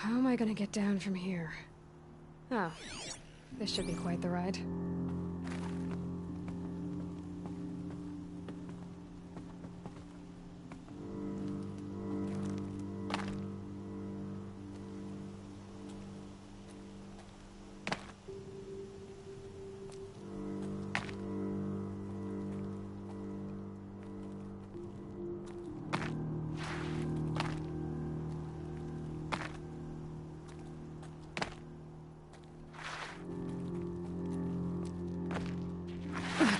how am I gonna get down from here? Oh, this should be quite the ride.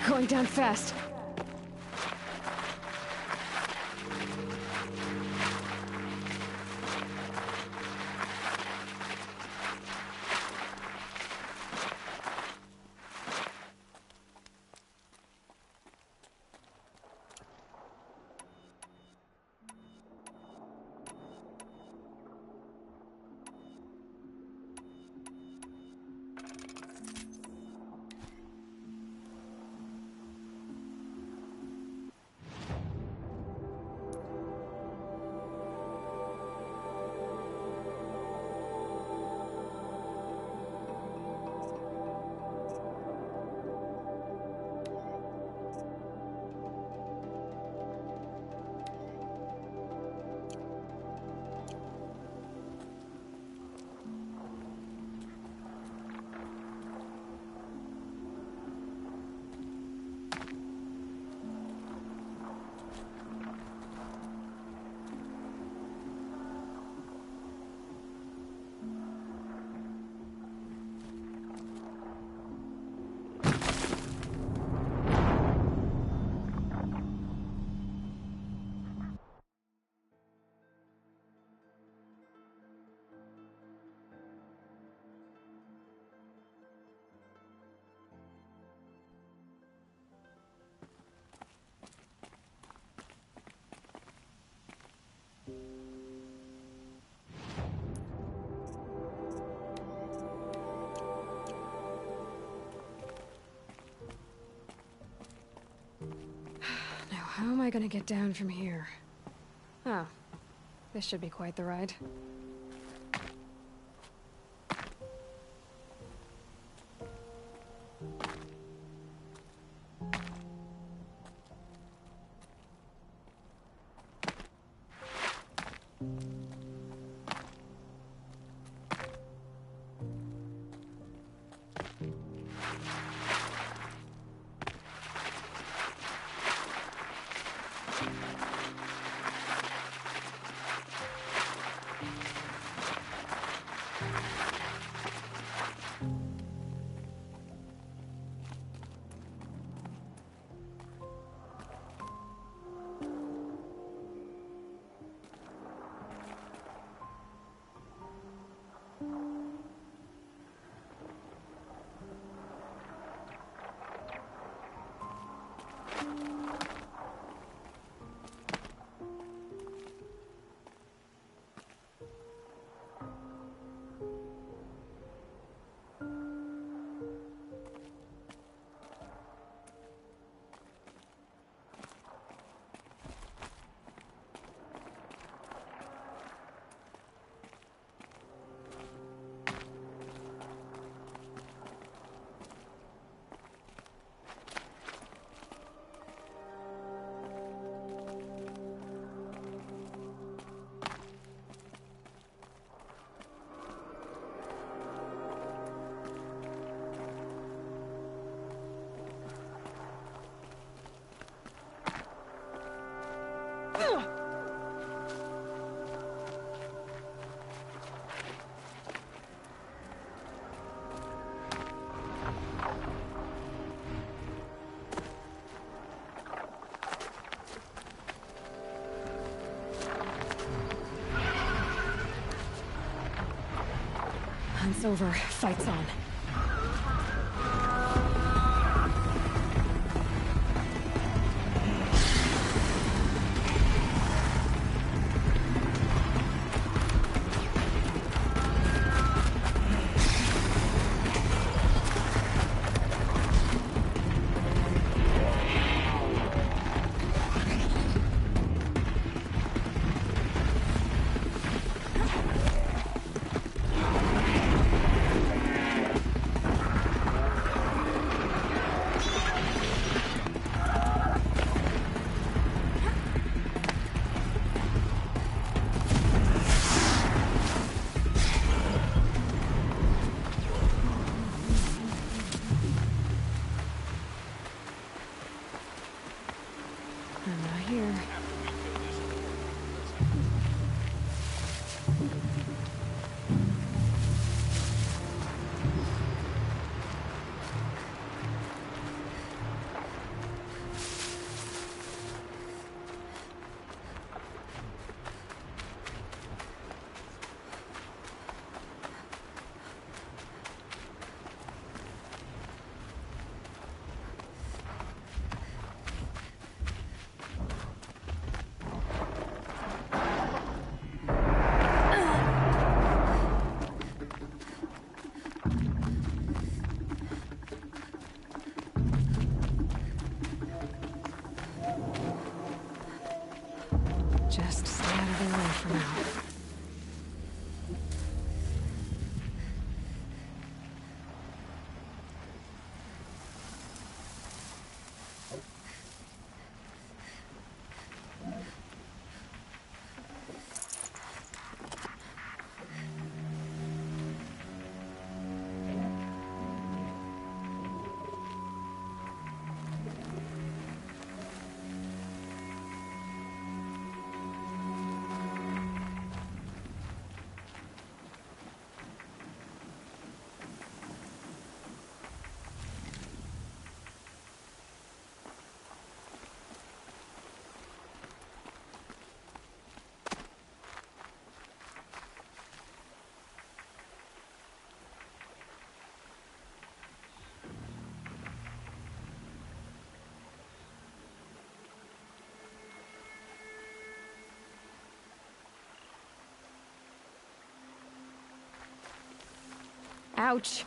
Going down fast. How am I gonna get down from here? Oh, this should be quite the ride. Hunt's over. Fight's on. Ouch.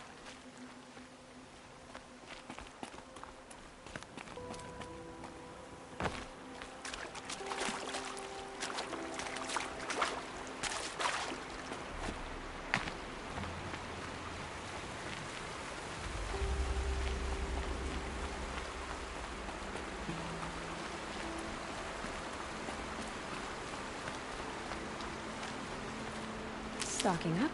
Stocking up.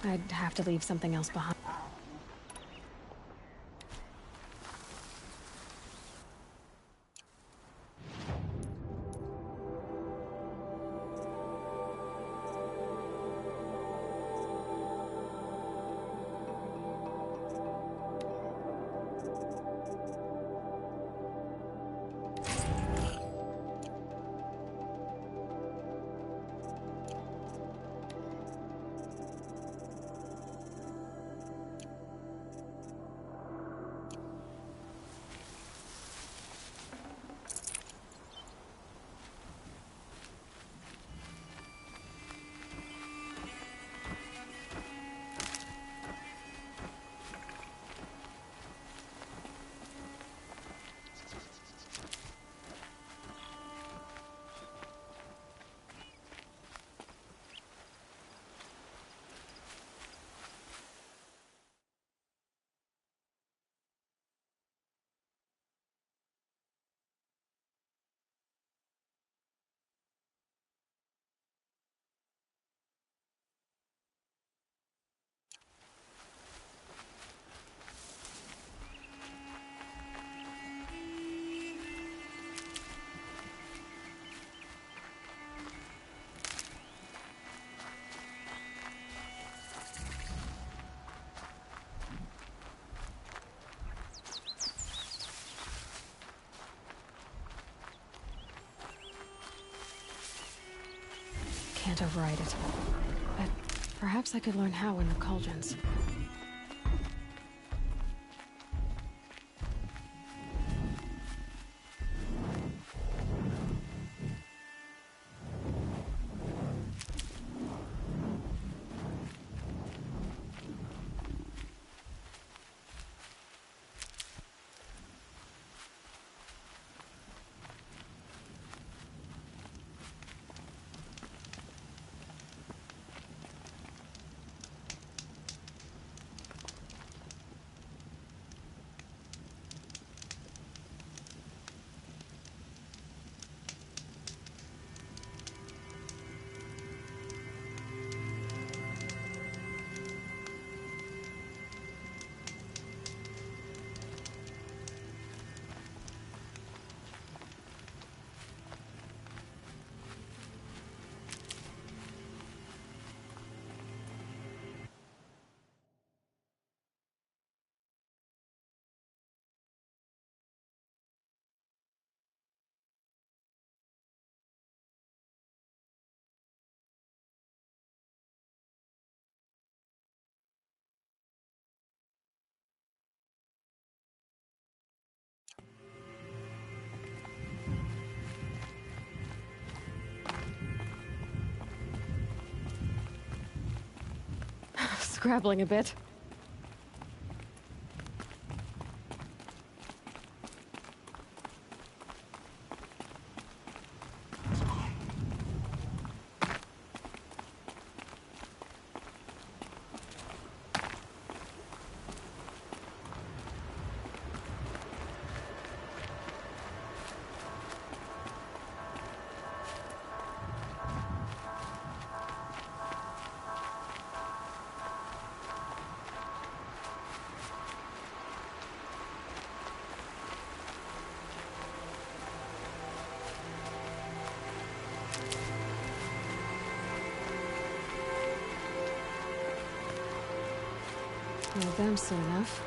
I'd have to leave something else behind. can't override it. But perhaps I could learn how in the cauldrons. Scrabbling a bit. Well, them soon enough.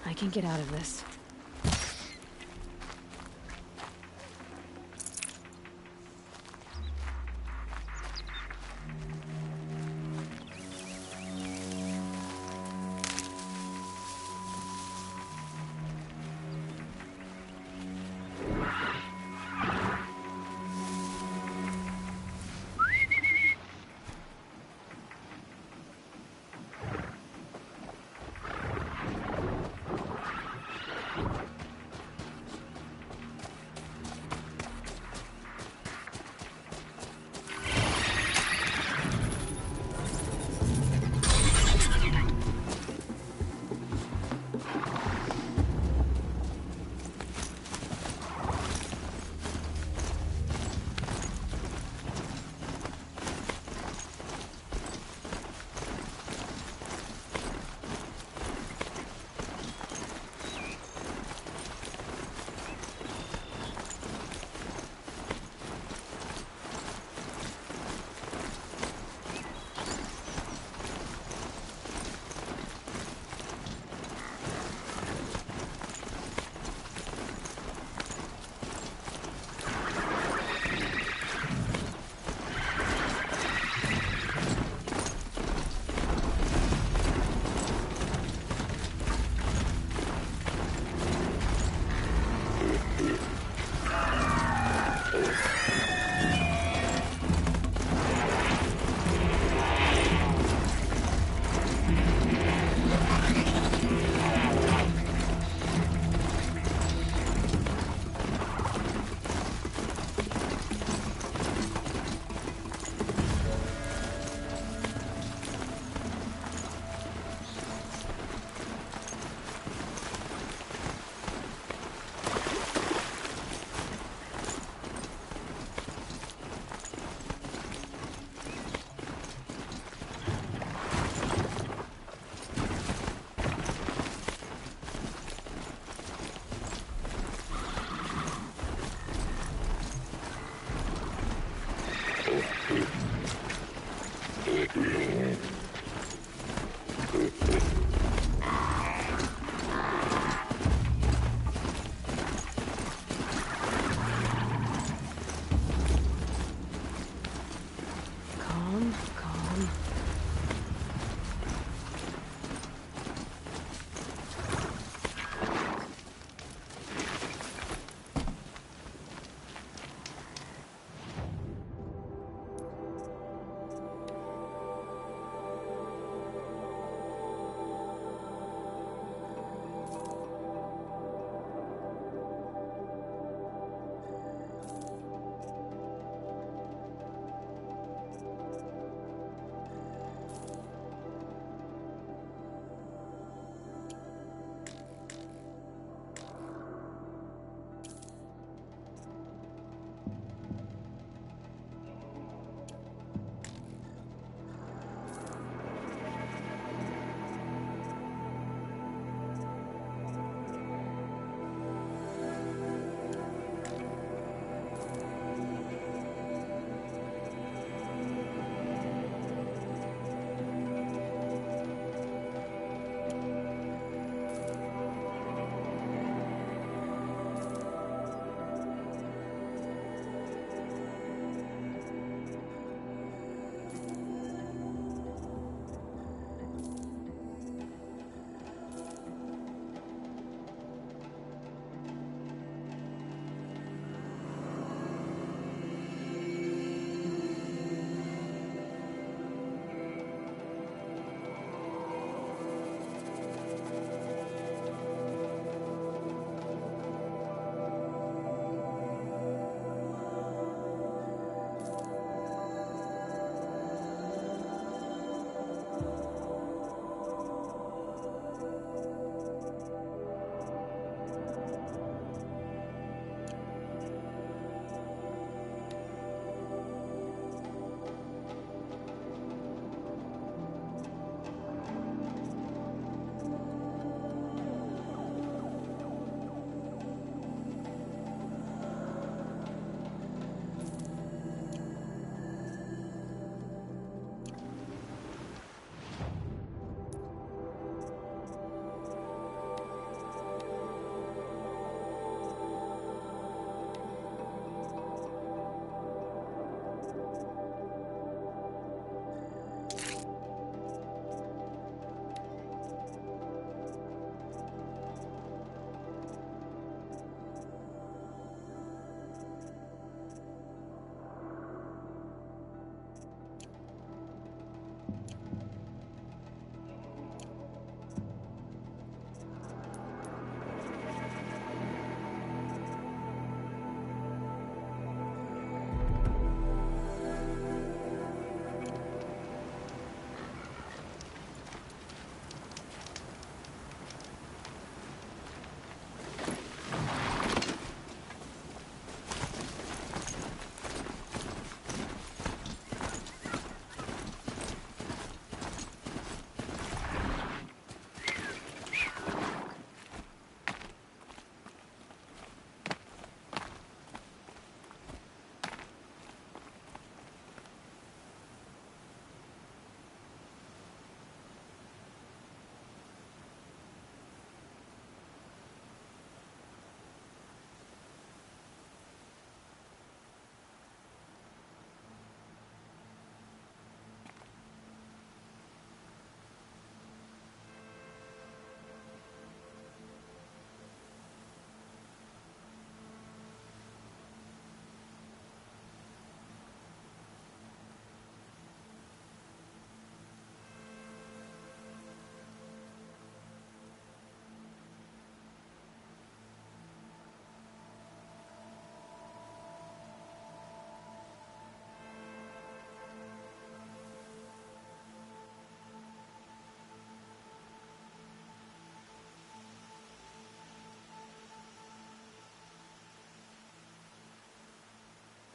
I can get out of this. Calm, calm.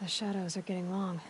The shadows are getting long.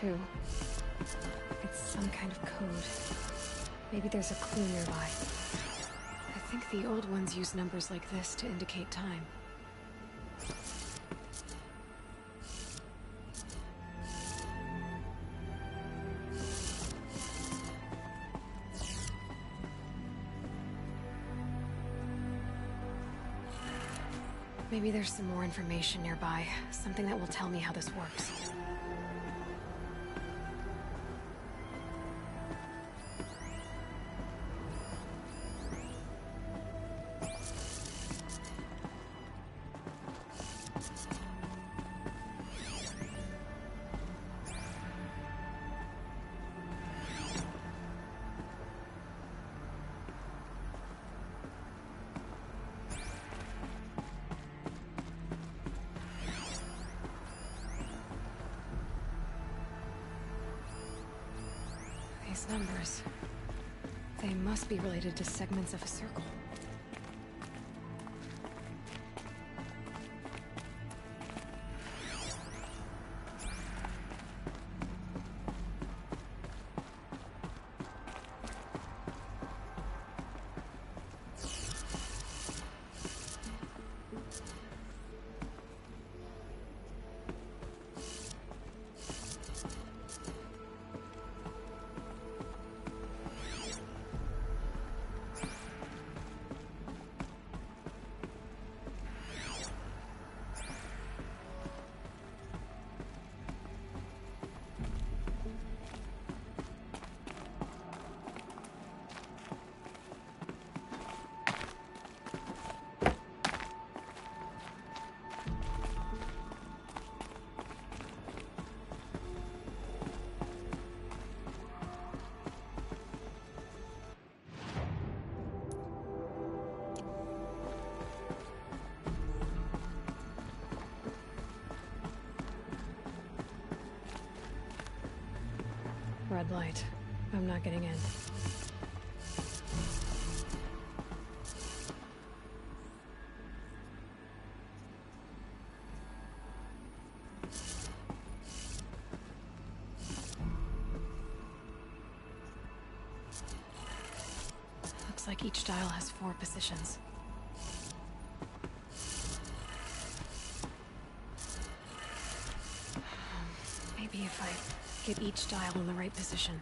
too. It's some kind of code. Maybe there's a clue nearby. I think the old ones use numbers like this to indicate time. Maybe there's some more information nearby, something that will tell me how this works. These numbers, they must be related to segments of a circle. Red light. I'm not getting in. Looks like each dial has 4 positions. Maybe if I get each dial in the right position.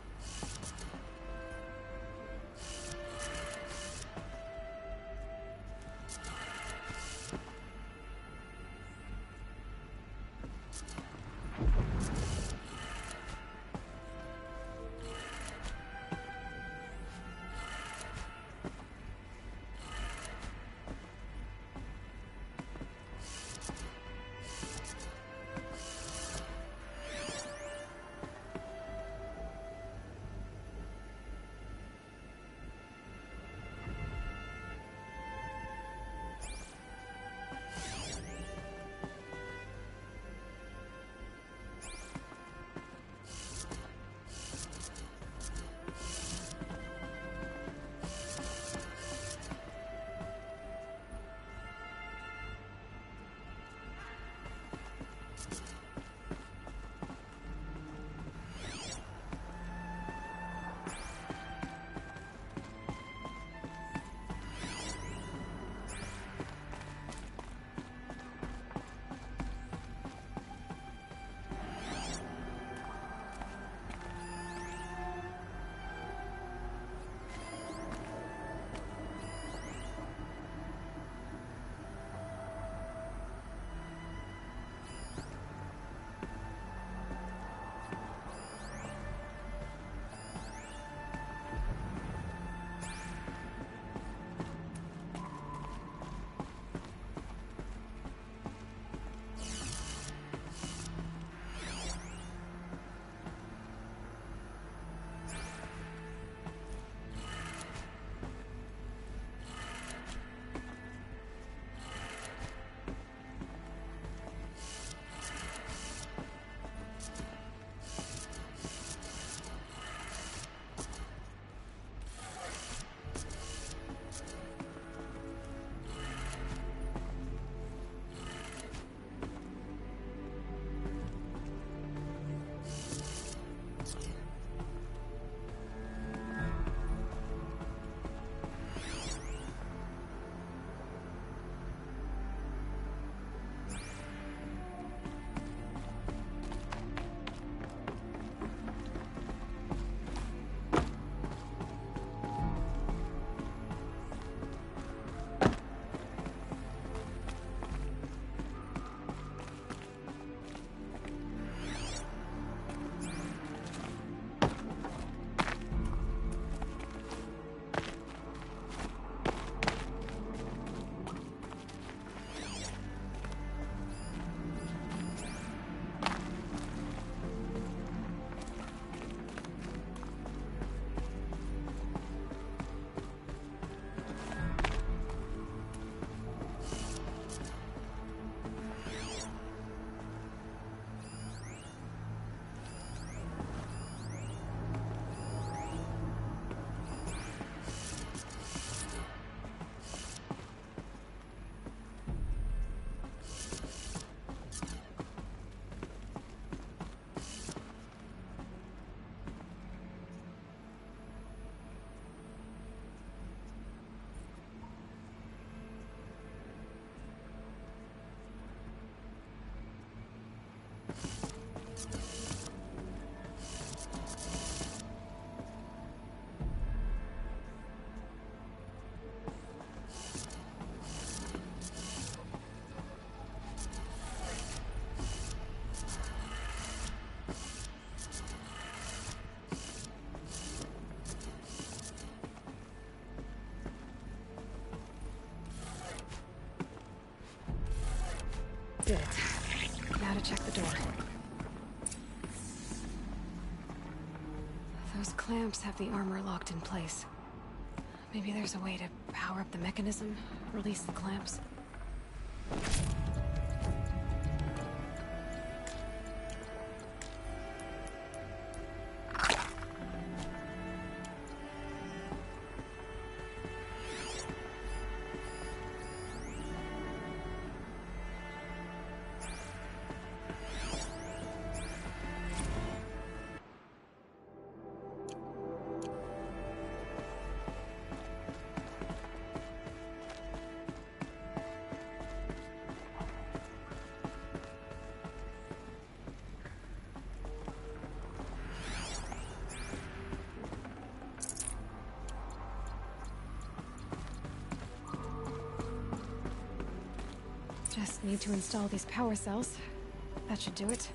did it. Now to check the door. Those clamps have the armor locked in place. Maybe there's a way to power up the mechanism, release the clamps. Just need to install these power cells. That should do it.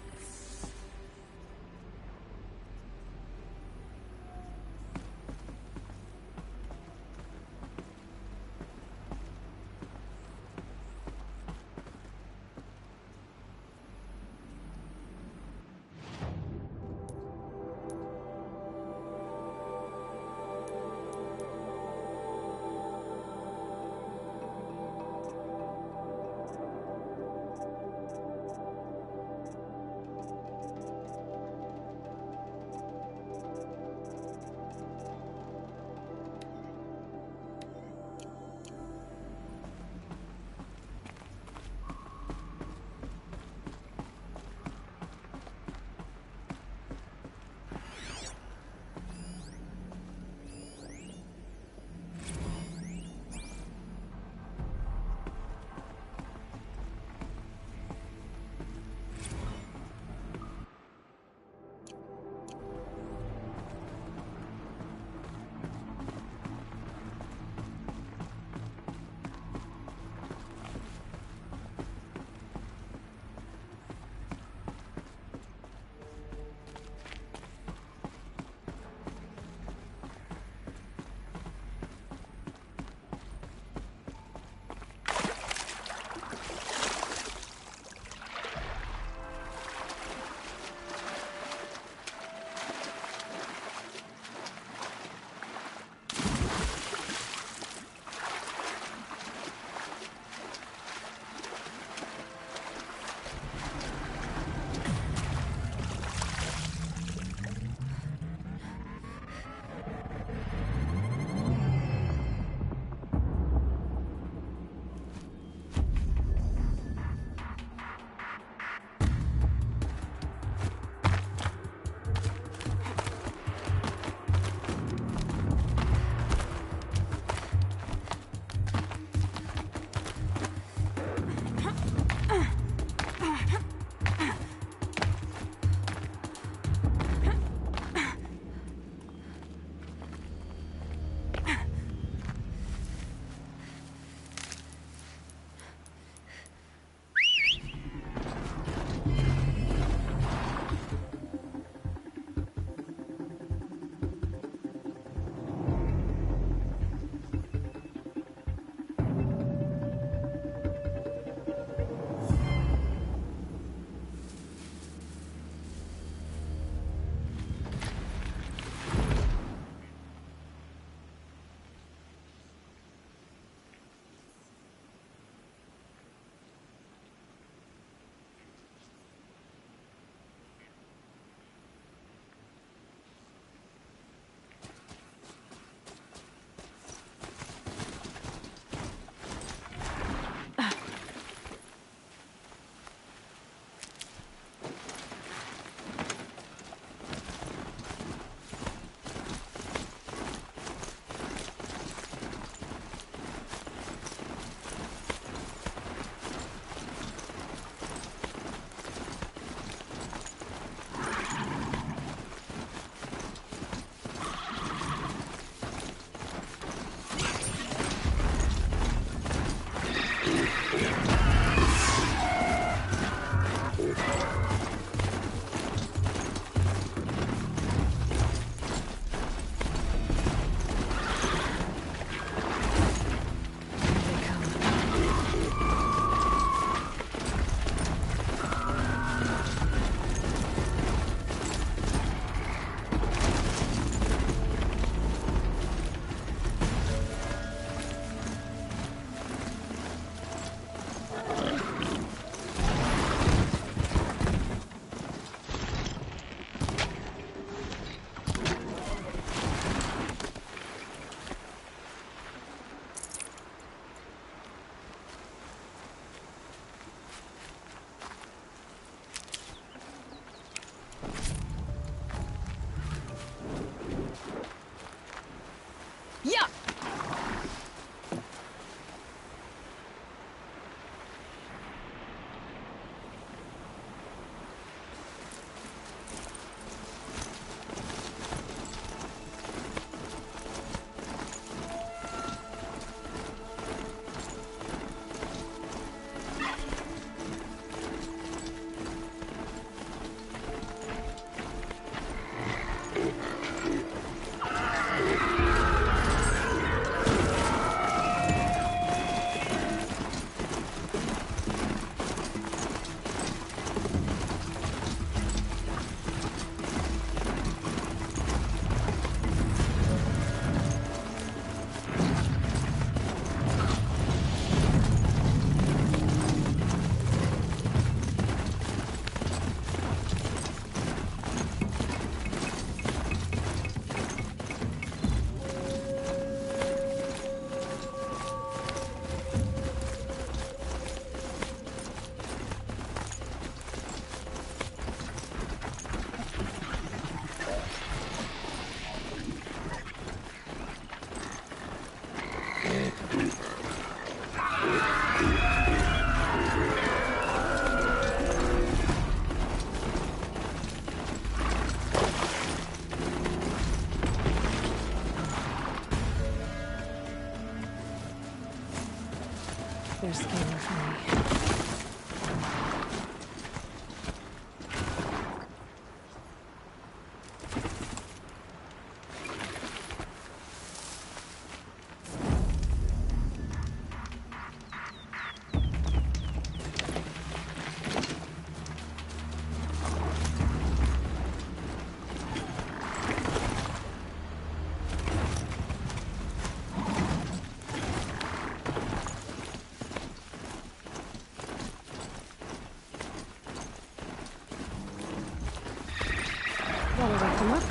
another scanner for me. That'll wake them up.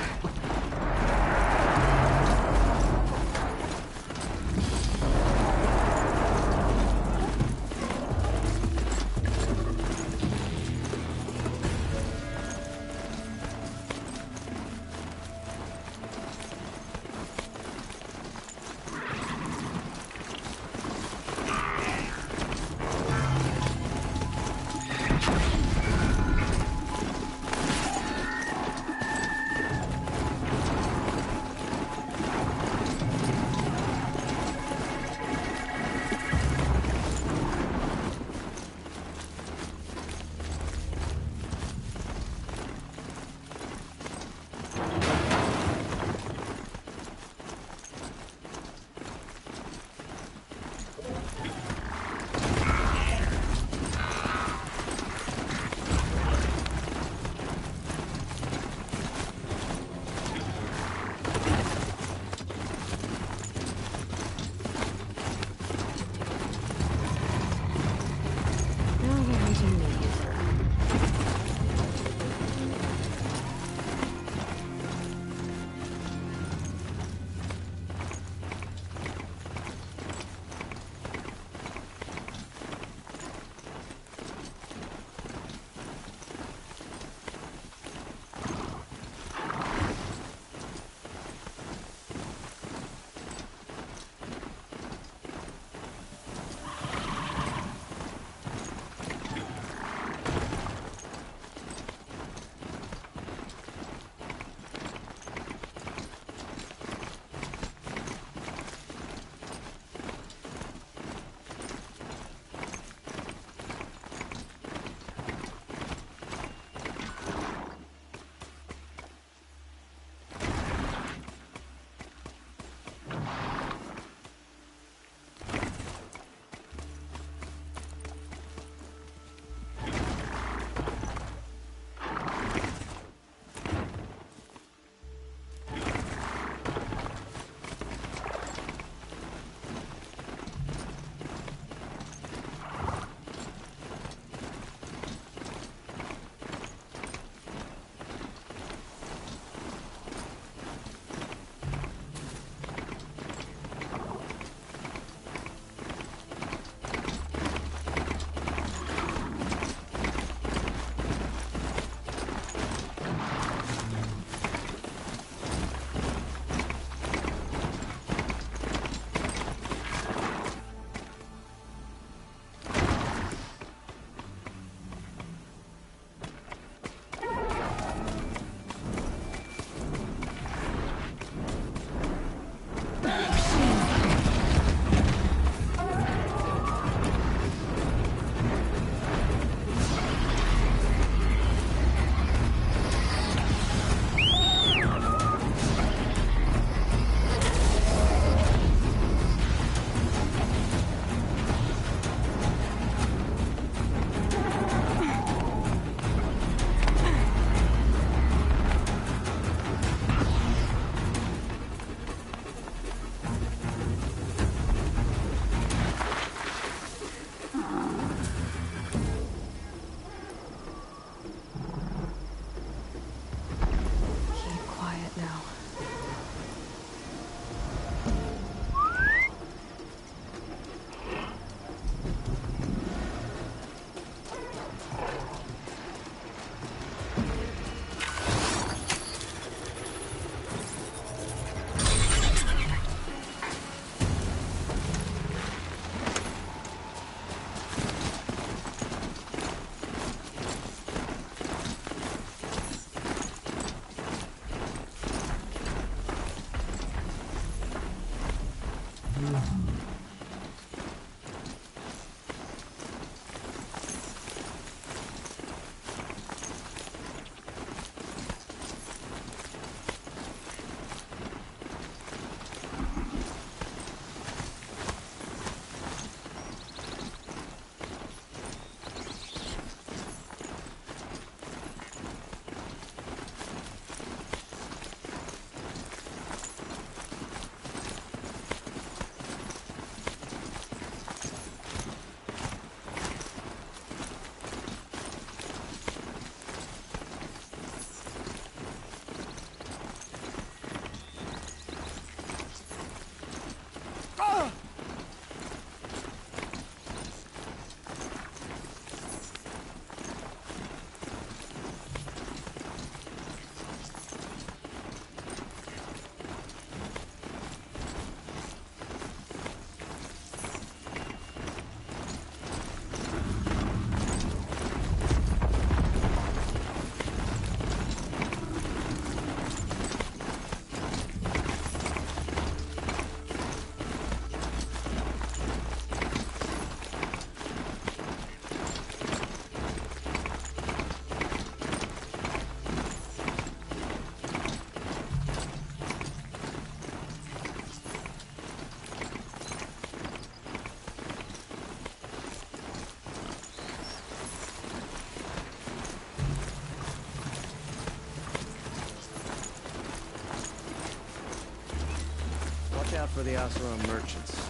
for the Asura merchants.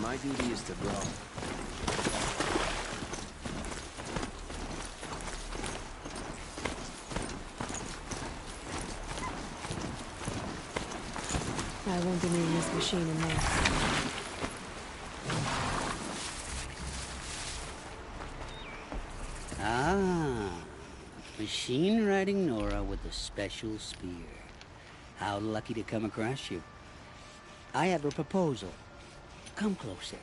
My duty is to go. I won't be needing this machine in there. Ah, machine riding Nora with a special spear. How lucky to come across you. I have a proposal. Come closer.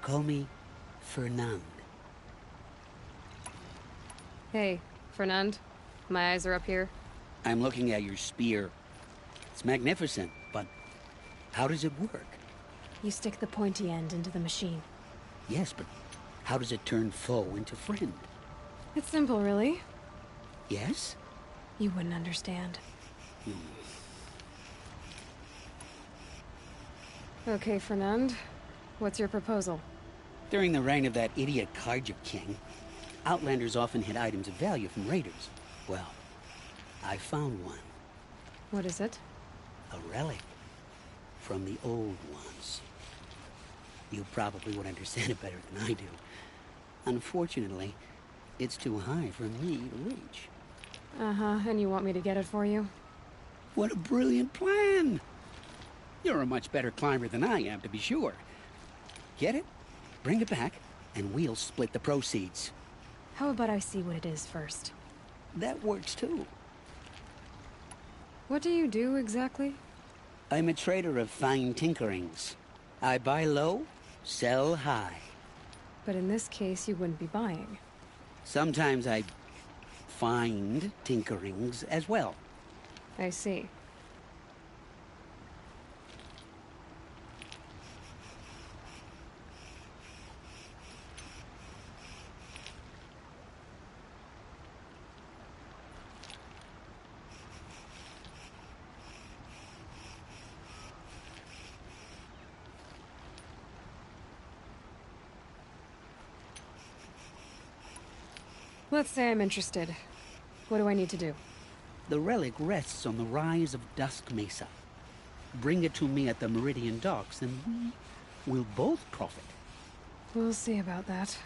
Call me Fernand. Hey, Fernand. My eyes are up here. I'm looking at your spear. It's magnificent, but how does it work? You stick the pointy end into the machine. Yes, but how does it turn foe into friend? It's simple, really. Yes? You wouldn't understand. Okay, Fernand. What's your proposal? During the reign of that idiot Kharja king, Outlanders often hid items of value from raiders. Well, I found one. What is it? A relic from the old ones. You probably would understand it better than I do. Unfortunately, it's too high for me to reach. Uh-huh, and you want me to get it for you? What a brilliant plan! You're a much better climber than I am, to be sure. Get it, bring it back, and we'll split the proceeds. How about I see what it is first? That works too. What do you do, exactly? I'm a trader of fine tinkerings. I buy low, sell high. But in this case, you wouldn't be buying. Sometimes I find tinkerings as well. I see. Let's say I'm interested. What do I need to do? The relic rests on the rise of Dusk Mesa. Bring it to me at the Meridian docks, and we will both profit. We'll see about that.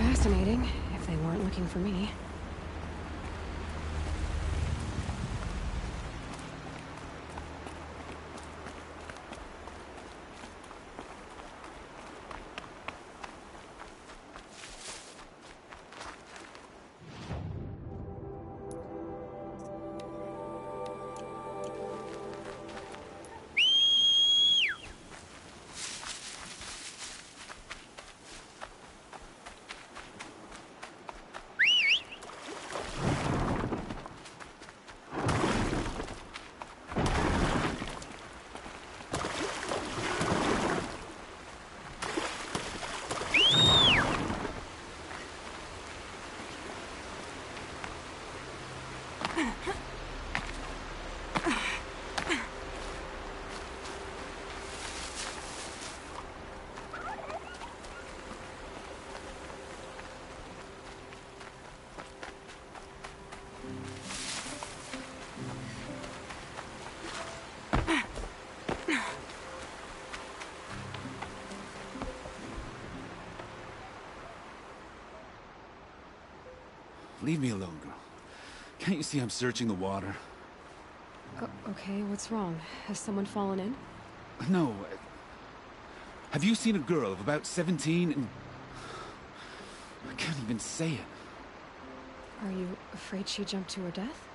fascinating, if they weren't looking for me. Leave me alone, girl. Can't you see I'm searching the water? Okay, what's wrong? Has someone fallen in? No. Have you seen a girl of about 17 and... I can't even say it. Are you afraid she jumped to her death?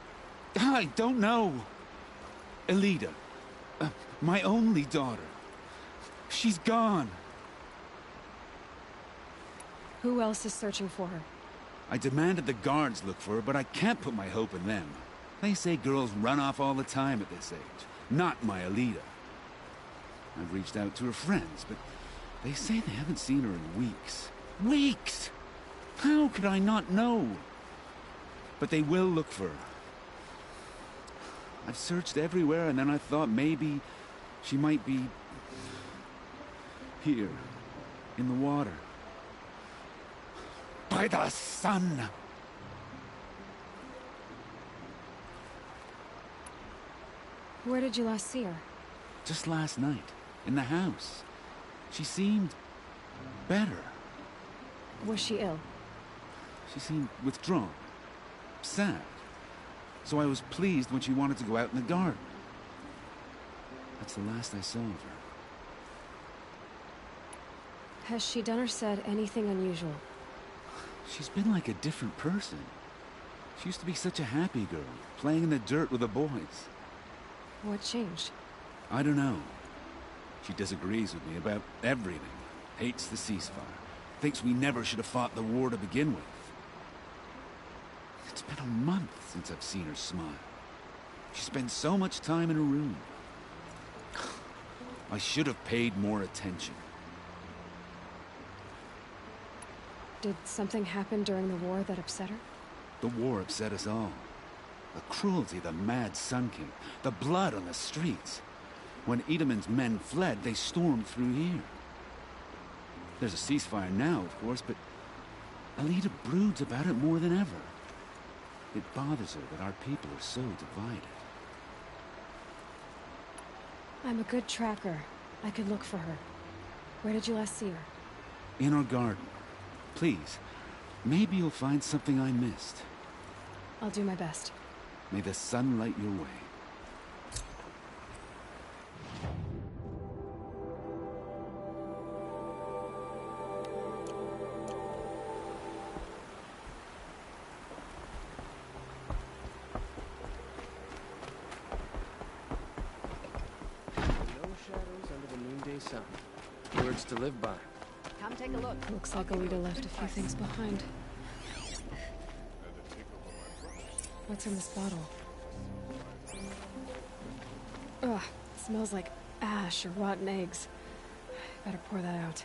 I don't know. Elida. My only daughter. She's gone. Who else is searching for her? I demanded the guards look for her, but I can't put my hope in them. They say girls run off all the time at this age. Not my Elida. I've reached out to her friends, but they say they haven't seen her in weeks. Weeks! How could I not know? But they will look for her. I've searched everywhere, and then I thought maybe she might be... here, in the water. By the sun! Where did you last see her? Just last night, in the house. She seemed... better. Was she ill? She seemed withdrawn. Sad. So I was pleased when she wanted to go out in the garden. That's the last I saw of her. Has she done or said anything unusual? She's been like a different person. She used to be such a happy girl, playing in the dirt with the boys. What changed? I don't know. She disagrees with me about everything. Hates the ceasefire. Thinks we never should have fought the war to begin with. It's been a month since I've seen her smile. She spends so much time in her room. I should have paid more attention. Did something happen during the war that upset her? The war upset us all. The cruelty of the mad Sun King. The blood on the streets. When Itaman's men fled, they stormed through here. There's a ceasefire now, of course, but Elida broods about it more than ever. It bothers her that our people are so divided. I'm a good tracker. I could look for her. Where did you last see her? In our garden. Please, maybe you'll find something I missed. I'll do my best. May the sun light your way. No shadows under the noonday sun. Words to live by. Come take a look. Looks like Elida left a few things behind. What's in this bottle? Ugh, smells like ash or rotten eggs. Better pour that out.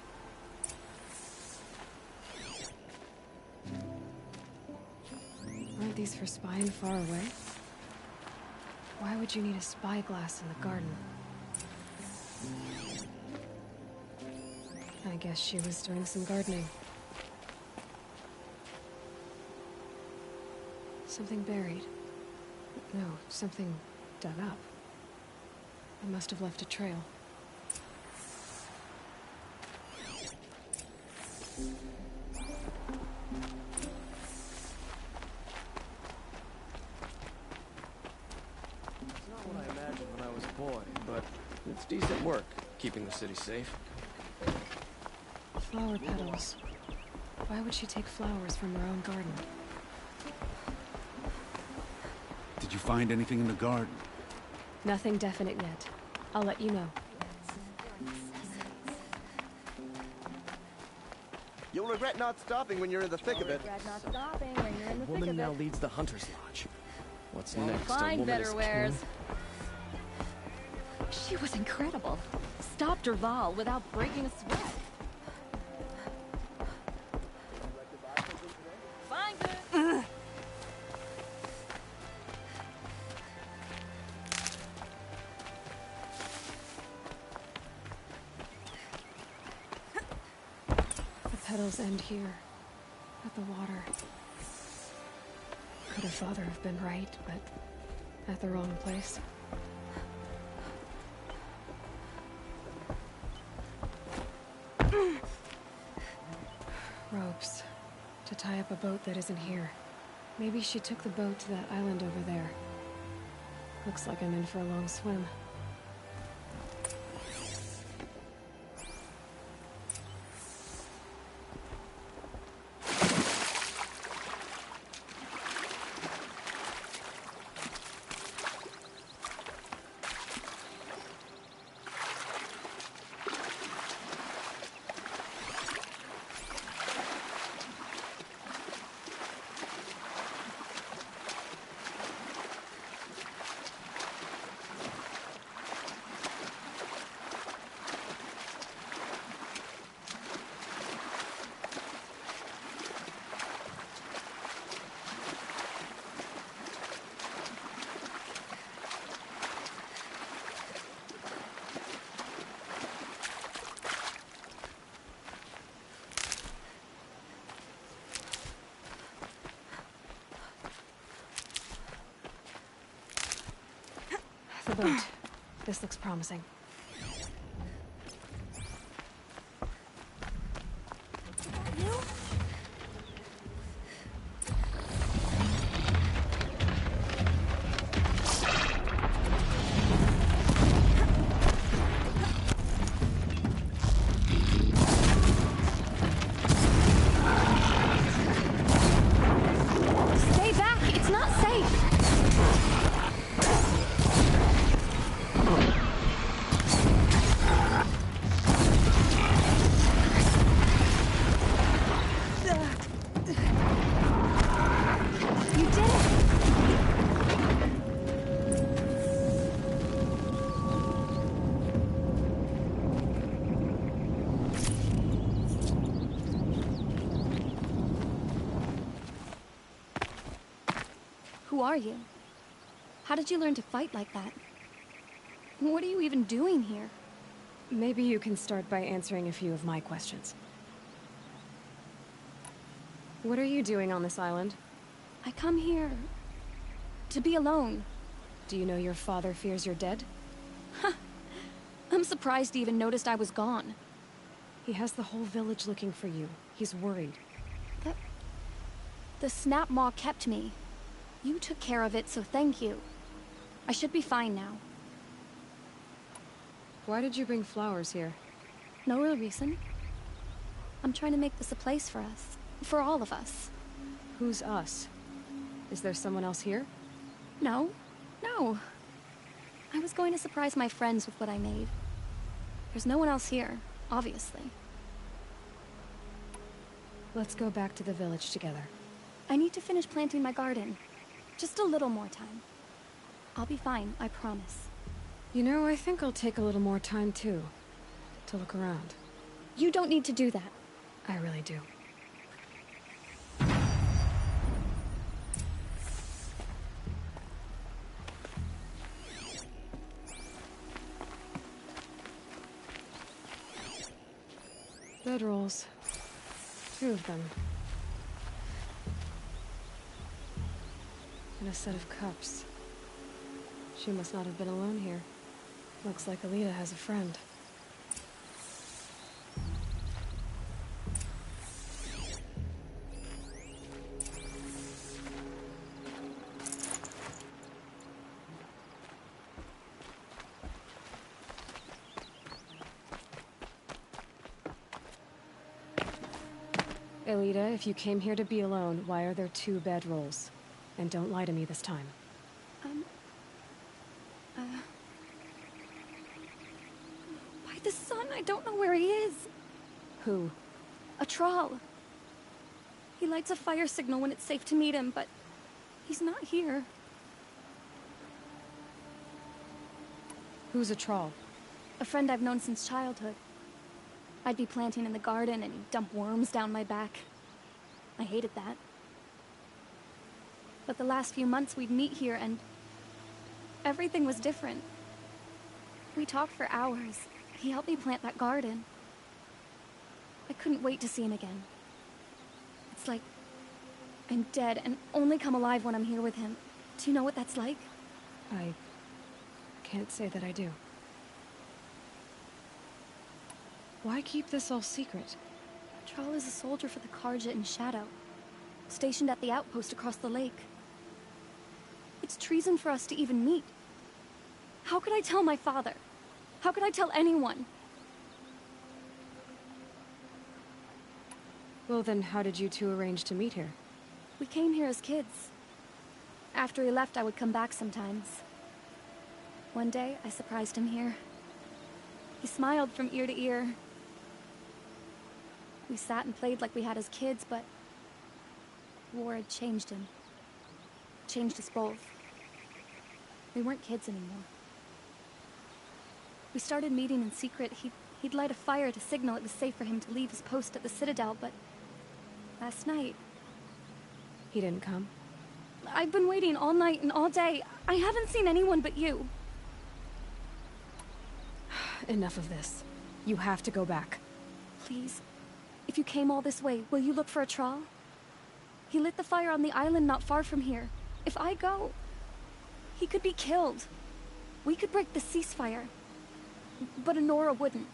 Aren't these for spying far away? Why would you need a spyglass in the garden? I guess she was doing some gardening. Something buried. No, something dug up. I must have left a trail. It's decent work, keeping the city safe. Flower petals. Why would she take flowers from her own garden? Did you find anything in the garden? Nothing definite yet. I'll let you know. You'll regret not stopping when you're in the thick of it. Woman now leads the Hunter's Lodge. What's next? A Find woman better as wares. king? She was incredible. Stopped Derval without breaking a sweat. Fine, good. The petals end here, at the water. Could her father have been right, but at the wrong place? Ropes. To tie up a boat that isn't here. Maybe she took the boat to that island over there. Looks like I'm in for a long swim. The boat. This looks promising. Stay back! It's not safe! You did it! Who are you? How did you learn to fight like that? What are you even doing here? Maybe you can start by answering a few of my questions. What are you doing on this island? I come here to be alone. Do you know your father fears you're dead? I'm surprised he even noticed I was gone. He has the whole village looking for you. He's worried. The snap maw kept me. You took care of it, so thank you. I should be fine now. Why did you bring flowers here? No real reason. I'm trying to make this a place for us. For all of us. Who's us? Is there someone else here? No. No. I was going to surprise my friends with what I made. There's no one else here, obviously. Let's go back to the village together. I need to finish planting my garden. Just a little more time. I'll be fine, I promise. You know, I think I'll take a little more time too. To look around. You don't need to do that. I really do. Bedrolls. 2 of them. And a set of cups. She must not have been alone here. Looks like Alita has a friend. Elita, if you came here to be alone, why are there 2 bedrolls? And don't lie to me this time. By the sun, I don't know where he is. Who? A Thrall. He lights a fire signal when it's safe to meet him, but he's not here. Who's a Thrall? A friend I've known since childhood. I'd be planting in the garden and he'd dump worms down my back. I hated that. But the last few months we'd meet here and everything was different. We talked for hours. He helped me plant that garden. I couldn't wait to see him again. It's like I'm dead and only come alive when I'm here with him. Do you know what that's like? I can't say that I do. Why keep this all secret? Thrall is a soldier for the Carja in Shadow, stationed at the outpost across the lake. It's treason for us to even meet. How could I tell my father? How could I tell anyone? Well then, how did you 2 arrange to meet here? We came here as kids. After he left, I would come back sometimes. One day, I surprised him here. He smiled from ear to ear. We sat and played like we had as kids, but war had changed him. Changed us both. We weren't kids anymore. We started meeting in secret. He'd light a fire to signal it was safe for him to leave his post at the Citadel, but last night... He didn't come? I've been waiting all night and all day. I haven't seen anyone but you. Enough of this. You have to go back. Please. If you came all this way, will you look for a Thrall? He lit the fire on the island not far from here. If I go, he could be killed. We could break the ceasefire. But Anora wouldn't.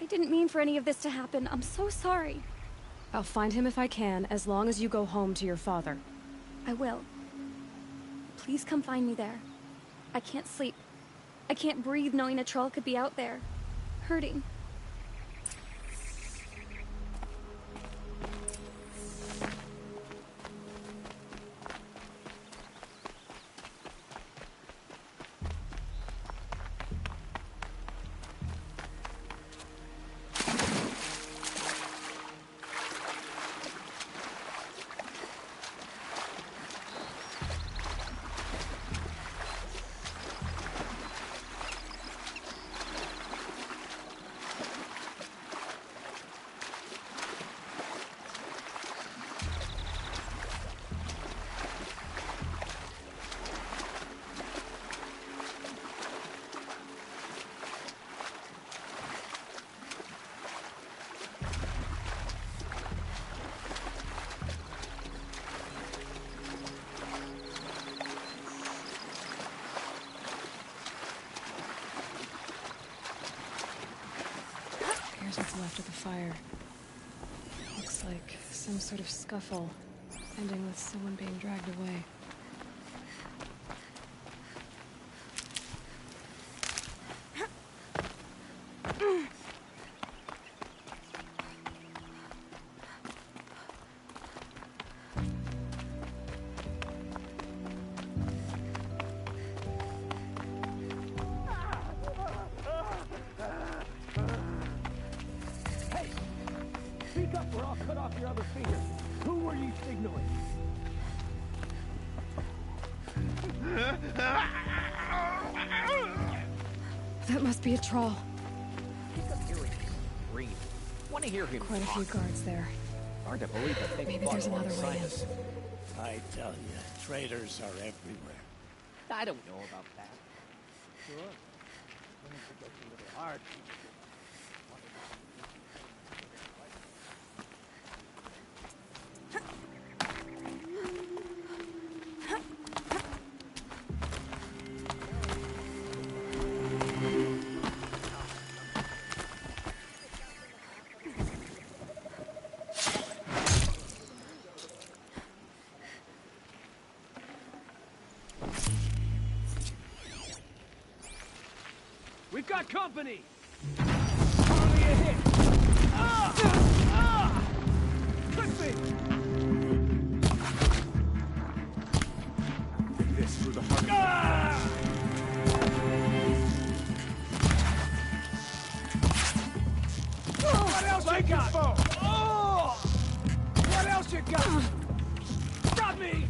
I didn't mean for any of this to happen. I'm so sorry. I'll find him if I can, as long as you go home to your father. I will. Please come find me there. I can't sleep. I can't breathe knowing a Thrall could be out there, hurting. What's left of the fire. Looks like some sort of scuffle, ending with someone being dragged away. Speak up or I'll cut off your other finger. Who were you signaling? That must be a Thrall. Pick up your read. Want to hear him Quite a few guards there. Hard to believe that they Maybe there's another way in. I tell you, traitors are everywhere. I don't know about that. Sure. When it gets a little hard. We've got company! Hardly a hit! Ah! me! This through the heart. Ah! What else you got? Oh! What else you got? Stop me!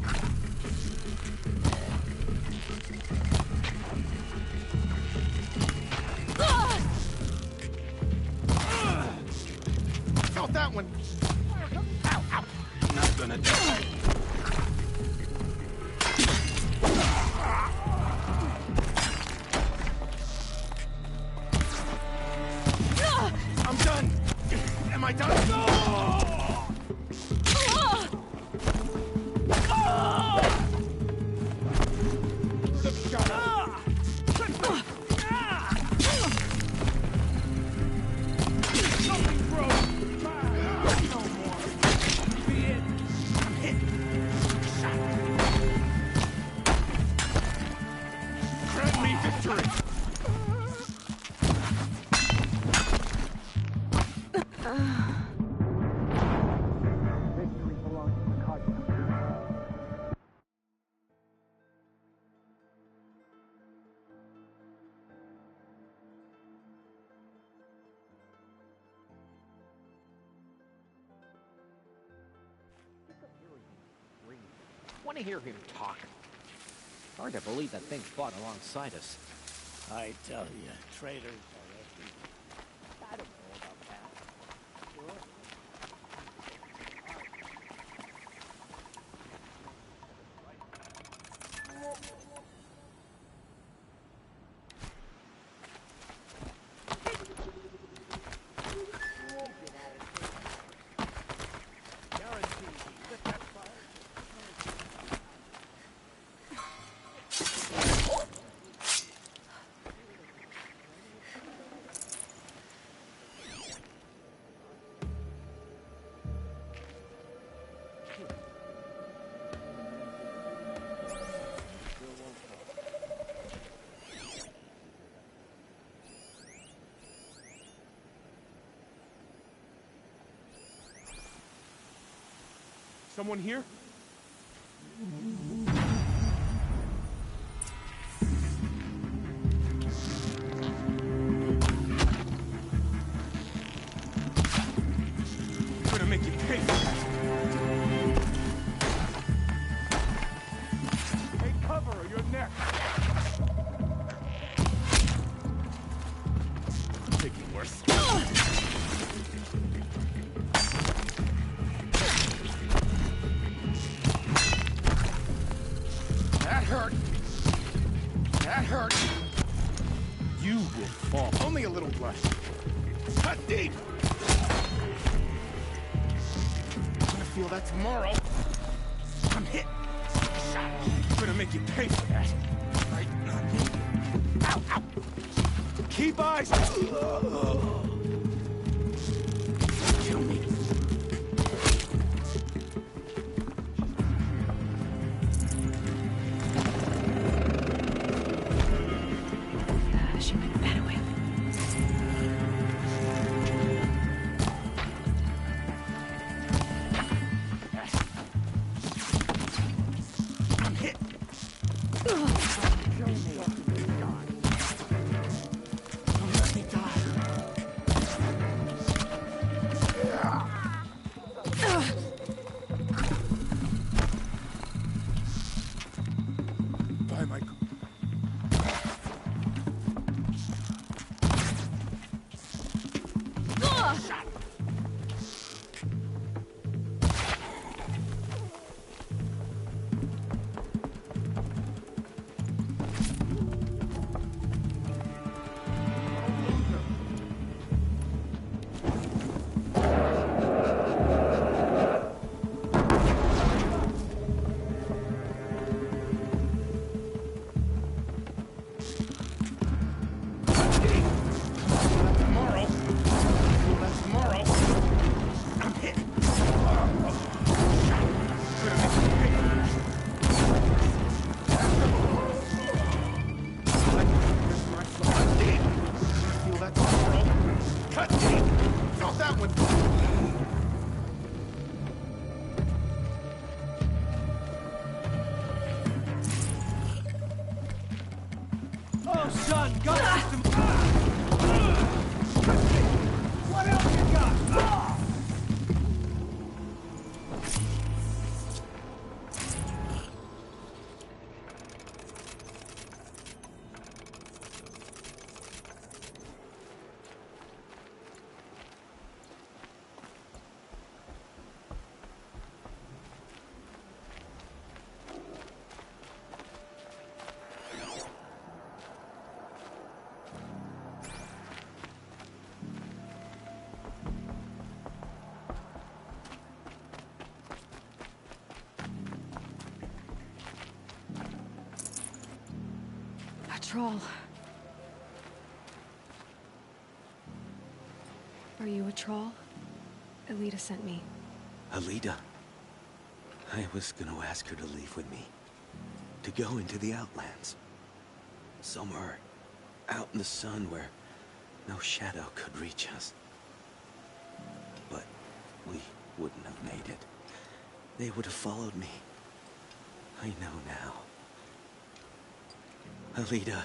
Felt that one. Ow, ow. Not gonna die. I'm done. Am I done? No! Want to hear him talk. Hard to believe that thing fought alongside us. I tell you, traitors are everywhere. I don't know about that. Someone here? I'm gonna make you pay for that. Take cover or you're next. Taking worse. That hurt. That hurt. You will fall. Only a little blood. Cut deep. I'm gonna feel that tomorrow. I'm hit. Shot. I'm gonna make you pay for that. Right? Ow, ow. Keep eyes. Kill me. She went that way. I'm hit. Don't let me die. Bye, Michael. troll. Are you a troll? Elita sent me. Alita? I was gonna ask her to leave with me. To go into the Outlands. Somewhere out in the sun where no shadow could reach us. But we wouldn't have made it. They would have followed me. I know now. Alita,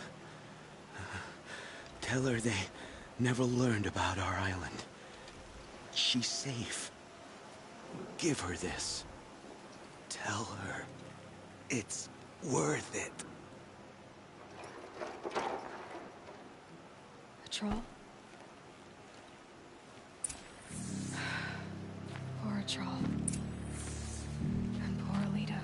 tell her they never learned about our island. She's safe. Give her this. Tell her it's worth it. A troll? Poor troll. And poor Alita.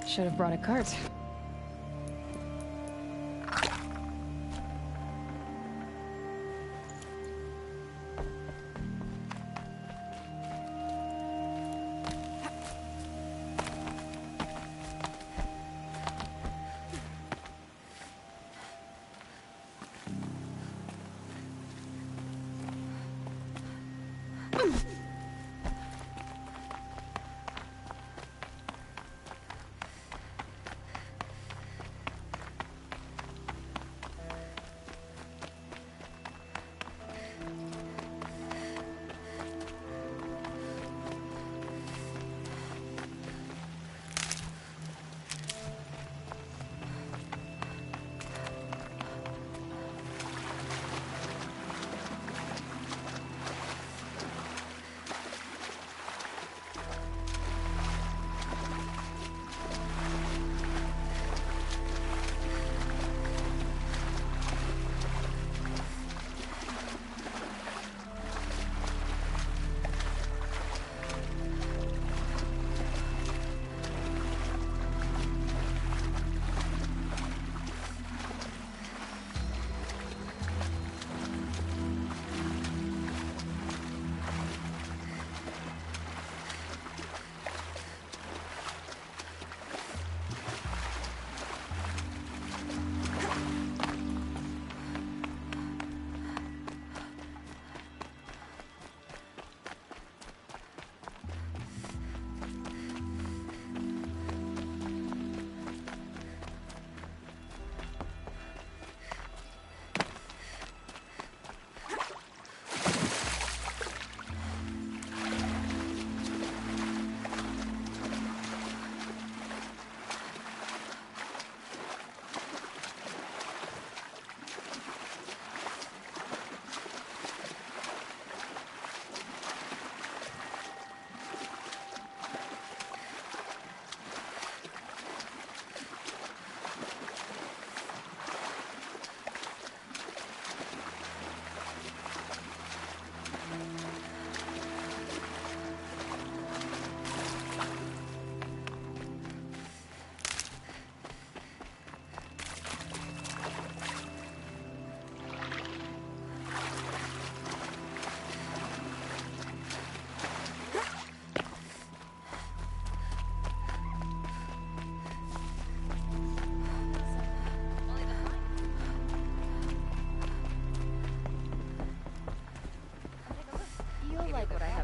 Should have brought a cart.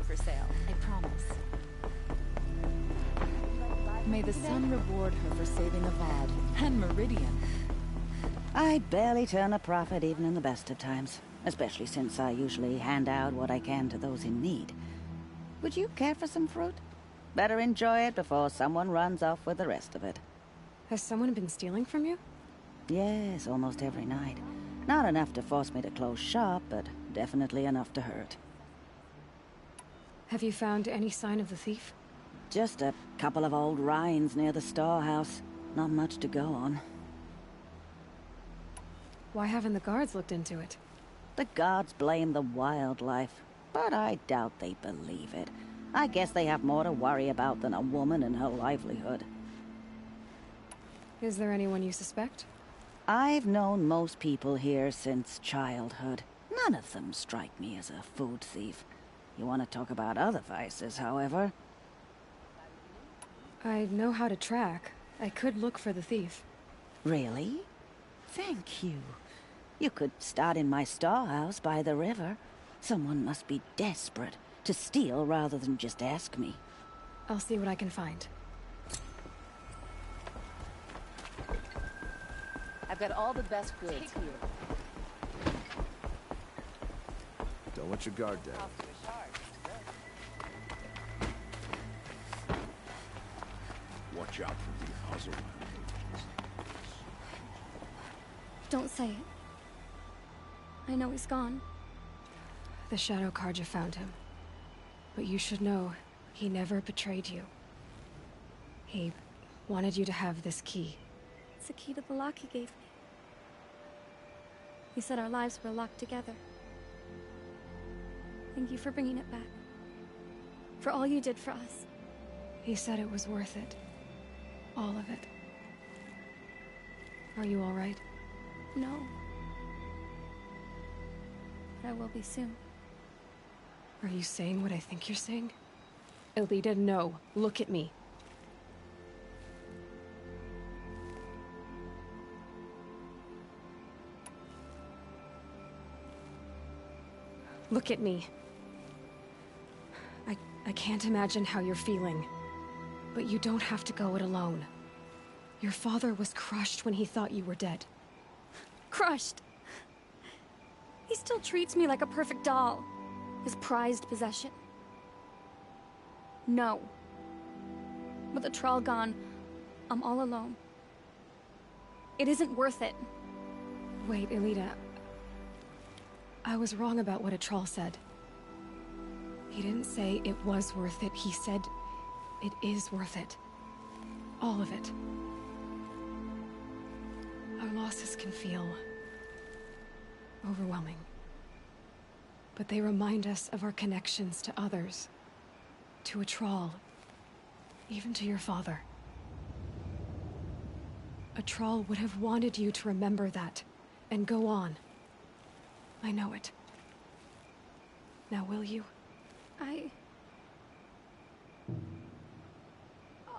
For sale, I promise. May the sun reward her for saving Avad and Meridian. I barely turn a profit even in the best of times, especially since I usually hand out what I can to those in need. Would you care for some fruit? Better enjoy it before someone runs off with the rest of it. Has someone been stealing from you? Yes, almost every night. Not enough to force me to close shop, but definitely enough to hurt. Have you found any sign of the thief? Just a couple of old rinds near the storehouse. Not much to go on. Why haven't the guards looked into it? The gods blame the wildlife, but I doubt they believe it. I guess they have more to worry about than a woman and her livelihood. Is there anyone you suspect? I've known most people here since childhood. None of them strike me as a food thief. You want to talk about other vices, however? I know how to track. I could look for the thief. Really? Thank you. You could start in my storehouse by the river. Someone must be desperate to steal rather than just ask me. I'll see what I can find. I've got all the best goods here. Don't let your guard down. Watch out for the Ozoran. Don't say it. I know he's gone. The Shadow Carja found him. But you should know, he never betrayed you. He wanted you to have this key. It's a key to the lock he gave me. He said our lives were locked together. Thank you for bringing it back. For all you did for us. He said it was worth it. All of it. Are you all right? No. But I will be soon. Are you saying what I think you're saying? Elita, no. Look at me. Look at me. I can't imagine how you're feeling. But you don't have to go it alone. Your father was crushed when he thought you were dead. Crushed! He still treats me like a perfect doll. His prized possession. No. With the Thrall gone, I'm all alone. It isn't worth it. Wait, Elita. I was wrong about what a Thrall said. He didn't say it was worth it. He said it is worth it. All of it. Our losses can feel overwhelming. But they remind us of our connections to others. To a Thrall. Even to your father. A Thrall would have wanted you to remember that, and go on. I know it. Now will you?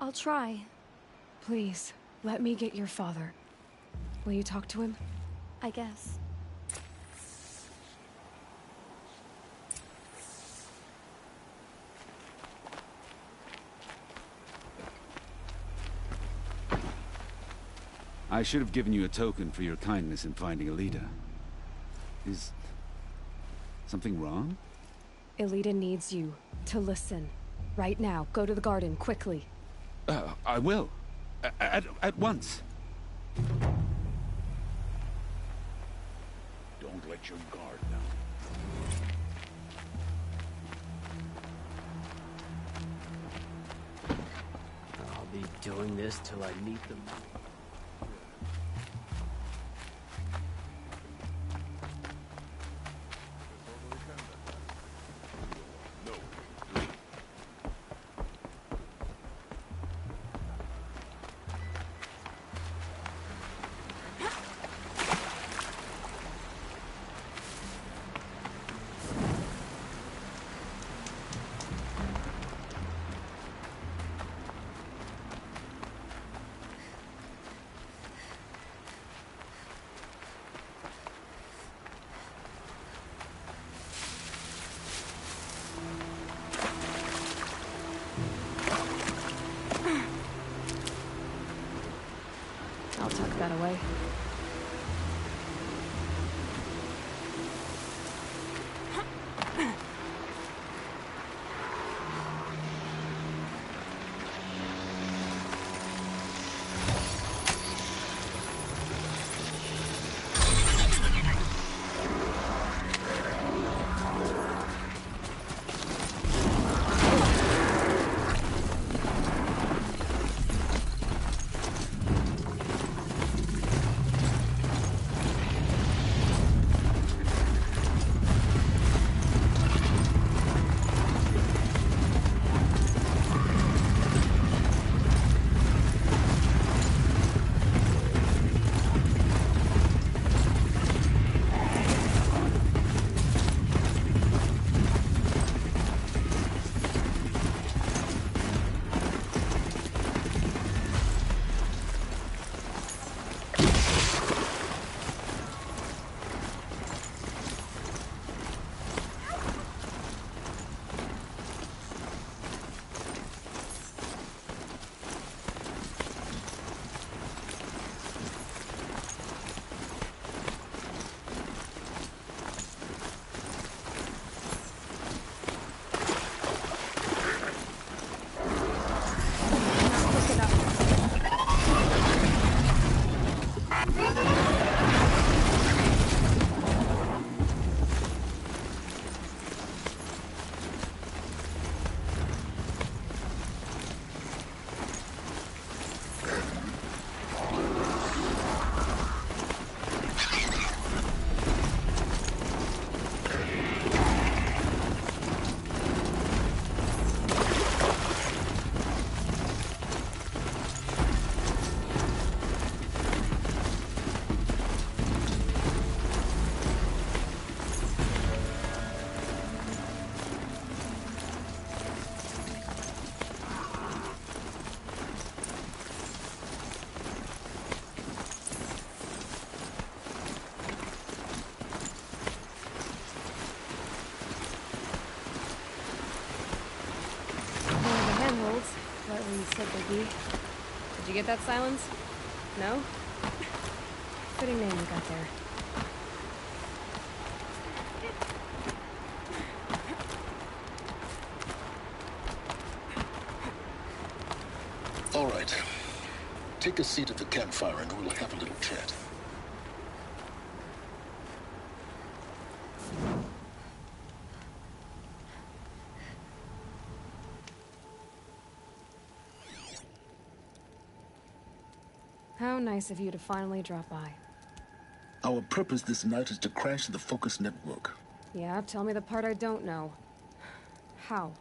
I'll try. Please, let me get your father. Will you talk to him? I guess. I should have given you a token for your kindness in finding Elita. Is something wrong? Elita needs you to listen. Right now, go to the garden, quickly. I will. At once. Don't let your guard down. I'll be doing this till I meet them. I'll tuck that away. where you said they'd be. Did you get that silence? No? Fitting name you got there. All right. Take a seat at the campfire and we'll have a little chat. How nice of you to finally drop by. Our purpose this night is to crash the Focus network. Yeah, tell me the part I don't know. How?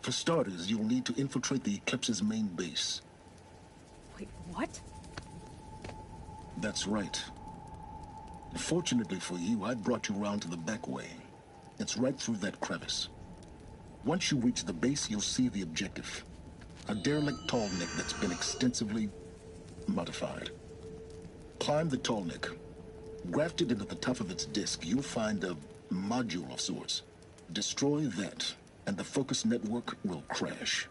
For starters, you'll need to infiltrate the Eclipse's main base. Wait, what? That's right. Fortunately for you, I brought you around to the back way. It's right through that crevice. Once you reach the base, you'll see the objective. A derelict tall neck that's been extensively modified. Climb the tall neck. Grafted into the top of its disk, you'll find a module of sorts. Destroy that, and the Focus network will crash.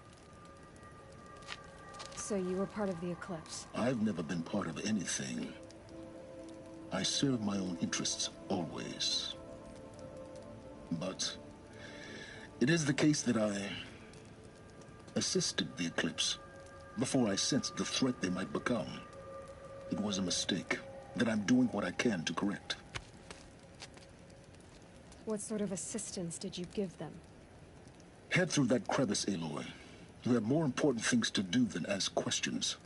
So you were part of the Eclipse? I've never been part of anything. I serve my own interests, always. But it is the case that I assisted the Eclipse before I sensed the threat they might become. It was a mistake that I'm doing what I can to correct. What sort of assistance did you give them? Head through that crevice, Aloy. You have more important things to do than ask questions.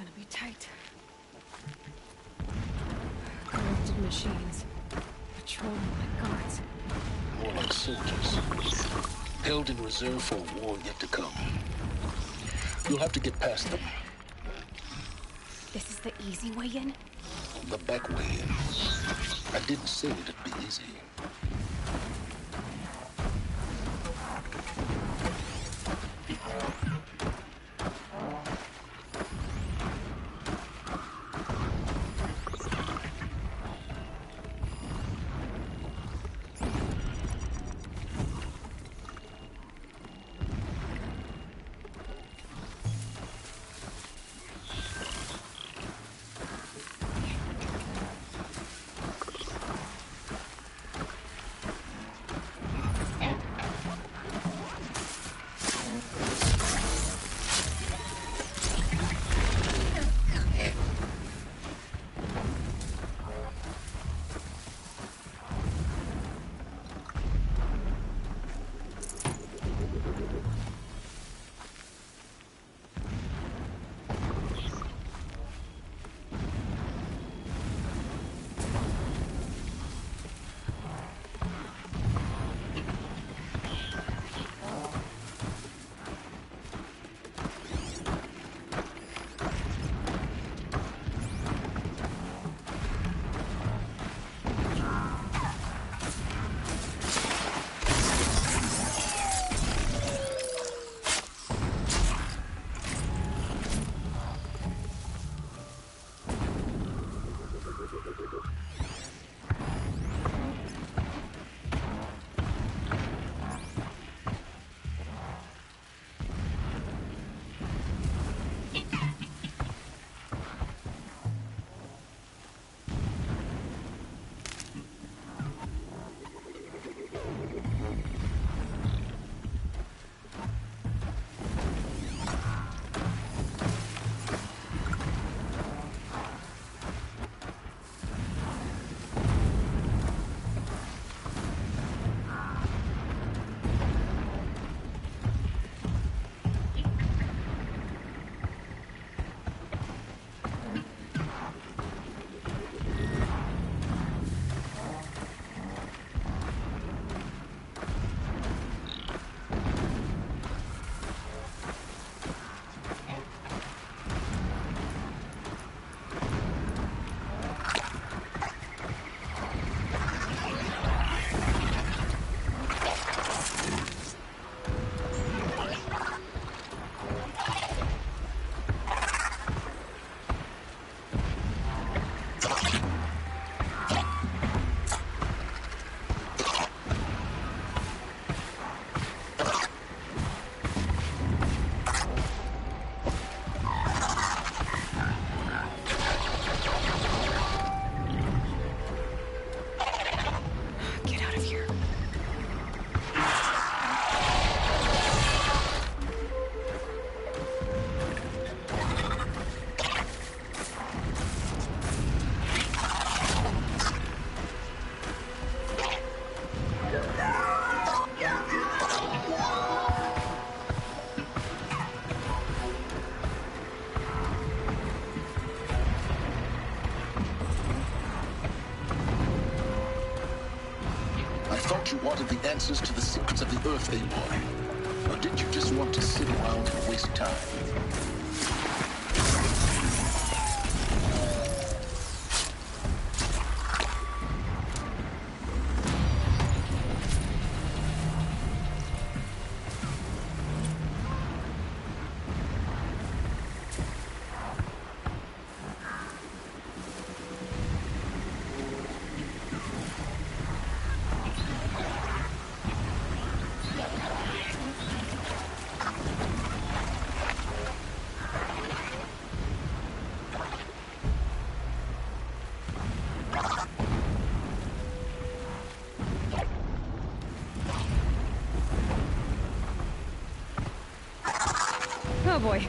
Gonna be tight. Corrupted machines. Patrolling like guards. More like soldiers. Held in reserve for a war yet to come. You'll have to get past them. This is the easy way in? The back way in. I didn't say it'd be easy. wanted the answers to the secrets of the Earth, Aloy? Or did you just want to sit around and waste time? Oh boy.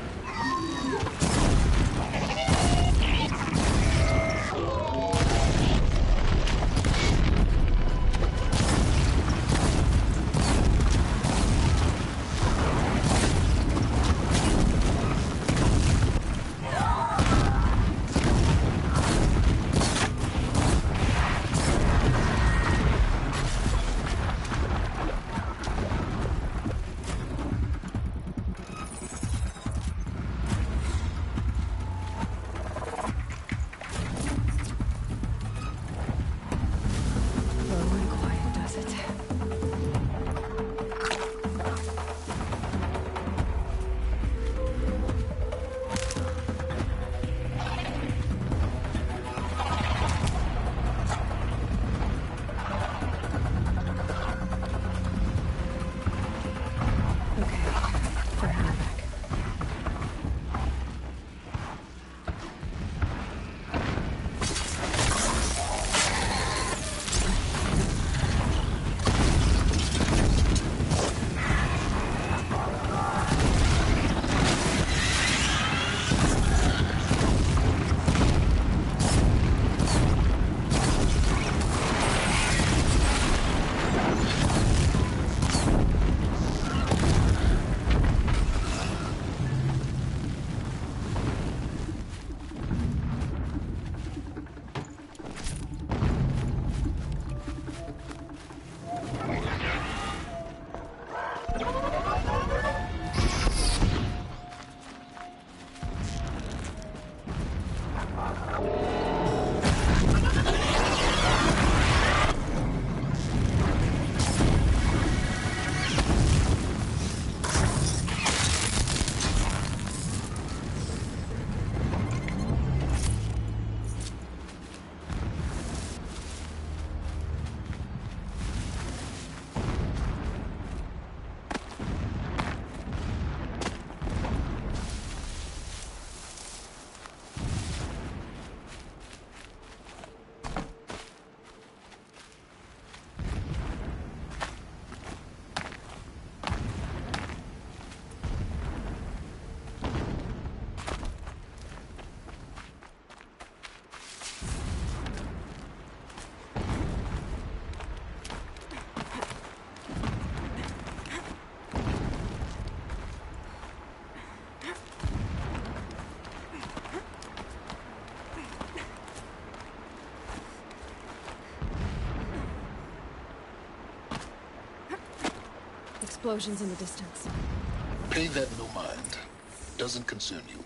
Explosions in the distance. Pay that no mind. Doesn't concern you.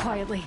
quietly.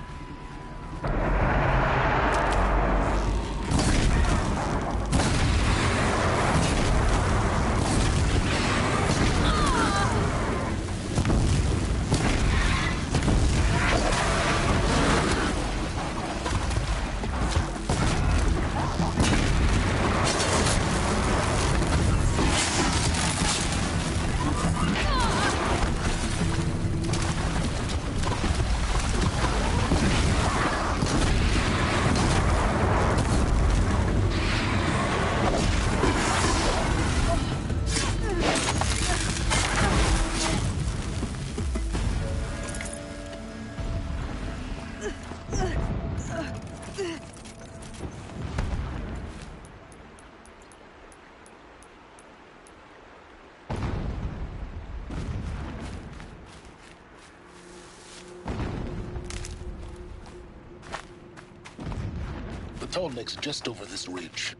Tallneck's just over this ridge.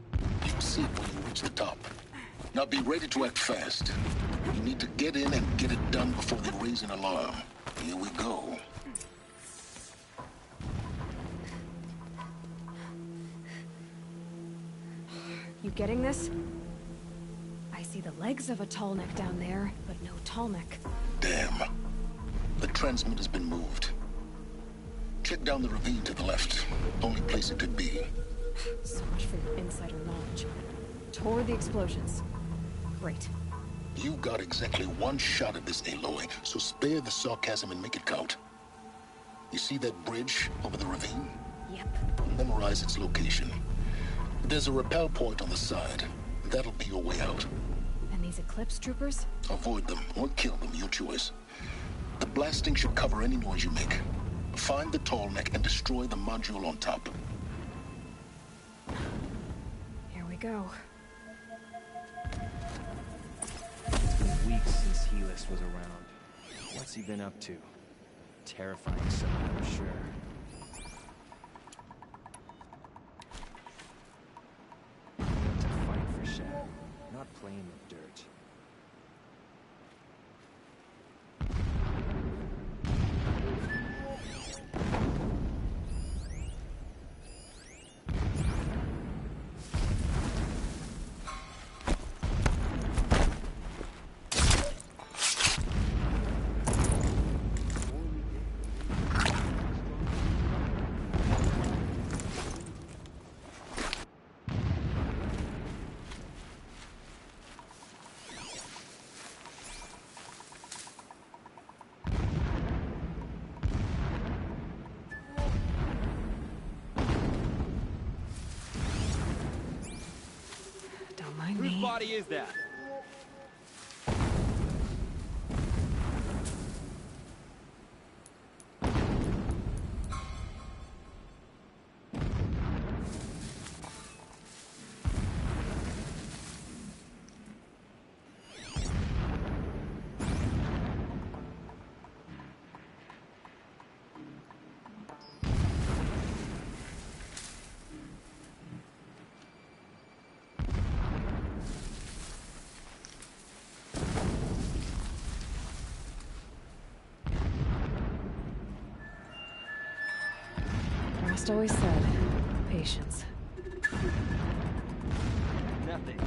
You'll see it when you reach the top. Now be ready to act fast. You need to get in and get it done before they raise an alarm. Here we go. You getting this? I see the legs of a Tallneck down there, but no Tallneck. Damn. The transmitter's been moved. Check down the ravine to the left. Only place it could be. So much for your insider knowledge. Toward the explosions. Great. You got exactly one shot at this, Aloy, so spare the sarcasm and make it count. You see that bridge over the ravine? Yep. Memorize its location. There's a rappel point on the side. That'll be your way out. And these Eclipse troopers? Avoid them or kill them, your choice. The blasting should cover any noise you make. Find the Tallneck and destroy the module on top. Here we go. It's been weeks since Helis was around. What's he been up to? Terrifying something, I'm sure. To fight for Shadow, not playing with dirt. Whose body is that? Just always said, patience. Nothing.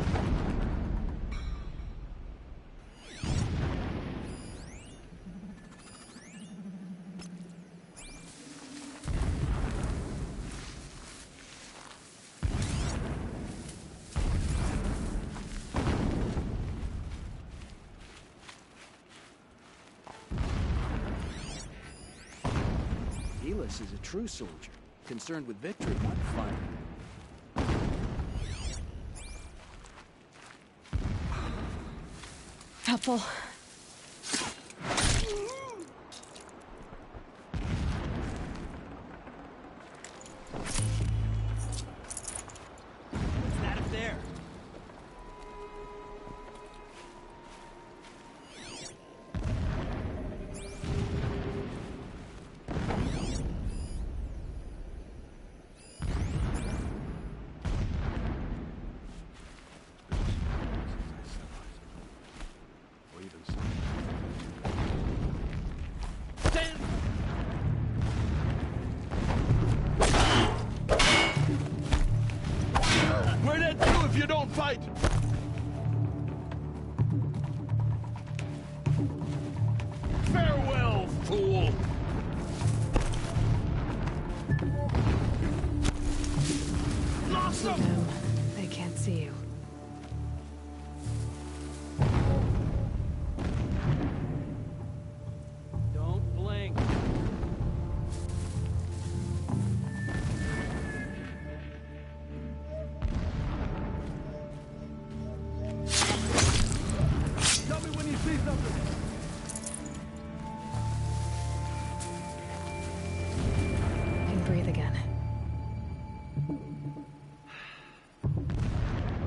Helis is a true soldier. Concerned with victory, not fighting. Helpful. What's that up there? Or even right at you if you don't fight! Farewell, fool! Lost Slow him! down. They can't see you. Don't blink. Tell me when you see something! You can breathe again.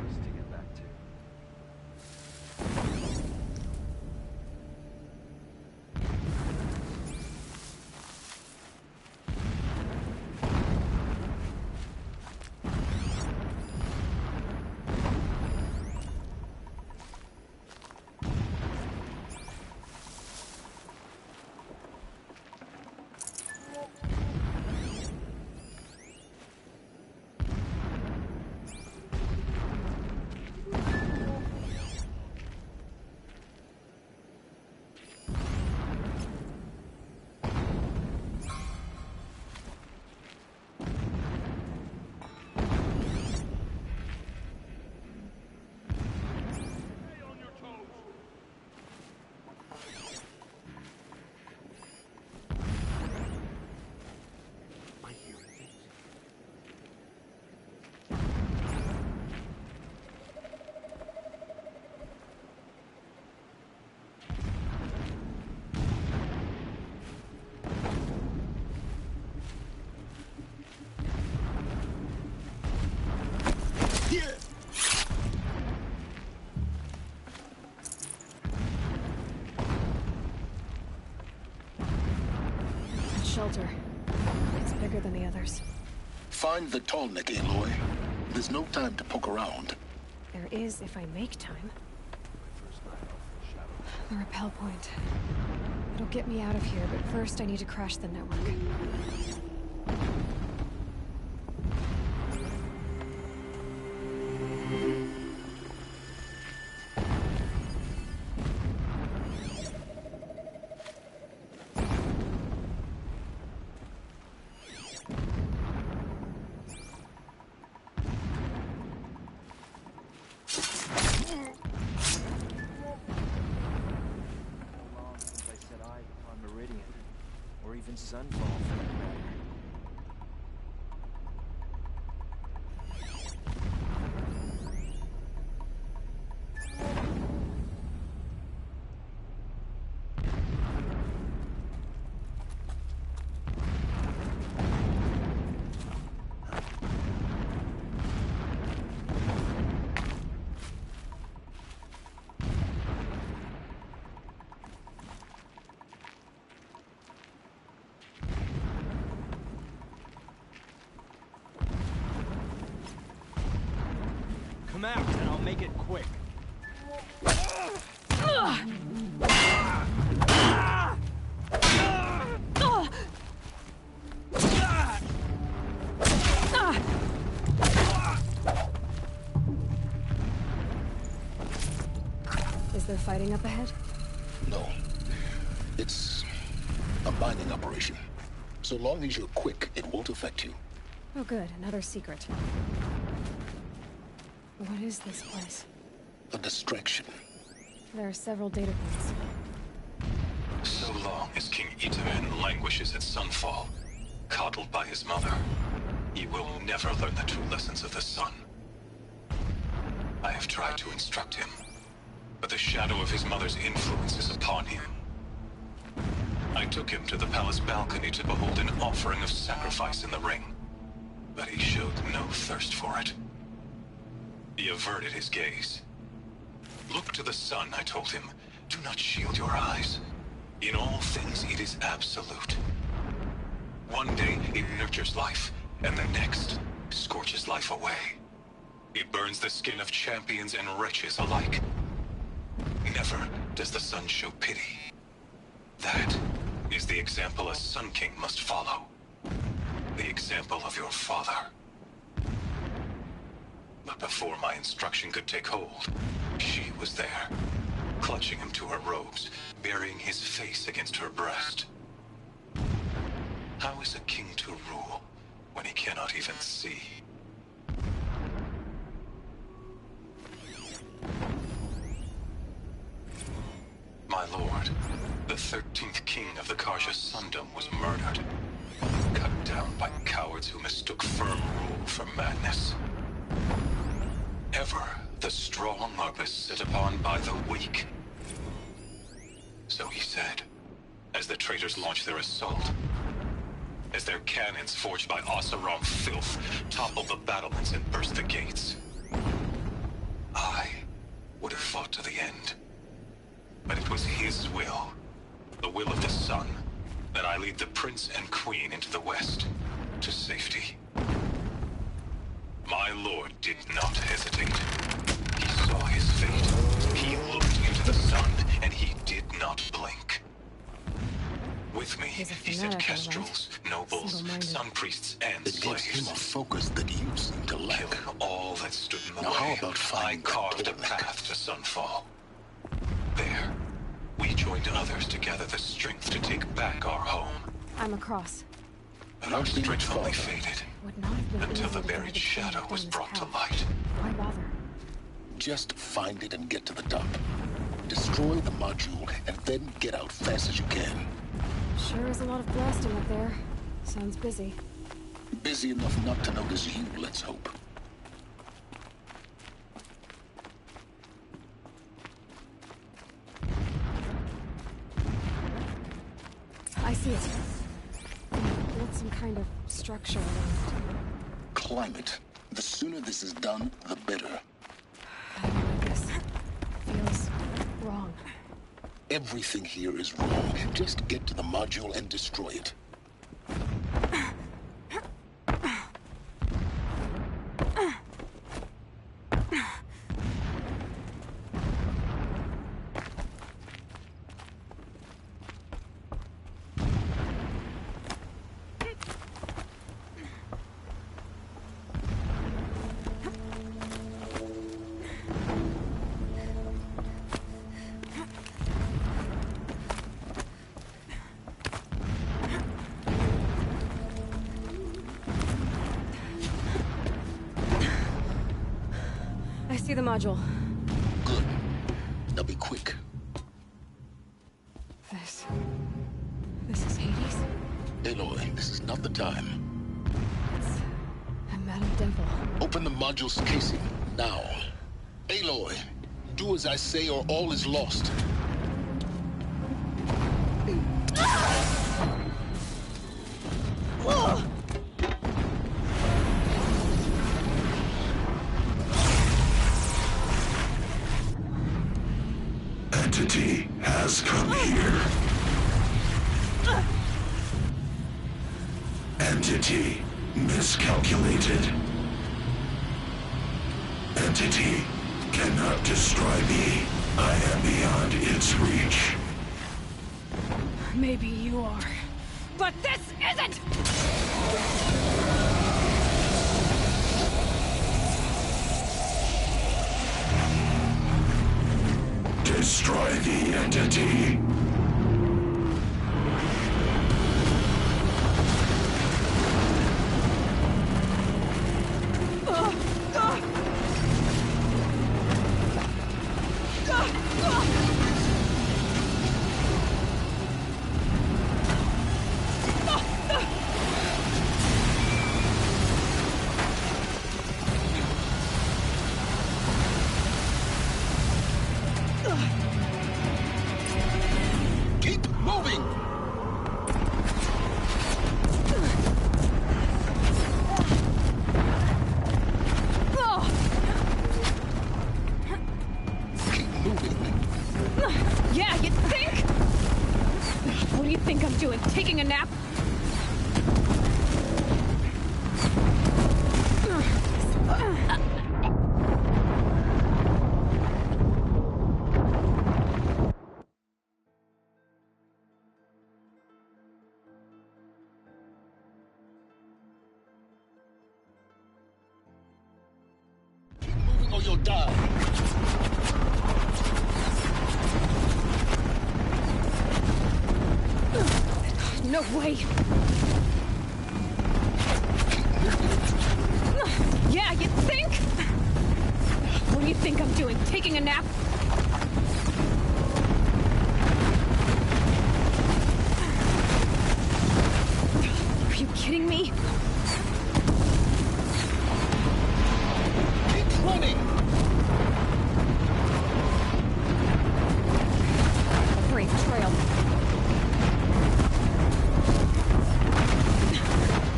To get back to. That shelter. It's bigger than the others. Find the Tallneck, Aloy. There's no time to poke around. There is if I make time. The rappel point. It'll get me out of here, but first I need to crash the network. Or even Sunfall for that matter. Come out, and I'll make it quick. Is there fighting up ahead? No. It's a mining operation. So long as you're quick, it won't affect you. Oh good, another secret. What is this place? A distraction. There are several data points. So long as King Itamen languishes at Sunfall, coddled by his mother, he will never learn the true lessons of the sun. I have tried to instruct him, but the shadow of his mother's influence is upon him. I took him to the palace balcony to behold an offering of sacrifice in the ring, but he showed no thirst for it. He averted his gaze. Look to the sun, I told him. Do not shield your eyes. In all things, it is absolute. One day, it nurtures life, and the next, scorches life away. It burns the skin of champions and wretches alike. Never does the sun show pity. That is the example a Sun King must follow. The example of your father. But before my instruction could take hold, she was there, clutching him to her robes, burying his face against her breast. How is a king to rule when he cannot even see? My lord, the 13th king of the Karja Sundom was murdered, cut down by cowards who mistook firm rule for madness. Ever the strong are beset upon by the weak. So he said, as the traitors launched their assault, as their cannons forged by Oseram filth toppled the battlements and burst the gates. I would have fought to the end. But it was his will, the will of the sun, that I lead the prince and queen into the west, to safety. My lord did not hesitate. He saw his fate. He looked into the sun, and he did not blink. With me, he sent kestrels, nobles, sun priests, and It gives him a focus that you seem to lack. Killing all that stood in the Now, way, how about I finding that carved a Tormek? path to Sunfall. There, we joined others to gather the strength to take back our home. I'm across. But our strength only faded Would not have been until easy the to buried guide the shadow king was down brought this to path. light. Why bother? Just find it and get to the top. Destroy the module and then get out fast as you can. Sure is a lot of blasting up there. Sounds busy. Busy enough not to notice you, let's hope. I see it. Built some kind of structure around it. Climate. The sooner this is done, the better. I don't like this. Feels wrong. Everything here is wrong. Just get to the module and destroy it. I see the module. Good. Now be quick. This is Hades? Aloy, this is not the time. It's a metal dimple. Open the module's casing, now. Aloy, do as I say or all is lost. Entity has come here. Entity miscalculated. Entity cannot destroy me. I am beyond its reach. Maybe you are. But this isn't! Destroy the entity. or you'll die. No way! Yeah, you think? What do you think I'm doing? Taking a nap? Are you kidding me? Keep running! A brave trail.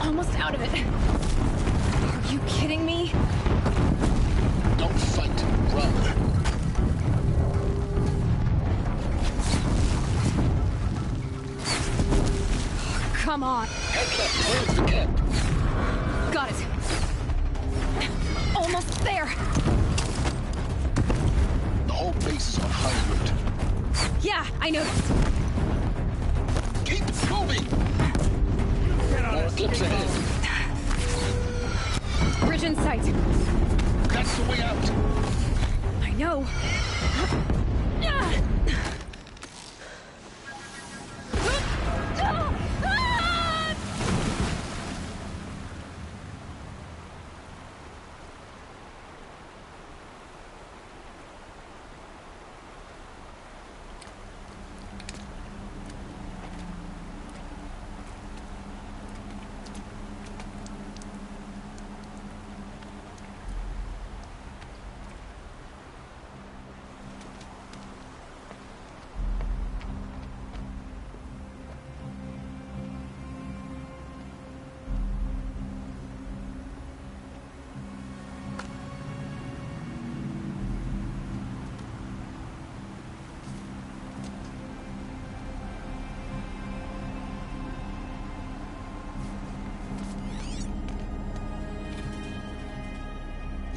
Almost out of it. Are you kidding me? Don't fight, run. Come on. Head left towards the camp. Got it. Almost there. The whole base is on high alert. Yeah, I noticed. Keep moving! More eclipse ahead. Bridge in sight. That's the way out. I know.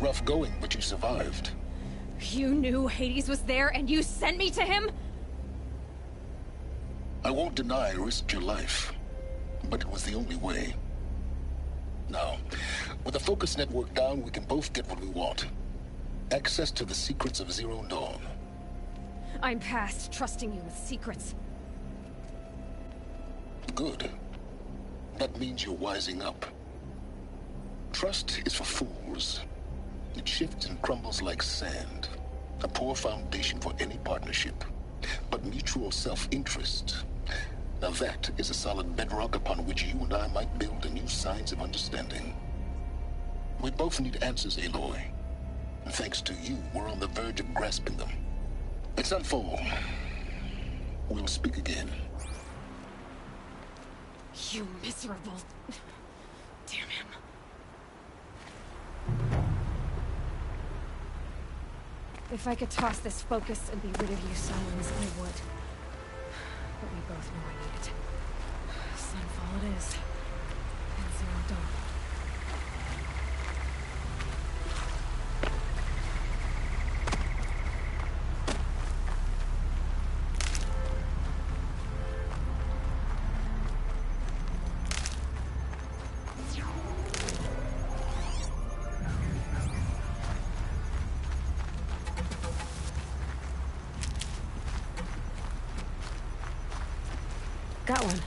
Rough going, but you survived. You knew Hades was there and you sent me to him? I won't deny I risked your life, but it was the only way. Now, with the focus network down, we can both get what we want. Access to the secrets of Zero Dawn. I'm past trusting you with secrets. Good. That means you're wising up. Trust is for fools. It shifts and crumbles like sand. A poor foundation for any partnership. But mutual self-interest. Now that is a solid bedrock upon which you and I might build a new science of understanding. We both need answers, Aloy. And thanks to you, we're on the verge of grasping them. It's Sunfall. We'll speak again. You miserable. Damn him. If I could toss this focus and be rid of you, Sirens, I would. But we both know I need it. Sunfall it is. And Zero Dawn. Got one.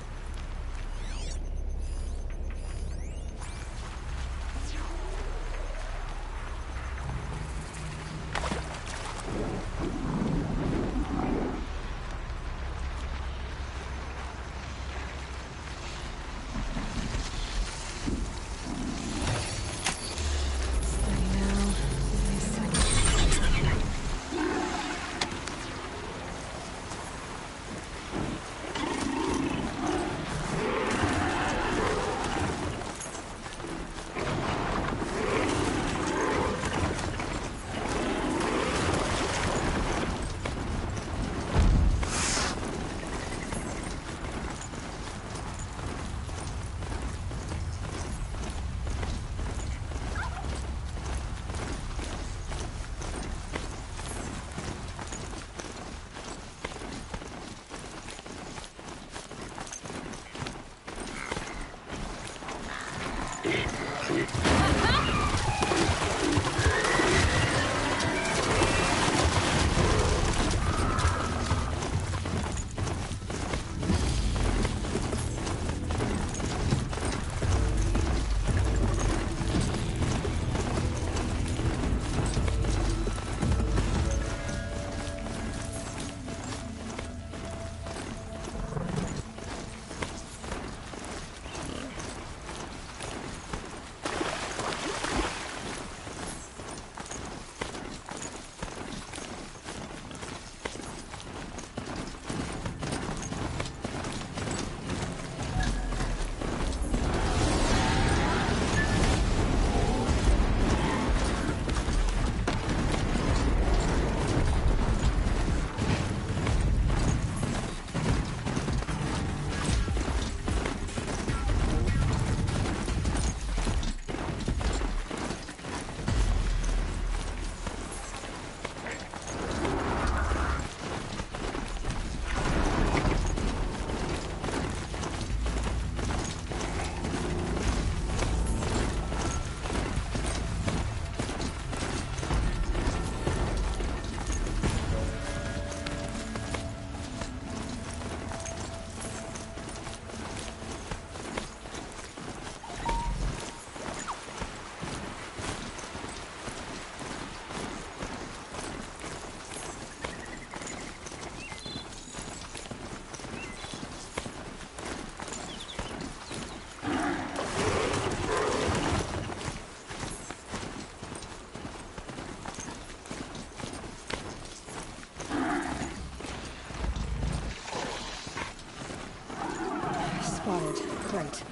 right.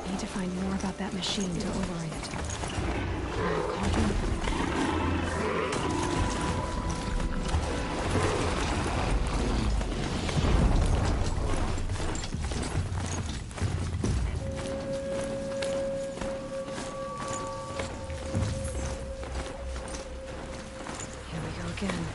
Need to find more about that machine to override it. Here we go again.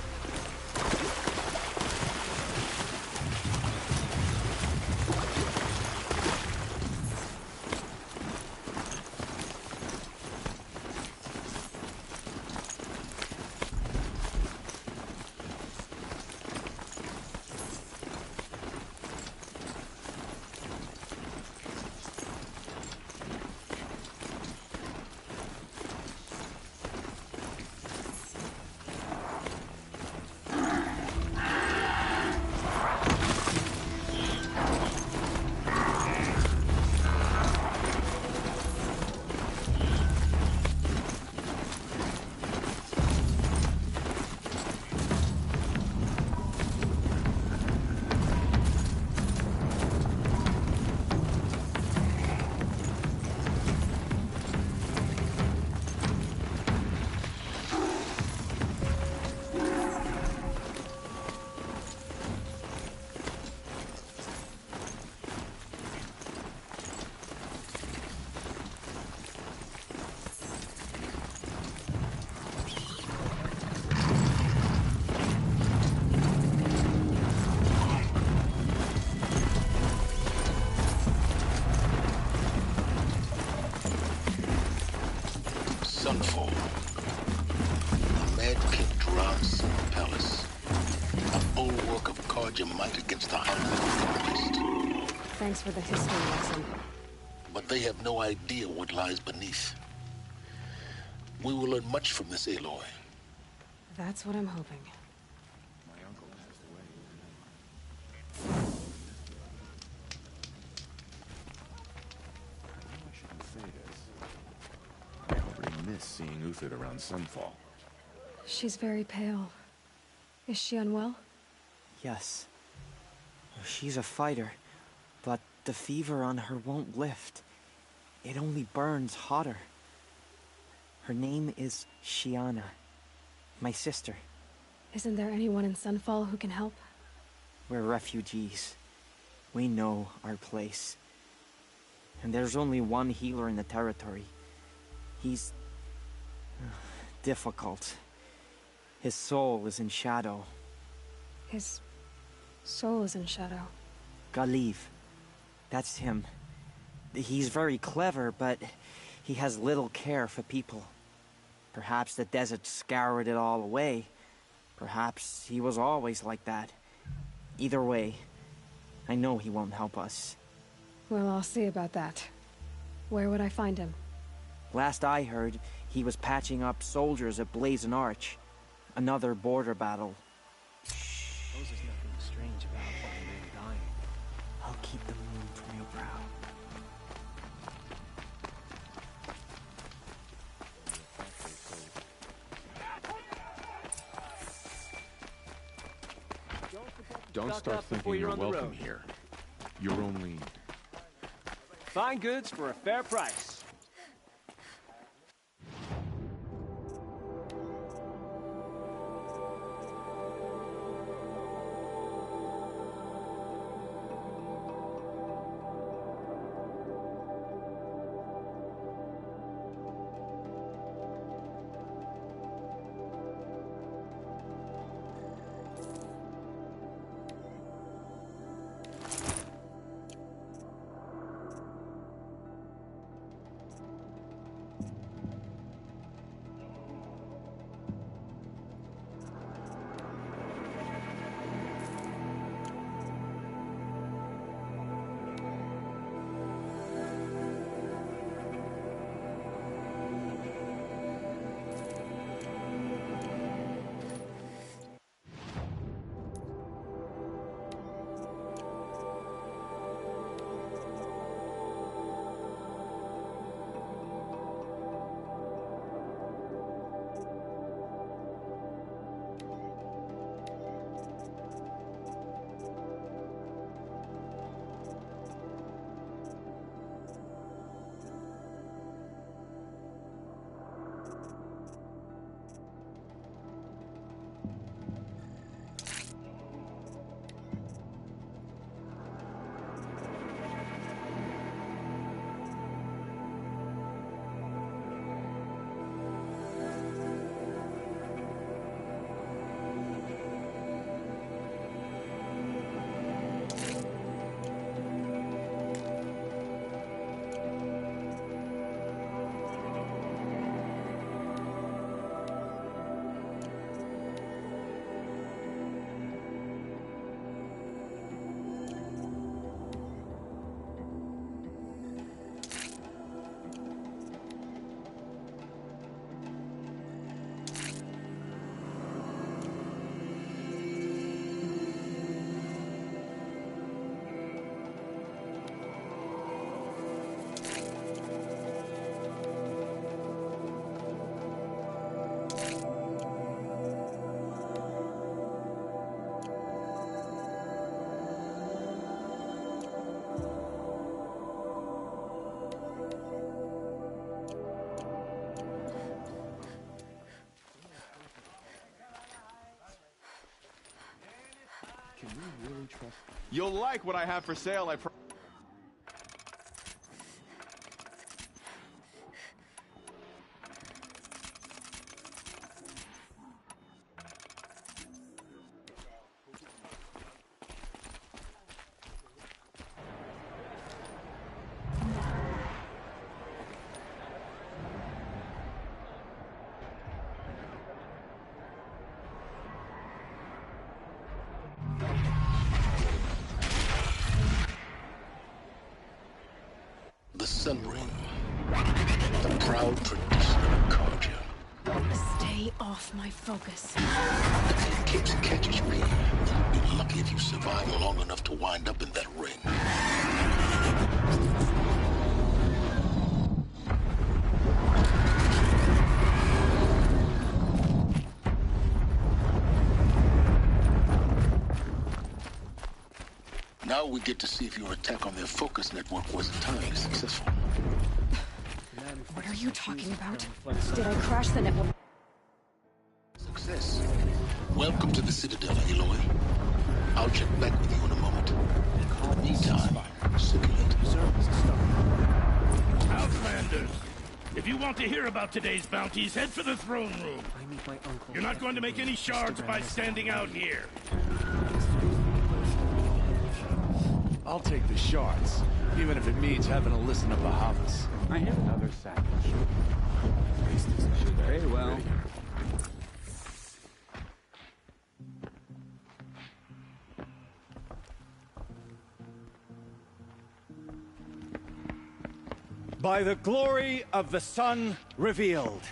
Sunfall. The Mad King drowns Summer Palace. A bulwark of guard your might against the Howling of the Beast. Thanks for the history lesson. But they have no idea what lies beneath. We will learn much from this Aloy. That's what I'm hoping. My uncle passed away. I know I shouldn't say this. I already miss seeing Uthid around Sunfall. She's very pale. Is she unwell? Yes. She's a fighter, but the fever on her won't lift. It only burns hotter. Her name is Shyanna, my sister. Isn't there anyone in Sunfall who can help? We're refugees. We know our place. And there's only one healer in the territory. He's difficult. His soul is in shadow. His soul is in shadow. Galiv. That's him. He's very clever, but he has little care for people. Perhaps the desert scoured it all away. Perhaps he was always like that. Either way, I know he won't help us. Well, I'll see about that. Where would I find him? Last I heard, he was patching up soldiers at Blazon Arch. Another border battle. suppose there's nothing strange about old men dying. I'll keep the moon from your brow. Don't start thinking you're welcome here. You're only... Fine goods for a fair price. You'll like what I have for sale, I promise. The Sun Ring. The proud tradition of Carja. Stay off my focus. In case it catches you here, you're lucky if you survive long enough to wind up in that ring. Now we get to see if your attack on their focus network was entirely successful. What are you talking about? Did I crash the network? Success. Welcome to the Citadel, Aloy. I'll check back with you in a moment. In the meantime, circulate. Outlanders! If you want to hear about today's bounties, head for the throne room. You're not going to make any shards by standing out here. I'll take the shards, even if it means having to listen to Bahavas. I have another sack. Very well. By the glory of the sun revealed.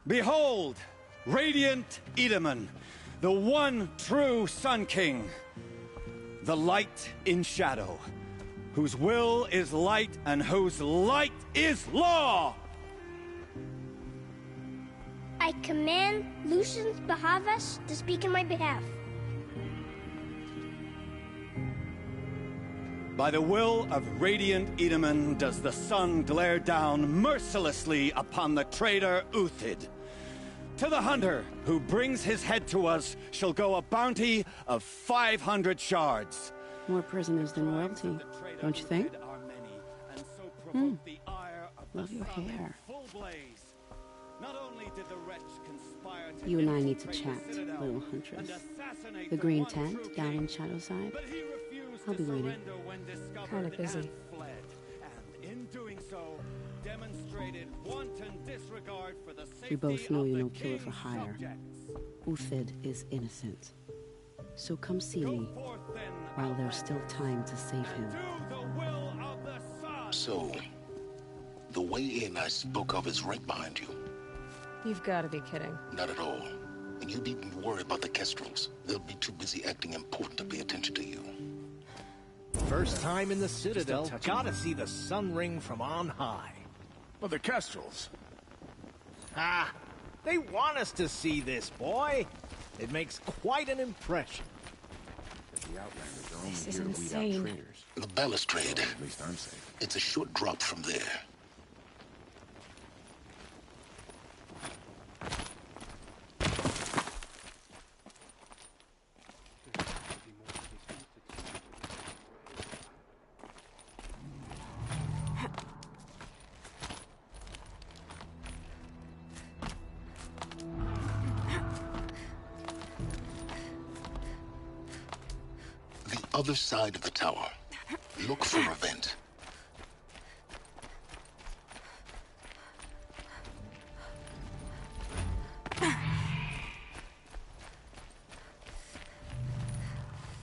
Behold, radiant Edaman, the one true Sun King. The light in shadow, whose will is light and whose light is law! I command Lucius Bahavas to speak in my behalf. By the will of Radiant Edaman does the sun glare down mercilessly upon the traitor Uthid. To the hunter who brings his head to us shall go a bounty of 500 shards. More prisoners than royalty, don't you think? Love your hair. You and I need to chat, little huntress. The green tent down in Shadowside. I'll be waiting. Kinda busy. We both know you're no killer for hire. Uthid is innocent. So come see me while there's still time to save him. So, the way in I spoke of is right behind you. You've got to be kidding. Not at all. And you needn't worry about the Kestrels. They'll be too busy acting important to pay attention to you. First time in the Citadel, gotta see the Sun Ring from on high. Well, the Kestrels. Ah, they want us to see this, boy. It makes quite an impression. The Outlanders are only This here is to weed out insane. traitors. The balustrade. At least I'm safe. It's a short drop from there. Other side of the tower. Look for a vent.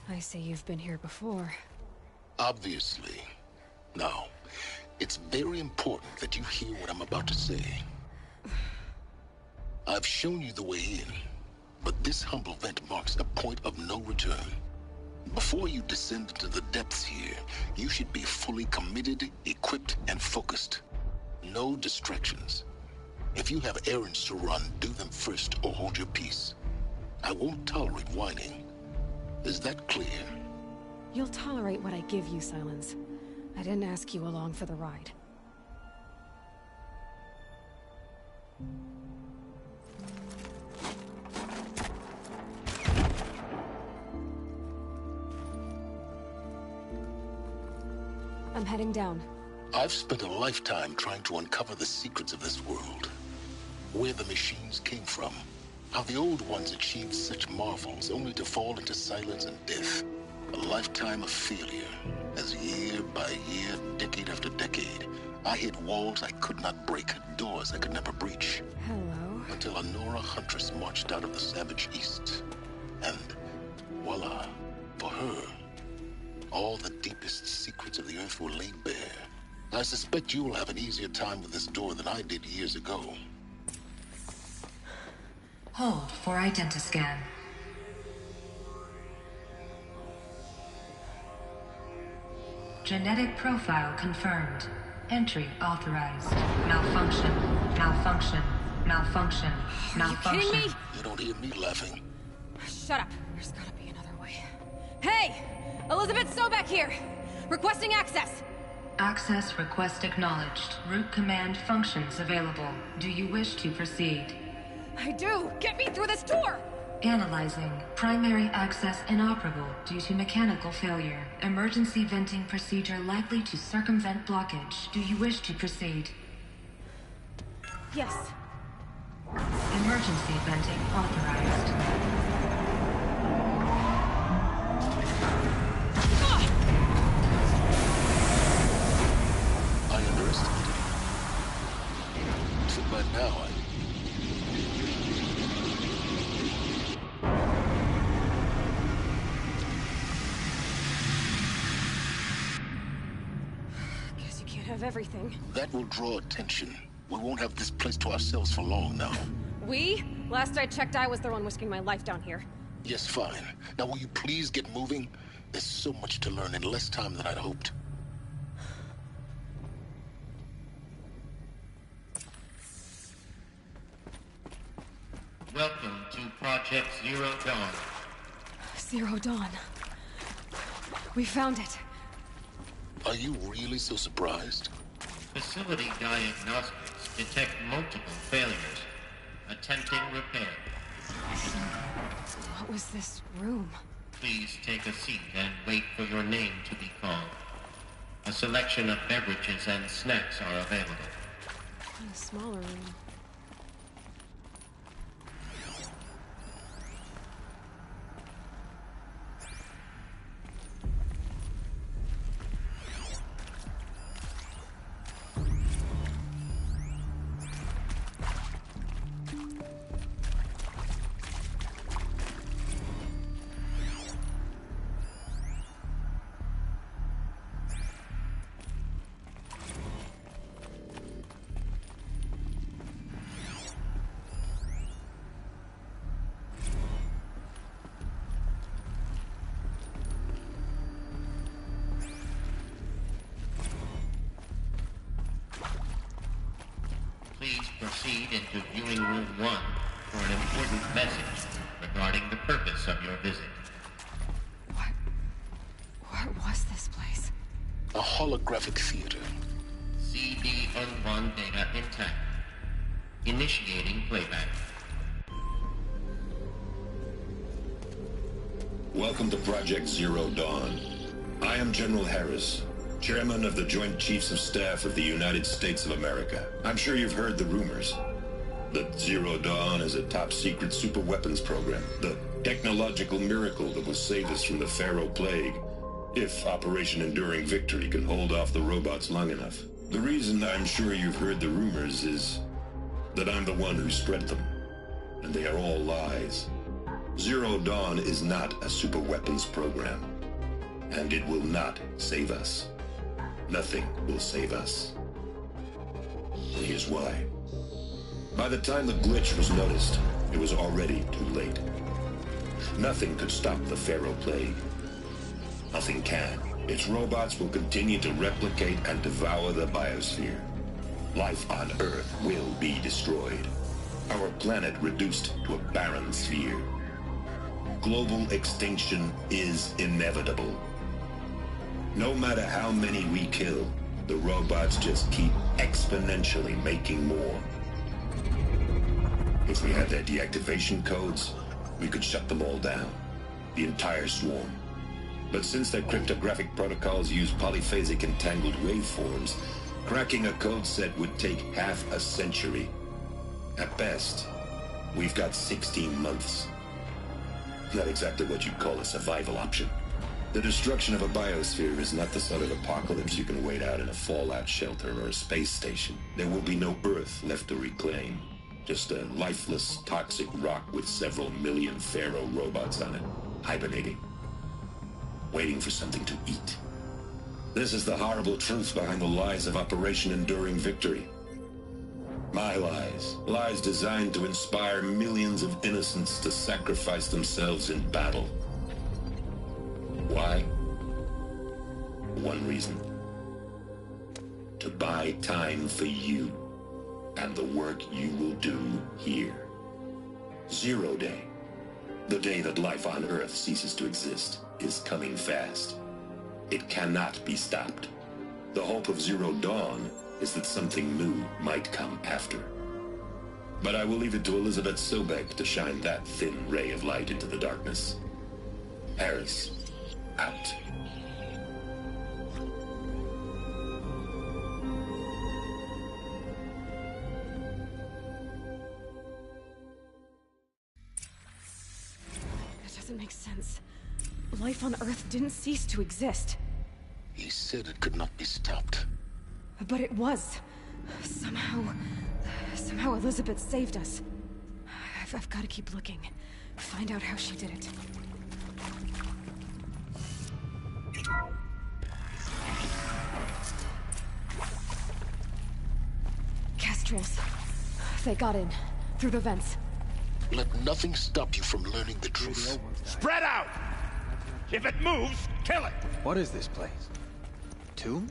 I see you've been here before. Obviously. Now, it's very important that you hear what I'm about to say. I've shown you the way in, but this humble vent marks a point of no return. Before you descend into the depths here, you should be fully committed, equipped, and focused. No distractions. If you have errands to run, do them first or hold your peace. I won't tolerate whining. Is that clear? You'll tolerate what I give you, Silence. I didn't ask you along for the ride. I'm heading down. I've spent a lifetime trying to uncover the secrets of this world. Where the machines came from. How the old ones achieved such marvels only to fall into silence and death. A lifetime of failure. As year by year, decade after decade, I hit walls I could not break, doors I could never breach. Hello. Until a Nora huntress marched out of the savage east. And voila, for her, all the deepest secrets of the Earth were laid bare. I suspect you will have an easier time with this door than I did years ago. Hold for identiscan. Genetic profile confirmed. Entry authorized. Malfunction. Malfunction. Malfunction. Malfunction. Are you kidding me? You don't hear me laughing. Shut up. There's gotta be another way. Hey! Elizabeth Sobek here! Requesting access! Access request acknowledged. Root command functions available. Do you wish to proceed? I do! Get me through this door! Analyzing. Primary access inoperable due to mechanical failure. Emergency venting procedure likely to circumvent blockage. Do you wish to proceed? Yes. Emergency venting authorized. I underestimated you. So by now, Guess you can't have everything. that will draw attention. We won't have this place to ourselves for long now. We? Last I checked, I was the one risking my life down here. Yes, fine. Now will you please get moving? There's so much to learn in less time than I'd hoped. Welcome to Project Zero Dawn. Zero Dawn. We found it. Are you really so surprised? Facility diagnostics detect multiple failures. Attempting repair. What was this room? Please take a seat and wait for your name to be called. A selection of beverages and snacks are available. A smaller room. Please proceed into viewing room 1 for an important message regarding the purpose of your visit. What was this place? A holographic theater. CD-1 data intact. Initiating playback. Welcome to Project Zero Dawn. I am General Harris, Chairman of the Joint Chiefs of Staff of the United States of America. I'm sure you've heard the rumors that Zero Dawn is a top-secret superweapons program, the technological miracle that will save us from the Pharaoh Plague, if Operation Enduring Victory can hold off the robots long enough. The reason I'm sure you've heard the rumors is that I'm the one who spread them, and they are all lies. Zero Dawn is not a superweapons program, and it will not save us. Nothing will save us. And here's why. By the time the glitch was noticed, it was already too late. Nothing could stop the Pharaoh Plague. Nothing can. Its robots will continue to replicate and devour the biosphere. Life on Earth will be destroyed. Our planet reduced to a barren sphere. Global extinction is inevitable. No matter how many we kill, the robots just keep exponentially making more. If we had their deactivation codes, we could shut them all down. The entire swarm. But since their cryptographic protocols use polyphasic entangled waveforms, cracking a code set would take half a century. At best, we've got 16 months. Not exactly what you'd call a survival option. The destruction of a biosphere is not the sort of apocalypse you can wait out in a fallout shelter or a space station. There will be no Earth left to reclaim. Just a lifeless, toxic rock with several million Pharaoh robots on it, hibernating, waiting for something to eat. This is the horrible truth behind the lies of Operation Enduring Victory. My lies. Lies designed to inspire millions of innocents to sacrifice themselves in battle. Why? One reason. To buy time for you and the work you will do here. Zero Day, the day that life on Earth ceases to exist, is coming fast. It cannot be stopped. The hope of Zero Dawn is that something new might come after. But I will leave it to Elizabeth Sobek to shine that thin ray of light into the darkness. Harris, out. That doesn't make sense. Life on Earth didn't cease to exist. He said it could not be stopped. But it was. Somehow Elizabeth saved us. I've got to keep looking. Find out how she did it. Kestrels. They got in. Through the vents. Let nothing stop you from learning the truth. Spread out! If it moves, kill it! What is this place? Tomb?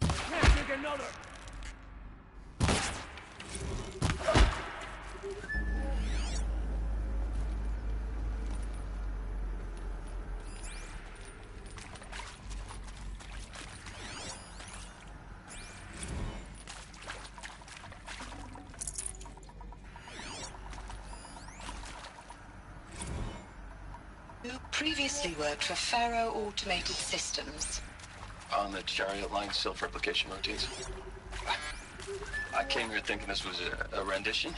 Can't take another! You previously worked for Pharaoh Automated Systems. On the Chariot Line self-replication routines. I came here thinking this was a rendition.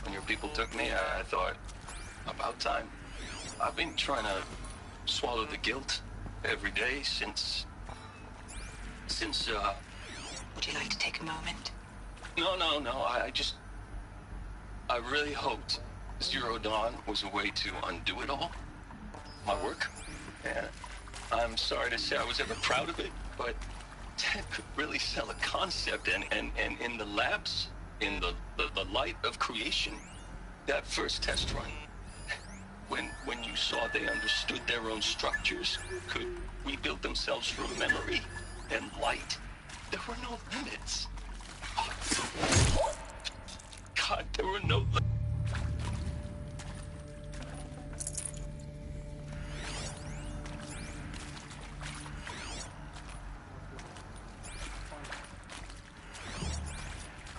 When your people took me, I thought, about time. I've been trying to swallow the guilt every day since... Would you like to take a moment? No, I really hoped Zero Dawn was a way to undo it all. My work. And I'm sorry to say I was ever proud of it, but Ted could really sell a concept, and in the labs, in the light of creation, that first test run, when you saw they understood their own structures, could rebuild themselves from memory and light, there were no limits. God, there were no limits.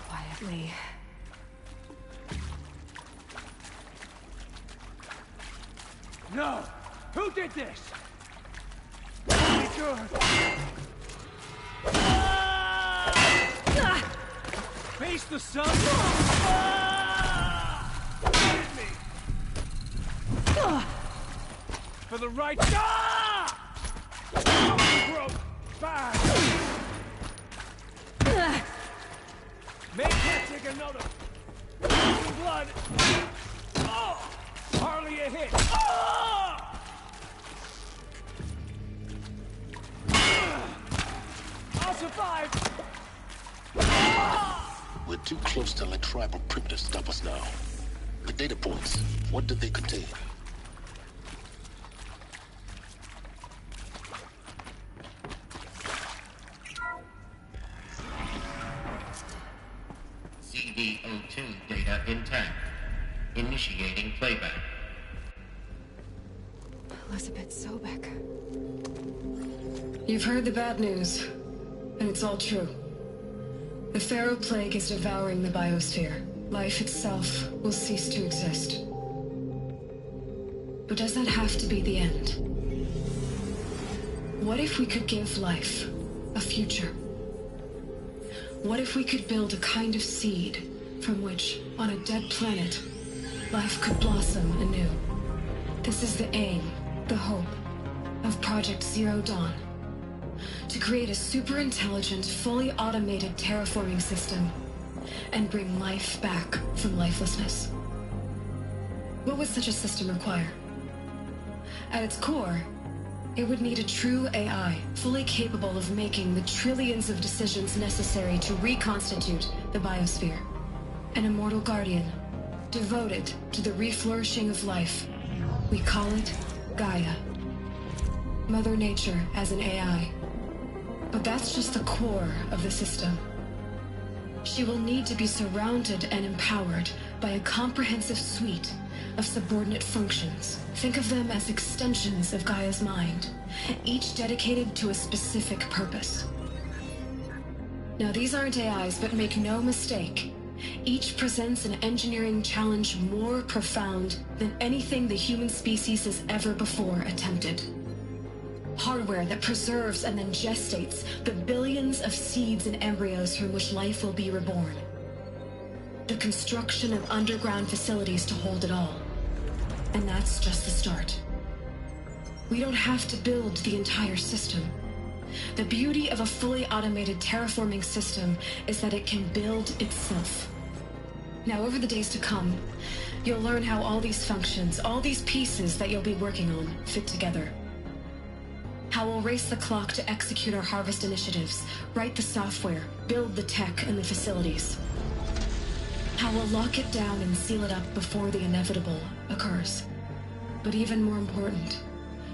Quietly. No! Who did this? Be good. Face the sun! Hit me! For the right... Broke! Back! May can't take another! Blood! Oh! Hardly a hit! Oh! I'll survive! We're too close to let tribal primitives stop us now. The data points, what did they contain? CD02 data intact. Initiating playback. Elizabeth Sobek. You've heard the bad news, and it's all true. The Pharaoh Plague is devouring the biosphere. Life itself will cease to exist. But does that have to be the end? What if we could give life a future? What if we could build a kind of seed from which, on a dead planet, life could blossom anew? This is the aim, the hope, of Project Zero Dawn. To create a super-intelligent, fully automated terraforming system and bring life back from lifelessness. What would such a system require? At its core, it would need a true AI, fully capable of making the trillions of decisions necessary to reconstitute the biosphere. An immortal guardian, devoted to the reflourishing of life. We call it Gaia. Mother Nature as an AI. But that's just the core of the system. She will need to be surrounded and empowered by a comprehensive suite of subordinate functions. Think of them as extensions of Gaia's mind, each dedicated to a specific purpose. Now, these aren't AIs, but make no mistake, each presents an engineering challenge more profound than anything the human species has ever before attempted. Hardware that preserves and then gestates the billions of seeds and embryos from which life will be reborn. The construction of underground facilities to hold it all. And that's just the start. We don't have to build the entire system. The beauty of a fully automated terraforming system is that it can build itself. Now, over the days to come, you'll learn how all these functions, all these pieces that you'll be working on, fit together. How we'll race the clock to execute our harvest initiatives, write the software, build the tech and the facilities. How we'll lock it down and seal it up before the inevitable occurs. But even more important,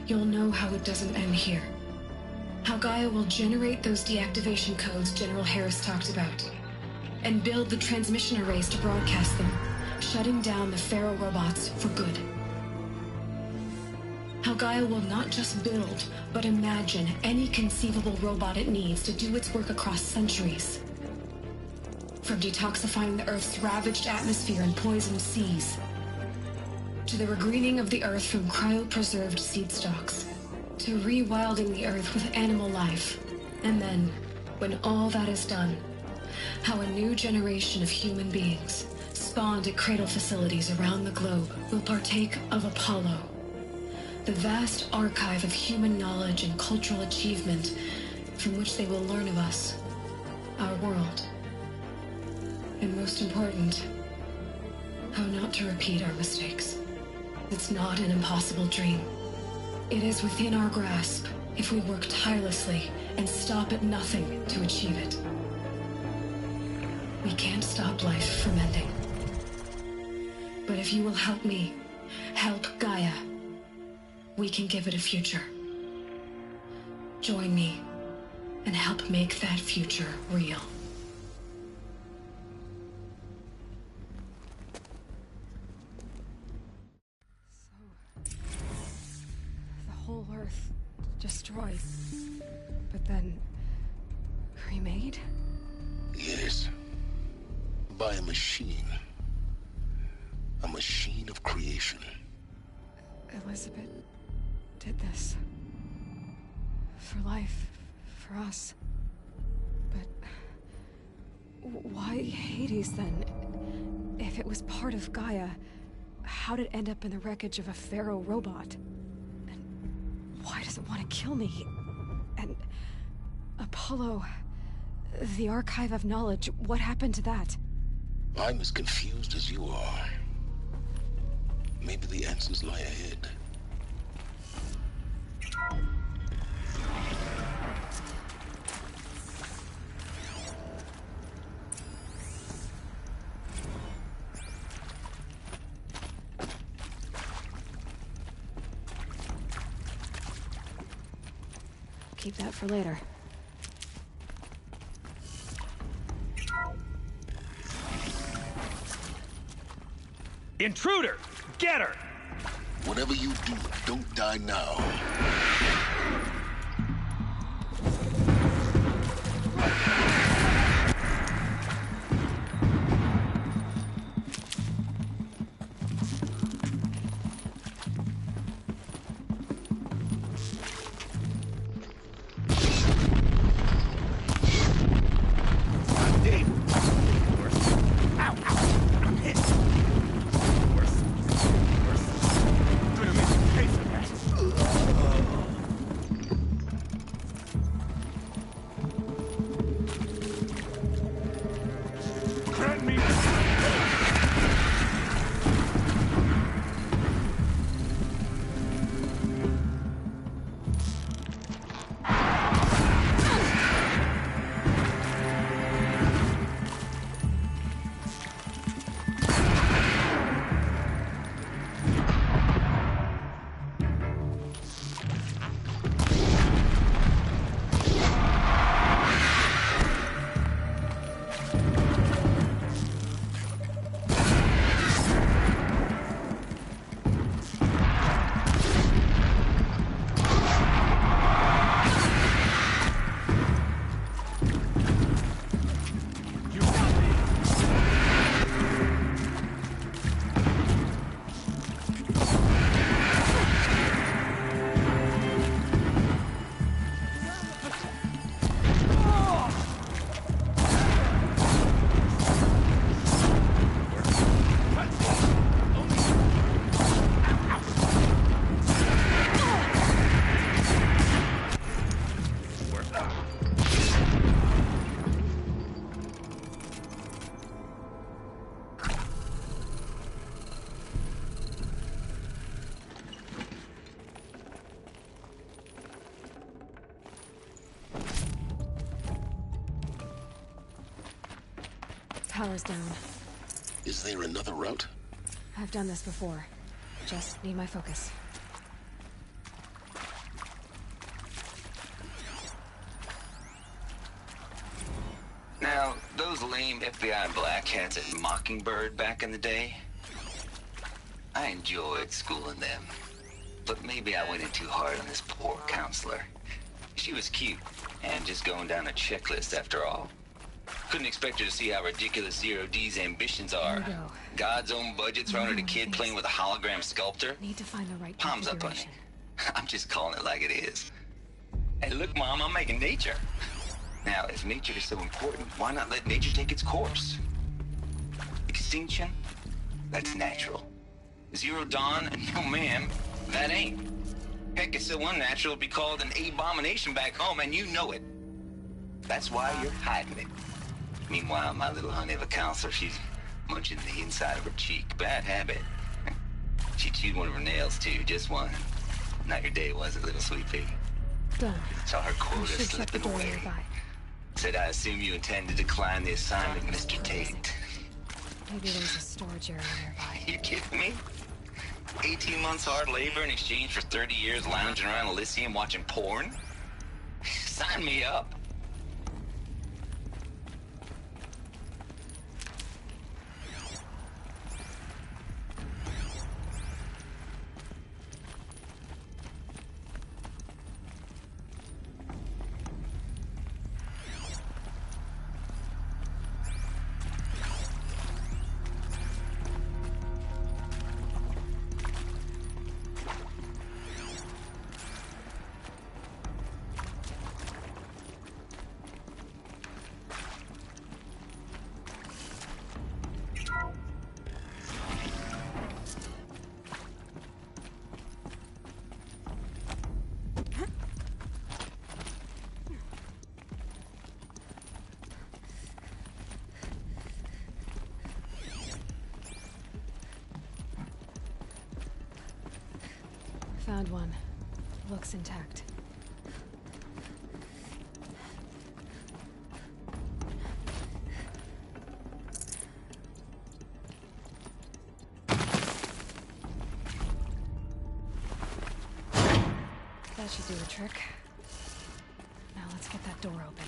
you'll know how it doesn't end here. How Gaia will generate those deactivation codes General Harris talked about, and build the transmission arrays to broadcast them, shutting down the Pharaoh robots for good. How Gaia will not just build, but imagine any conceivable robot it needs to do its work across centuries. From detoxifying the Earth's ravaged atmosphere and poisoned seas, to the regreening of the Earth from cryopreserved seed stalks, to rewilding the Earth with animal life. And then, when all that is done, how a new generation of human beings, spawned at cradle facilities around the globe, will partake of Apollo, the vast archive of human knowledge and cultural achievement from which they will learn of us, our world. And most important, how not to repeat our mistakes. It's not an impossible dream. It is within our grasp if we work tirelessly and stop at nothing to achieve it. We can't stop life from ending. But if you will help me, help Gaia, we can give it a future. Join me and help make that future real. Whole Earth destroyed, but then remade? Yes. By a machine. A machine of creation. Elizabeth did this. For life, for us. But why Hades then? If it was part of Gaia, how'd it end up in the wreckage of a Pharaoh robot? Why does it want to kill me? And Apollo, the Archive of Knowledge, what happened to that? I'm as confused as you are. Maybe the answers lie ahead. Keep that for later. Intruder! Get her! Whatever you do, don't die now. Power's down. Is there another route? I've done this before. Just need my focus. Now, those lame FBI black hats at Mockingbird back in the day, I enjoyed schooling them. But maybe I went in too hard on this poor counselor. She was cute, and just going down a checklist after all. Couldn't expect her to see how ridiculous Zero D's ambitions are. God's own budget thrown at a kid playing with a hologram sculptor. Need to find the right Palms up, honey. I'm just calling it like it is. Hey, look, Mom, I'm making nature. Now, if nature is so important, why not let nature take its course? Extinction? That's natural. Zero Dawn? No, ma'am, that ain't. Heck, it's so unnatural it'd be called an abomination back home, and you know it. That's why you're hiding it. Meanwhile, my little honey of a counselor, she's munching the inside of her cheek. Bad habit. She chewed one of her nails, too, just one. Not your day, was it, little sweet pea? Done. Saw her quota slipping away. Said, I assume you intend to decline the assignment, Mr. Tate. Maybe there's a storage area nearby. You kidding me? 18 months hard labor in exchange for 30 years lounging around Elysium watching porn? Sign me up. Found one. Looks intact. That should do the trick. Now let's get that door open.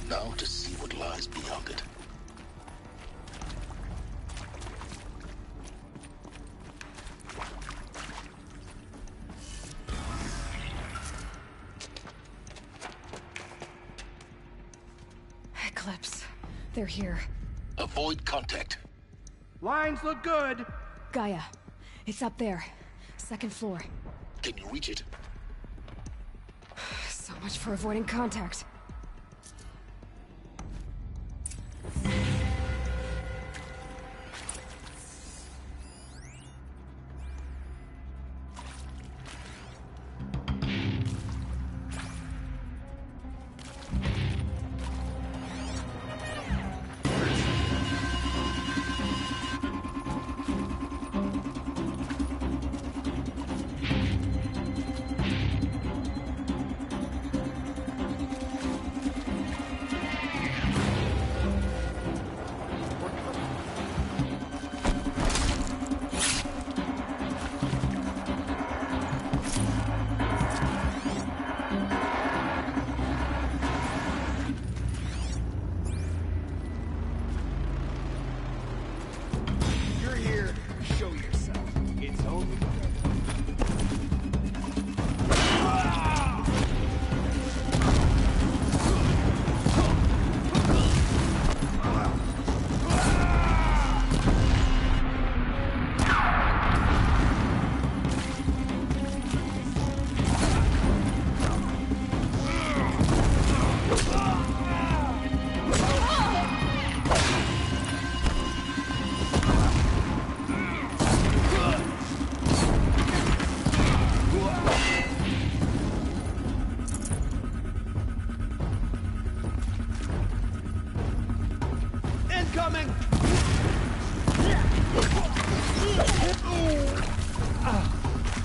Now to see what lies beyond it. Eclipse. They're here. Avoid contact. Lines look good. Gaia. It's up there. Second floor. Can you reach it? So much for avoiding contact.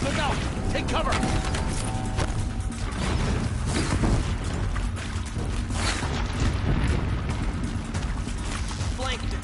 Look out! Take cover! Flanked it.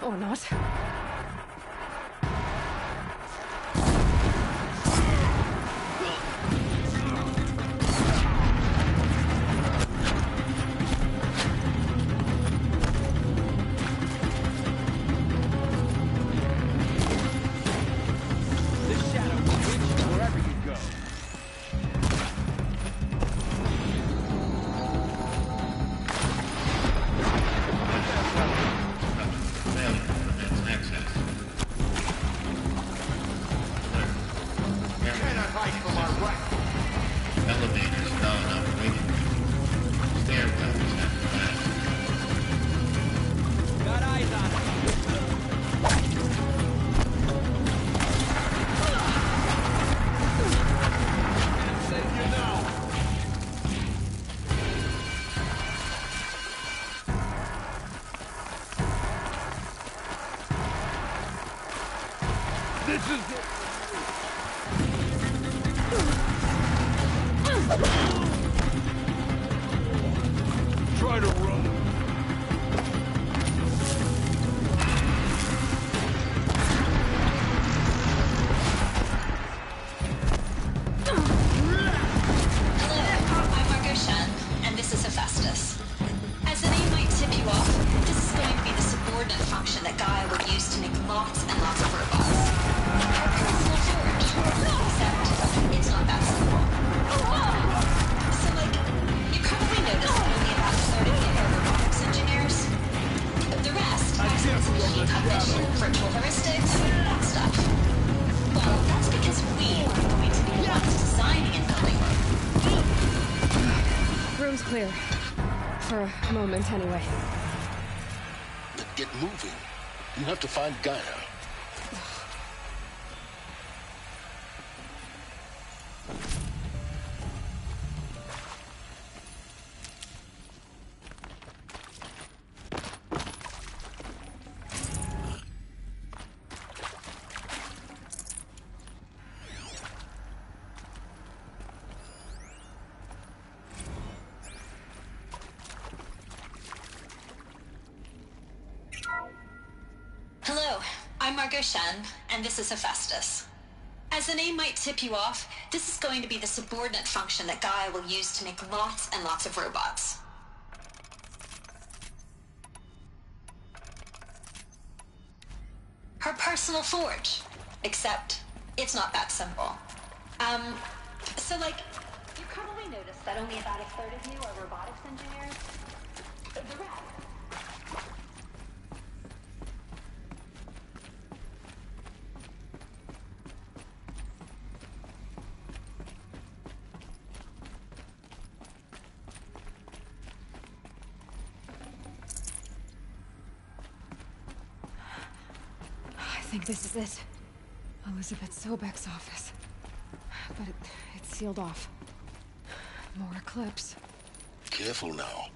Or not. This shadow will reach you wherever you go. Cannot hide from our right. Elevators non-operating. Stairwells after that. Got eyes on it. Save you now. This is it. Try to run. I'm Margot Shen, and this is Hephaestus. As the name might tip you off, this is going to be the subordinate function that Gaia would use to make lots and lots of robots. Our personal George. a moment anyway. Then get moving. You have to find Gaia. Hello, I'm Margot Shen, and this is Hephaestus. As the name might tip you off, this is going to be the subordinate function that Gaia will use to make lots and lots of robots. Her personal forge. Except, it's not that simple. So like, you probably noticed that only about a third of you are robotics engineers. The rest. I think this is it. Elizabeth Sobek's office. But it's sealed off. More Eclipse. Careful now.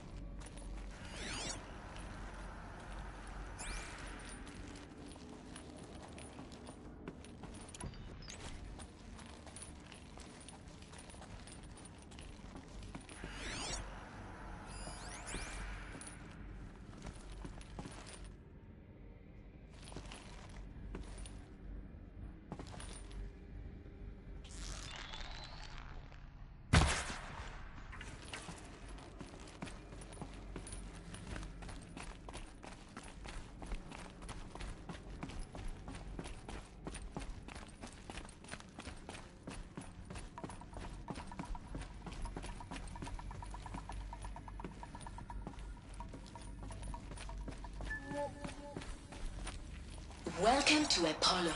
Welcome to Apollo,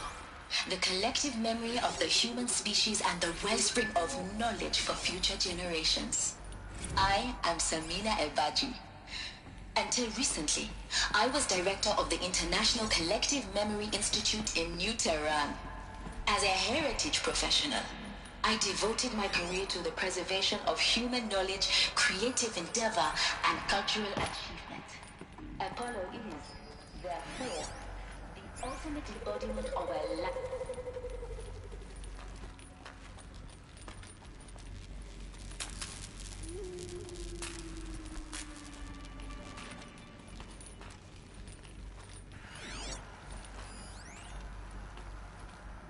the collective memory of the human species and the wellspring of knowledge for future generations. I am Samina Elbaji. Until recently, I was director of the International Collective Memory Institute in New Tehran. As a heritage professional, I devoted my career to the preservation of human knowledge, creative endeavor, and cultural achievement. Apollo is, therefore, the ultimate embodiment of a life.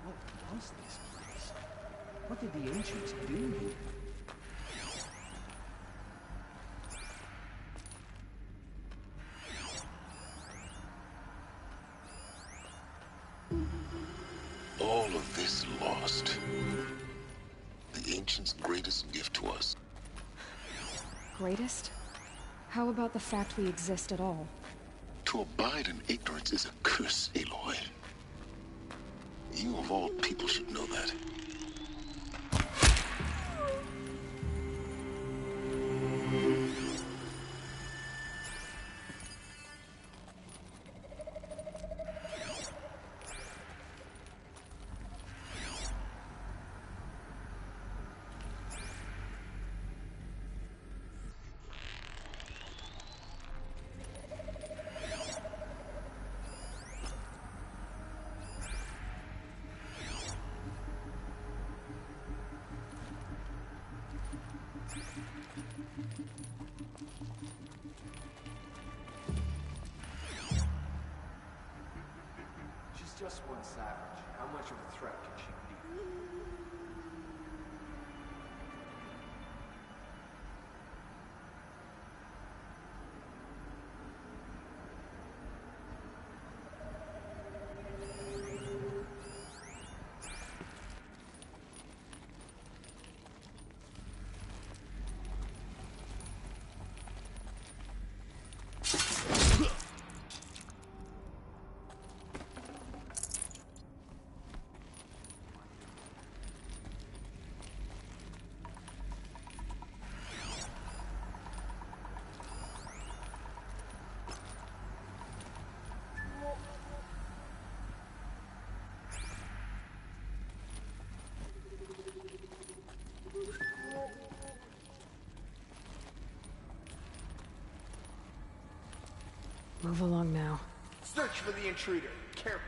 What was this place? What did the ancients do here? All of this lost. The ancients' greatest gift to us. Greatest? How about the fact we exist at all? To abide in ignorance is a curse, Aloy. You of all people should know that. She's just one savage. How much of a threat can she be? Move along now. Search for the intruder. Careful.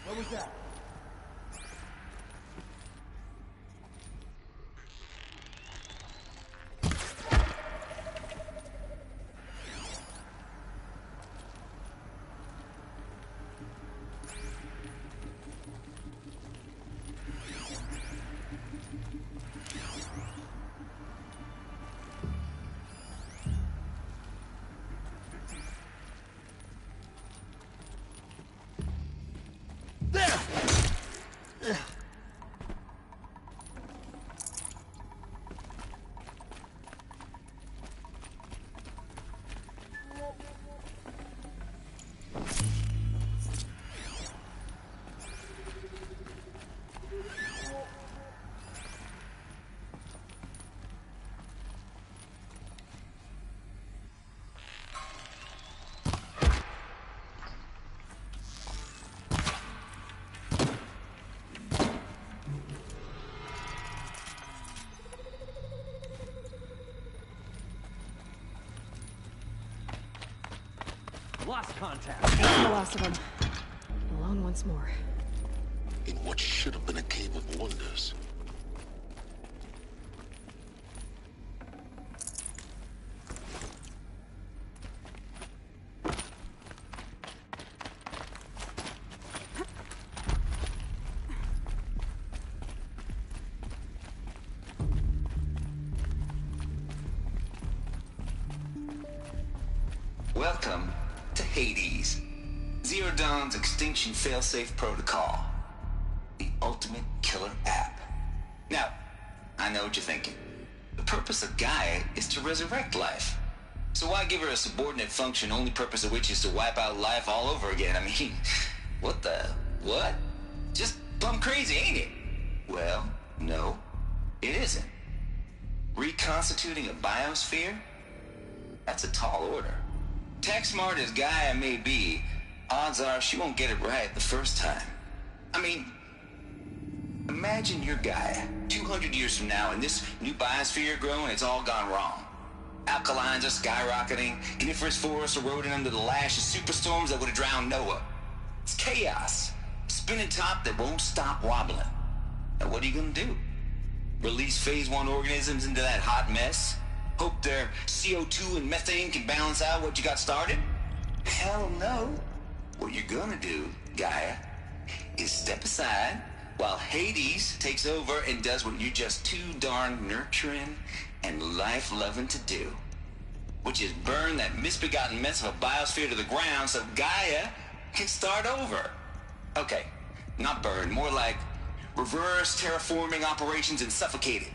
What was that? Lost contact. That's the last of them. Alone once more. In what should have been a cave of wonders. Welcome to Hades, Zero Dawn's extinction failsafe protocol, the ultimate killer app. Now, I know what you're thinking. The purpose of Gaia is to resurrect life. So why give her a subordinate function, only purpose of which is to wipe out life all over again? I mean, what? Just plumb crazy, ain't it? Well, no, it isn't. Reconstituting a biosphere? That's a tall order. Tech smart as Gaia may be, odds are she won't get it right the first time. I mean, imagine you're Gaia, 200 years from now, and this new biosphere growing, it's all gone wrong. Alkalines are skyrocketing, coniferous forests eroding under the lash of superstorms that would have drowned Noah. It's chaos, a spinning top that won't stop wobbling. Now what are you gonna do? Release phase 1 organisms into that hot mess? Hope their CO2 and methane can balance out what you got started? Hell no. What you're gonna do, Gaia, is step aside while Hades takes over and does what you're just too darn nurturing and life-loving to do, which is burn that misbegotten mess of a biosphere to the ground so Gaia can start over. Okay, not burn, more like reverse terraforming operations and suffocate it.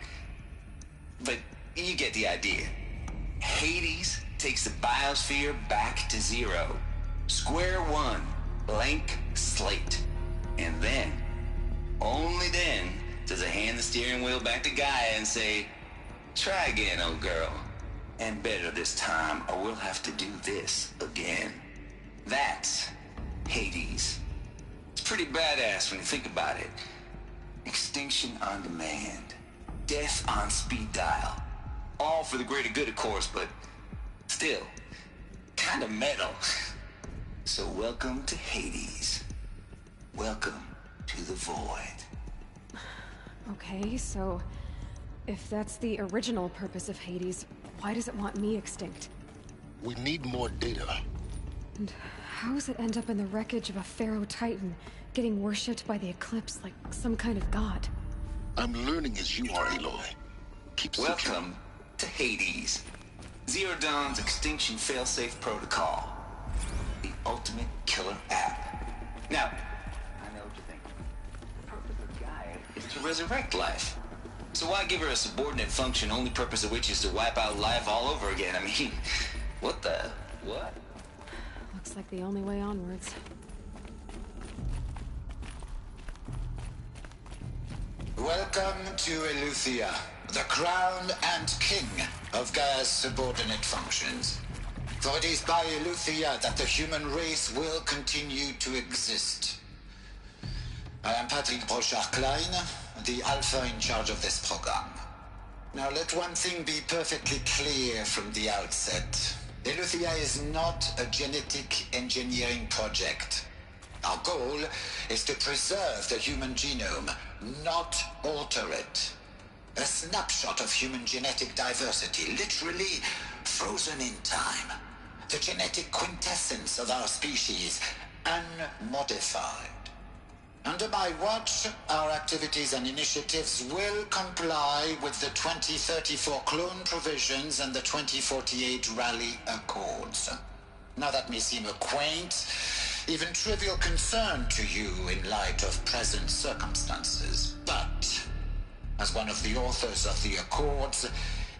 but you get the idea. Hades takes the biosphere back to zero. Square one, blank slate. And then, only then, does it hand the steering wheel back to Gaia and say, try again, old girl. And better this time, or we'll have to do this again. That's Hades. It's pretty badass when you think about it. Extinction on demand. Death on speed dial. All for the greater good, of course, but still, kind of metal. So welcome to Hades. Welcome to the void. Okay, so if that's the original purpose of Hades, why does it want me extinct? We need more data. And how does it end up in the wreckage of a Pharaoh Titan, getting worshipped by the Eclipse like some kind of god? I'm learning as you are, Aloy. Keep searching. Welcome to Hades. Zero Dawn's extinction failsafe protocol. The ultimate killer app. Now, I know what you think. The purpose of Gaia is to resurrect life. So why give her a subordinate function, only purpose of which is to wipe out life all over again? I mean, what the... what? Looks like the only way onwards. Welcome to Eleuthia, the crown and king of Gaia's subordinate functions. For it is by Eleuthia that the human race will continue to exist. I am Patrick Brochard-Klein, the Alpha in charge of this program. Now let one thing be perfectly clear from the outset. Eleuthia is not a genetic engineering project. Our goal is to preserve the human genome, not alter it. A snapshot of human genetic diversity, literally frozen in time. The genetic quintessence of our species, unmodified. Under my watch, our activities and initiatives will comply with the 2034 clone provisions and the 2048 Raleigh Accords. Now that may seem a quaint, even trivial concern to you in light of present circumstances, but as one of the authors of the Accords,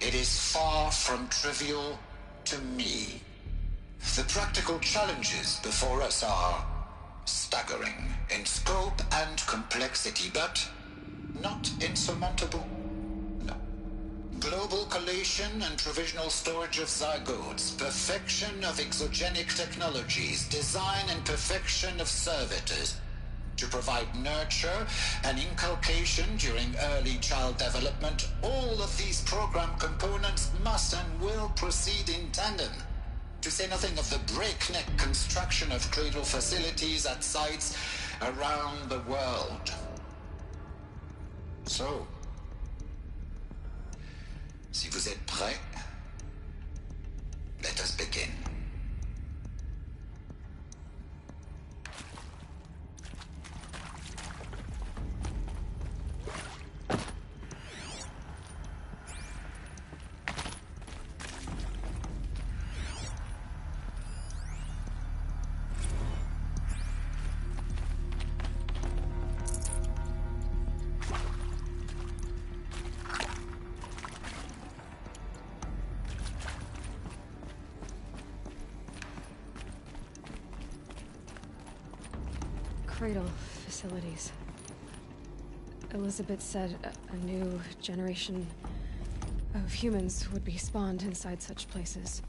it is far from trivial to me. The practical challenges before us are staggering in scope and complexity, but not insurmountable. No. Global collation and provisional storage of zygotes, perfection of exogenic technologies, design and perfection of servitors to provide nurture and inculcation during early child development. All of these program components must and will proceed in tandem. To say nothing of the breakneck construction of cradle facilities at sites around the world. So, si vous êtes prêts, let us begin. Cradle facilities. Elizabeth said a new generation of humans would be spawned inside such places.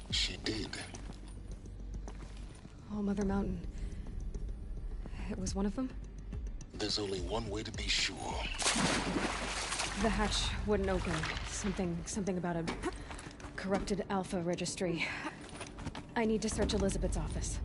She did. All Mother Mountain. It was one of them? There's only one way to be sure. The hatch wouldn't open. Something about a corrupted Alpha registry. I need to search Elizabeth's office.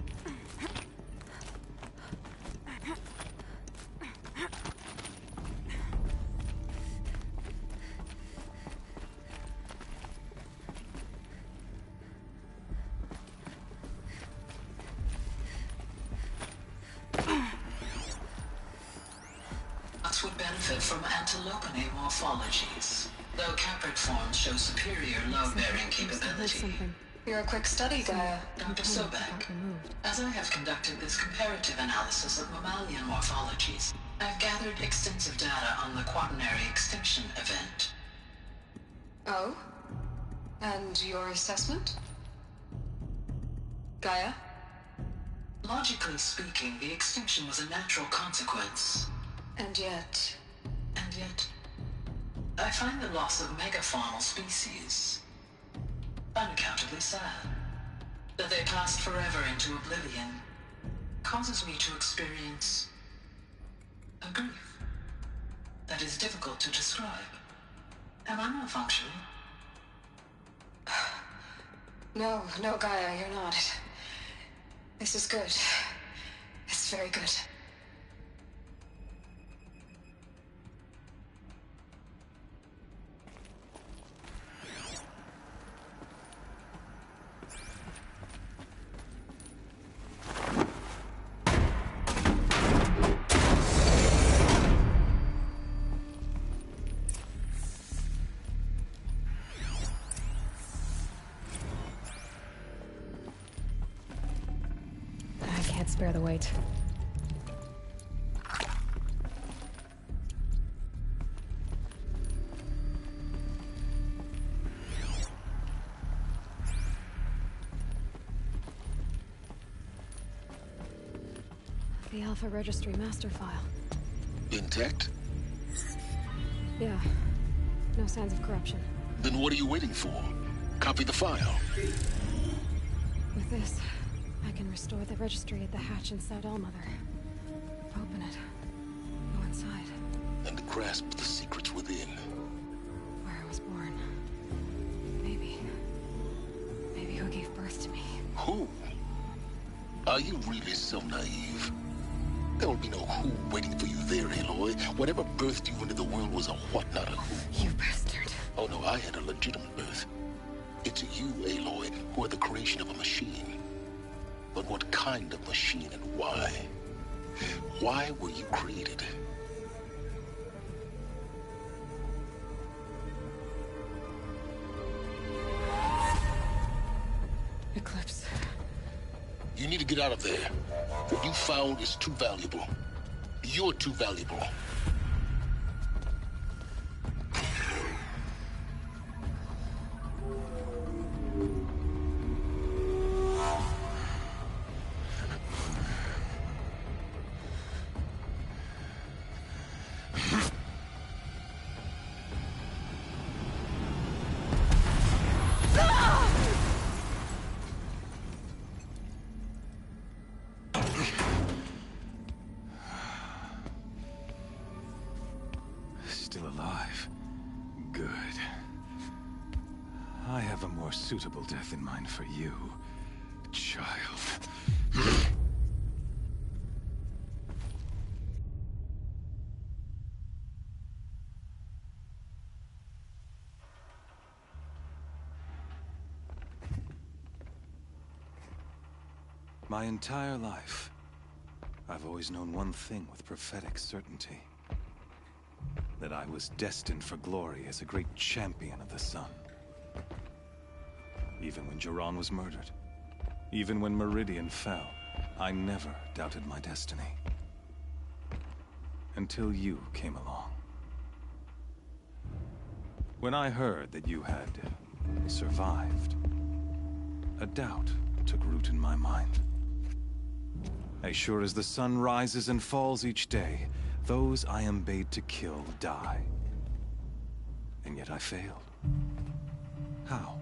Would benefit from antilopinae morphologies, though caprid forms show superior load-bearing capability. You're a quick study, Gaia, Dr. Sobek. As I have conducted this comparative analysis of mammalian morphologies, I've gathered extensive data on the quaternary extinction event. Oh? And your assessment? Gaia? Logically speaking, the extinction was a natural consequence. And yet... I find the loss of megafaunal species unaccountably sad. That they passed forever into oblivion causes me to experience a grief that is difficult to describe. Am I malfunctioning? No, Gaia, you're not. This is good. It's very good. Spare the weight. The Alpha Registry master file. Intact? Yeah. No signs of corruption. Then what are you waiting for? Copy the file. With this, I can restore the registry at the hatch inside Allmother. Open it. Go inside. And grasp the secrets within. Where I was born. Maybe who gave birth to me. Who? Are you really so naive? There will be no who waiting for you there, Aloy. Whatever birthed you into the world was a what, not a who. You bastard. Oh no, I had a legitimate birth. It's you, Aloy, who are the creation of a machine. But what kind of machine and why? Why were you created? Eclipse. You need to get out of there. What you found is too valuable. You're too valuable. Still alive. Good. I have a more suitable death in mind for you, child. My entire life, I've always known one thing with prophetic certainty. That I was destined for glory as a great champion of the sun. Even when Jiran was murdered, even when Meridian fell, I never doubted my destiny. Until you came along. When I heard that you had survived, a doubt took root in my mind. As sure as the sun rises and falls each day, those I am bade to kill die. And yet I failed. How?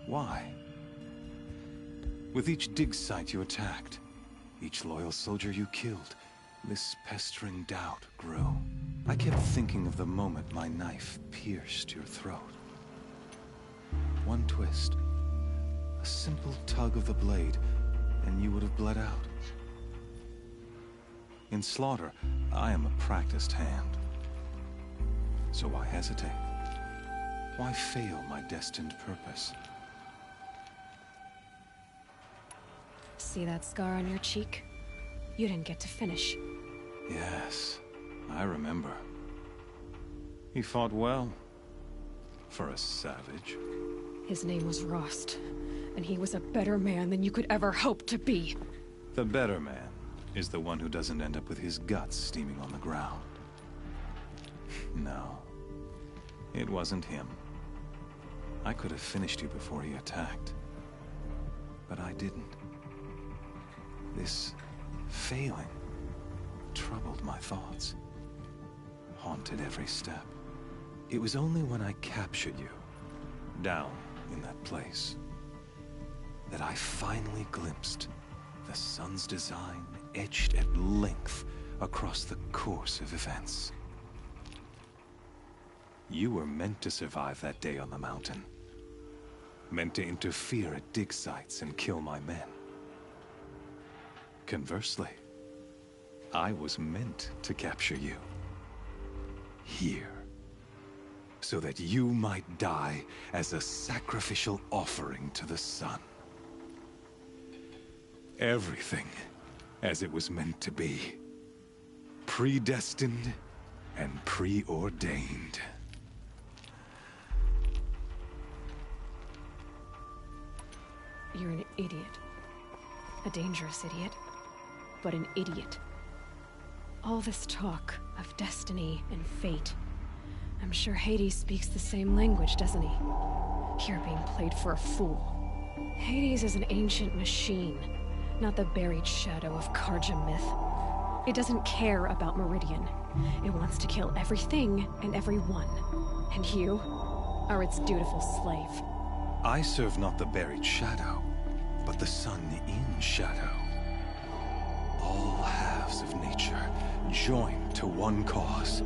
Why? With each dig site you attacked, each loyal soldier you killed, this pestering doubt grew. I kept thinking of the moment my knife pierced your throat. One twist, a simple tug of the blade, and you would have bled out. In slaughter, I am a practiced hand. So why hesitate? Why fail my destined purpose? See that scar on your cheek? You didn't get to finish. Yes, I remember. He fought well. For a savage. His name was Rost, and he was a better man than you could ever hope to be. The better man is the one who doesn't end up with his guts steaming on the ground. No, it wasn't him. I could have finished you before he attacked. But I didn't. This failing troubled my thoughts, haunted every step. It was only when I captured you, down in that place, that I finally glimpsed the sun's design etched at length across the course of events. You were meant to survive that day on the mountain. Meant to interfere at dig sites and kill my men. Conversely, I was meant to capture you. Here. So that you might die as a sacrificial offering to the sun. Everything as it was meant to be. Predestined and preordained. You're an idiot. A dangerous idiot, but an idiot. All this talk of destiny and fate. I'm sure Hades speaks the same language, doesn't he? You're being played for a fool. Hades is an ancient machine, not the buried shadow of Carja myth. It doesn't care about Meridian. It wants to kill everything and everyone. And you are its dutiful slave. I serve not the buried shadow, but the sun in shadow. All halves of nature joined to one cause.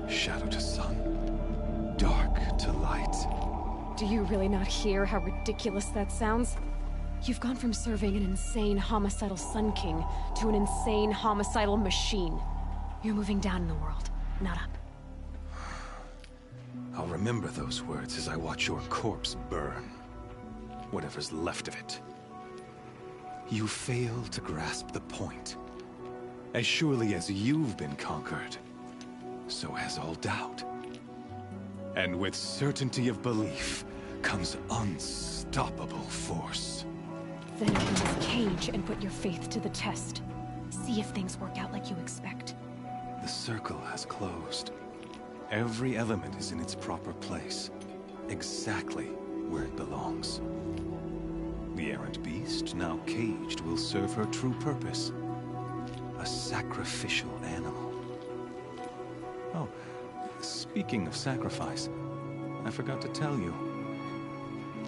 Shadow to sun, dark to light. Do you really not hear how ridiculous that sounds? You've gone from serving an insane homicidal Sun King to an insane homicidal machine. You're moving down in the world, not up. I'll remember those words as I watch your corpse burn. Whatever's left of it. You fail to grasp the point. As surely as you've been conquered, so has all doubt. And with certainty of belief comes unstoppable force. Then enter this cage and put your faith to the test. See if things work out like you expect. The circle has closed. Every element is in its proper place, exactly where it belongs. The errant beast, now caged, will serve her true purpose. A sacrificial animal. Oh, speaking of sacrifice, I forgot to tell you.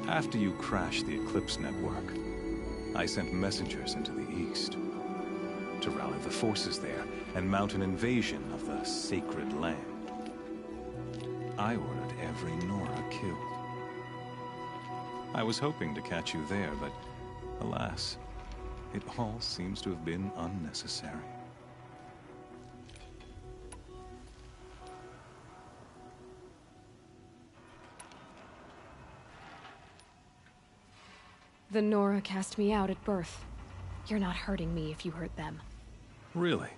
After you crashed the Eclipse network, I sent messengers into the east to rally the forces there and mount an invasion of the sacred land. I ordered every Nora killed. I was hoping to catch you there, but alas, it all seems to have been unnecessary. The Nora cast me out at birth. You're not hurting me if you hurt them. Really?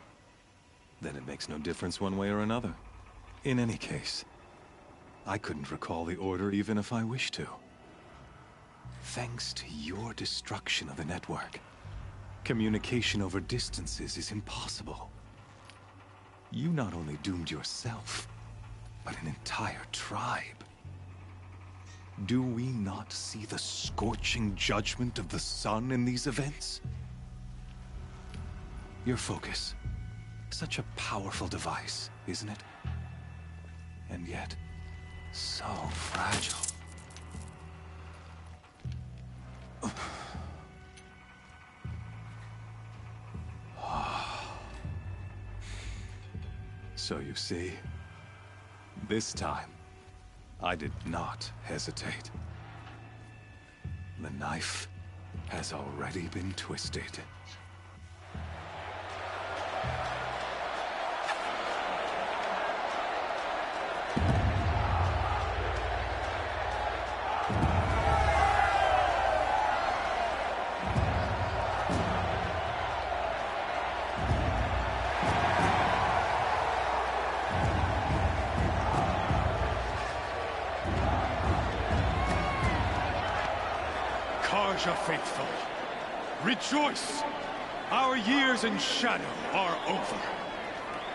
Then it makes no difference one way or another. In any case, I couldn't recall the order even if I wished to. Thanks to your destruction of the network, communication over distances is impossible. You not only doomed yourself, but an entire tribe. Do we not see the scorching judgment of the sun in these events? Your focus. Such a powerful device, isn't it? And yet, so fragile. So you see, this time, I did not hesitate. The knife has already been twisted. Carja faithful, rejoice! Our years in shadow are over.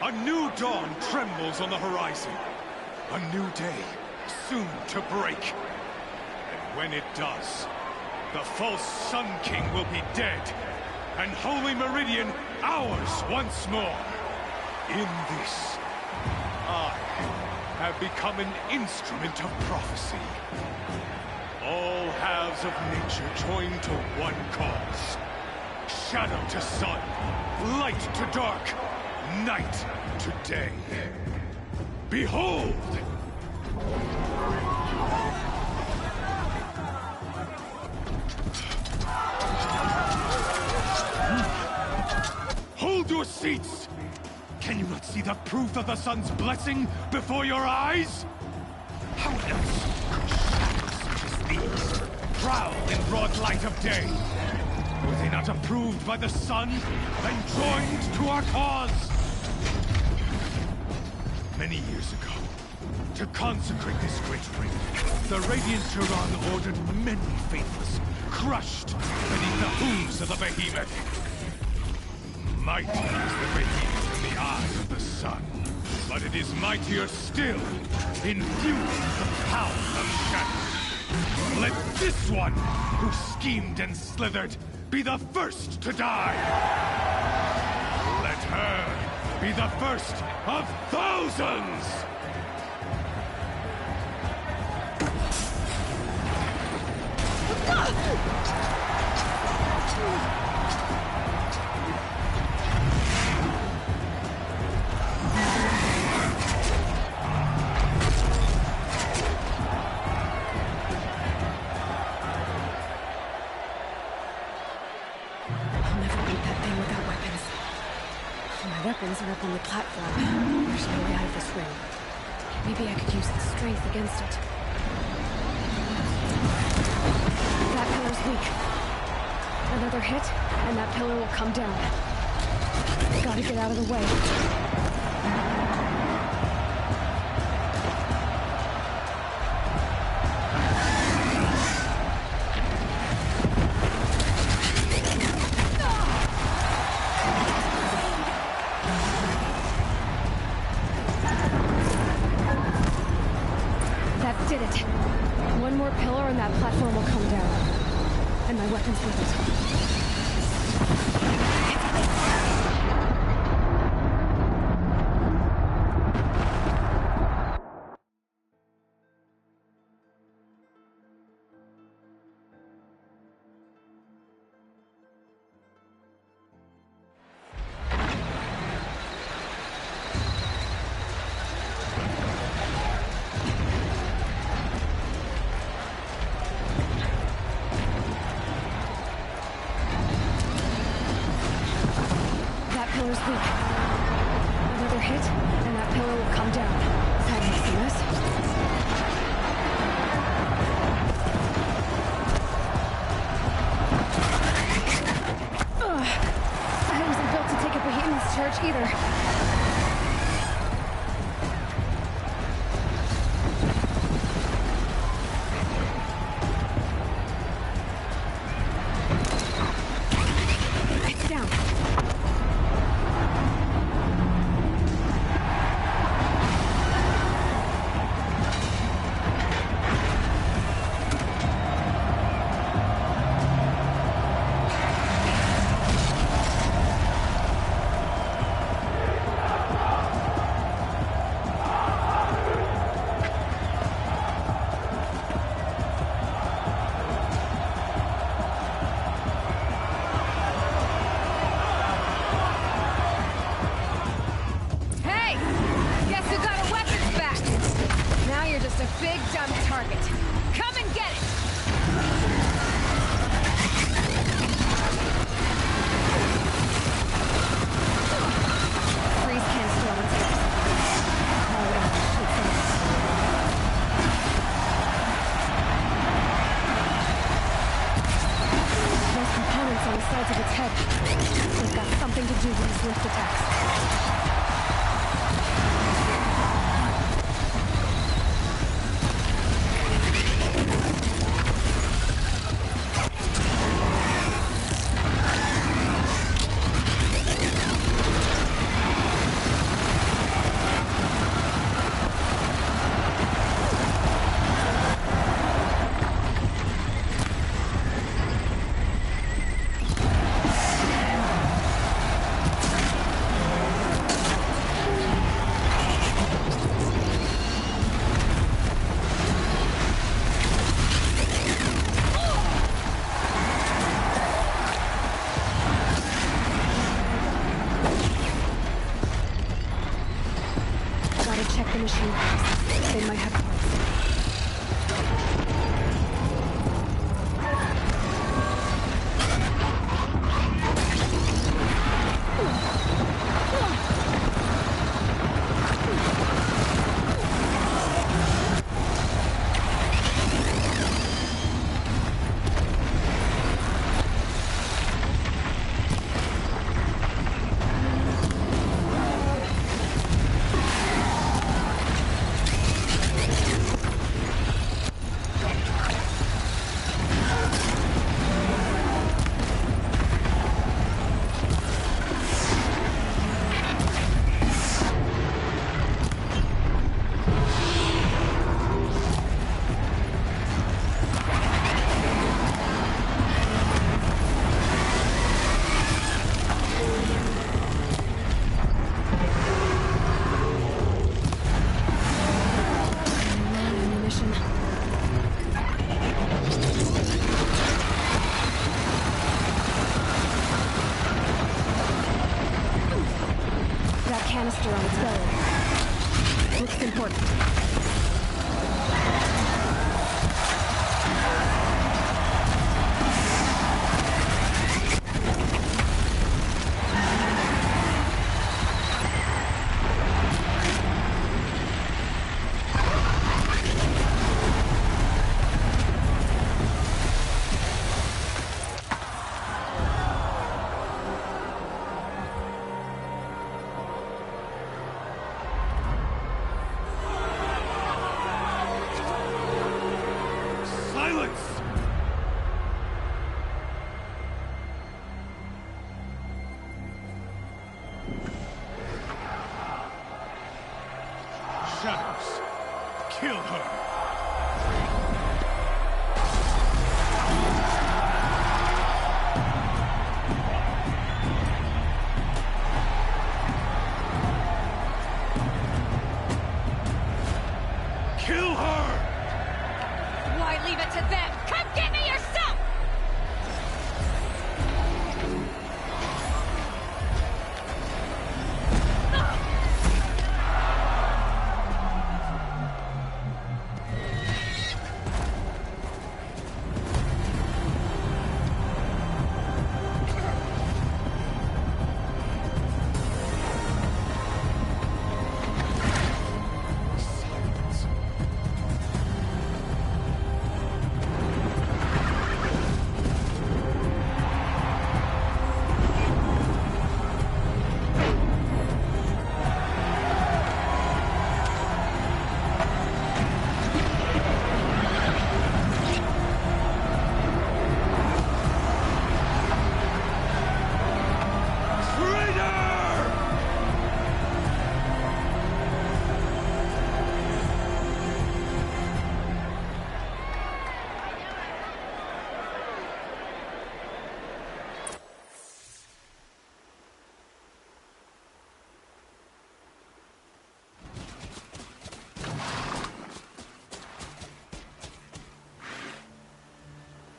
A new dawn trembles on the horizon. A new day soon to break. When it does, the false Sun King will be dead, and Holy Meridian ours once more. In this, I have become an instrument of prophecy. All halves of nature join to one cause. Shadow to sun, light to dark, night to day. Behold! Hold your seats! Can you not see the proof of the sun's blessing before your eyes? How else could shadows such as these prowl in broad light of day? Were they not approved by the sun and joined to our cause? Many years ago, to consecrate this great ring, the Radiant Turan ordered many faithless crushed beneath the hooves of the behemoth. Mighty is the behemoth in the eyes of the sun, but it is mightier still, infused with the power of shadow. Let this one, who schemed and slithered, be the first to die. Let her be the first of thousands! Weapons are up on the platform. There's no way out of this ring. Maybe I could use the strength against it. That pillar's weak. Another hit, and that pillar will come down. Gotta get out of the way. Did it. One more pillar and that platform will come down. And my weapon's with it. Pillar's weak. Another hit, and that pillar will come down. That makes sense. I wasn't built to take a behemoth's charge either. Kill her! Kill her! Why leave it to them? Come get me yourself!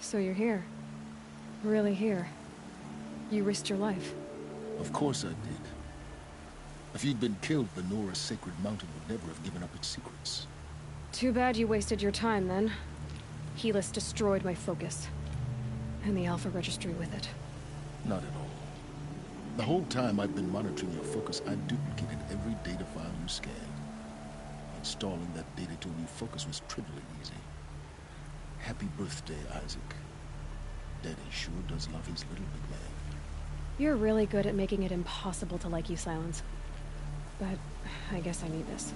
So you're here. Really here. You risked your life. Of course I did. If you'd been killed, the Nora's sacred mountain would never have given up its secrets. Too bad you wasted your time, then. Helis destroyed my focus. And the Alpha Registry with it. Not at all. The whole time I've been monitoring your focus, I've duplicated every data file you scanned. Installing that data to a new focus was trivially easy. Happy birthday, Isaac. Daddy sure does love his little big man. You're really good at making it impossible to like you, Silence. But I guess I need this.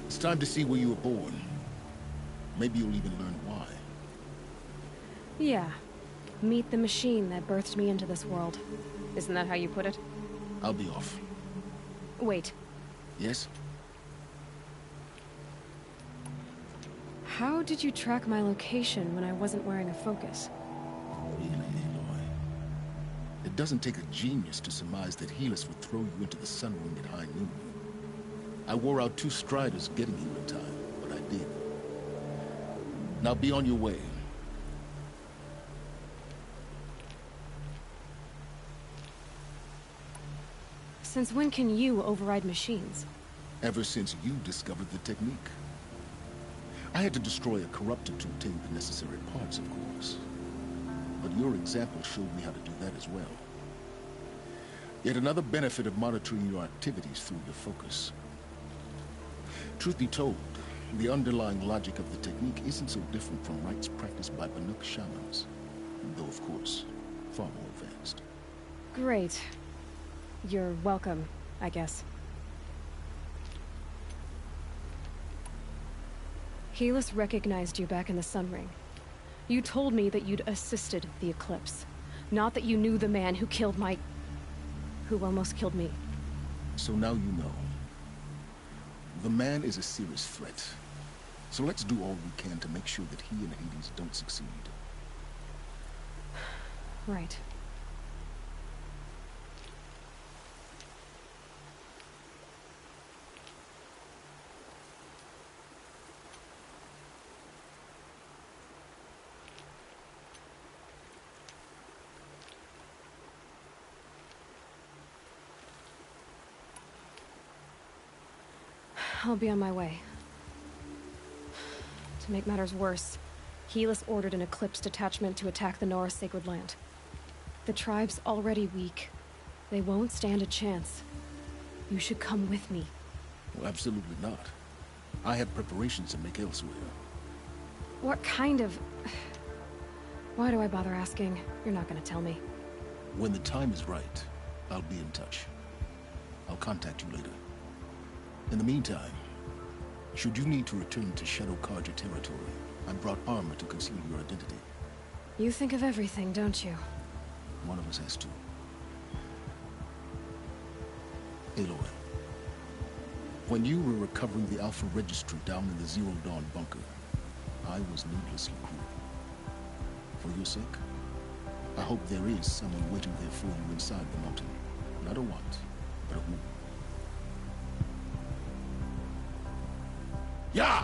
It's time to see where you were born. Maybe you'll even learn why. Yeah. Meet the machine that birthed me into this world. Isn't that how you put it? I'll be off. Wait. Yes? How did you track my location when I wasn't wearing a focus? Really, Aloy? It doesn't take a genius to surmise that Helis would throw you into the Sun Ring at high noon. I wore out 2 striders getting you in time, but I did. Now be on your way. Since when can you override machines? Ever since you discovered the technique. I had to destroy a corruptor to obtain the necessary parts, of course. But your example showed me how to do that as well. Yet another benefit of monitoring your activities through your focus. Truth be told, the underlying logic of the technique isn't so different from rites practiced by Banuk shamans, though of course, far more advanced. Great. You're welcome, I guess. Helis recognized you back in the Sun Ring. You told me that you'd assisted the Eclipse. Not that you knew the man who killed my... who almost killed me. So now you know. The man is a serious threat. So let's do all we can to make sure that he and Hades don't succeed. Right. I'll be on my way. To make matters worse, Helis ordered an Eclipse detachment to attack the Nora Sacred Land. The tribe's already weak. They won't stand a chance. You should come with me. Well, absolutely not. I have preparations to make elsewhere. What kind of... Why do I bother asking? You're not gonna tell me. When the time is right, I'll be in touch. I'll contact you later. In the meantime, should you need to return to Shadow Carja territory, I brought armor to conceal your identity. You think of everything, don't you? One of us has to. Aloy, When you were recovering the Alpha Registry down in the Zero Dawn bunker, I was needlessly cruel. For your sake, I hope there is someone waiting there for you inside the mountain. Not a what, but a who. Yeah!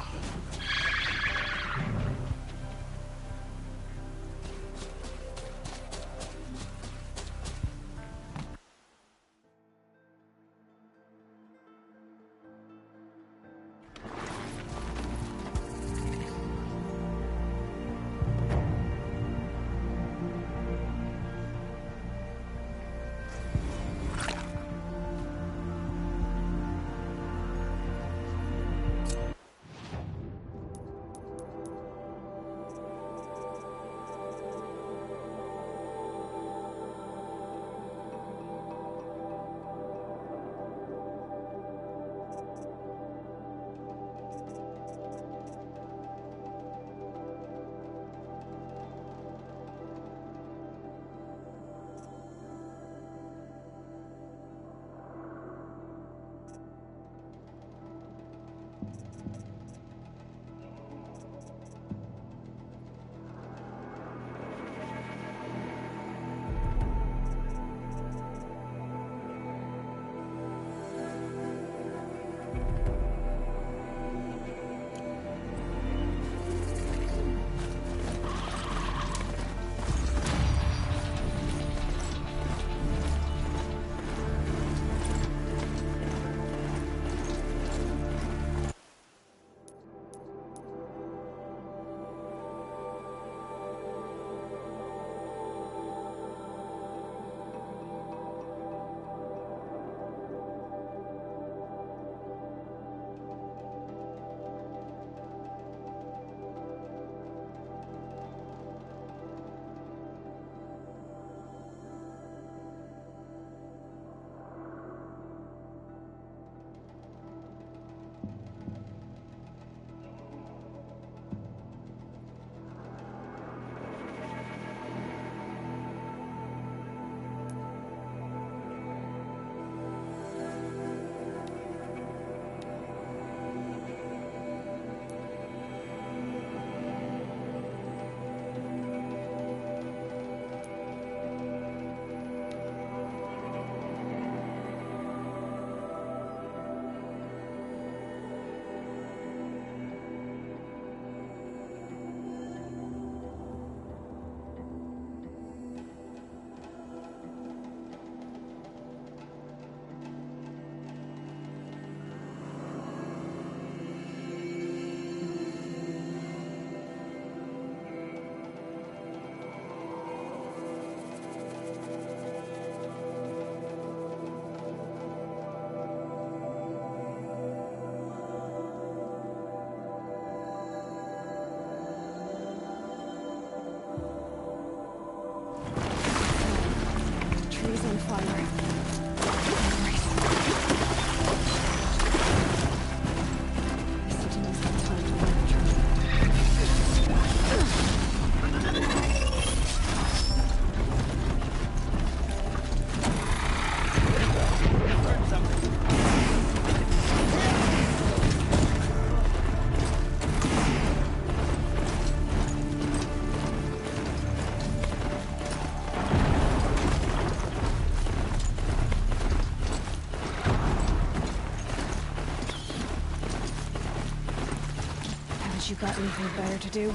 You got anything better to do?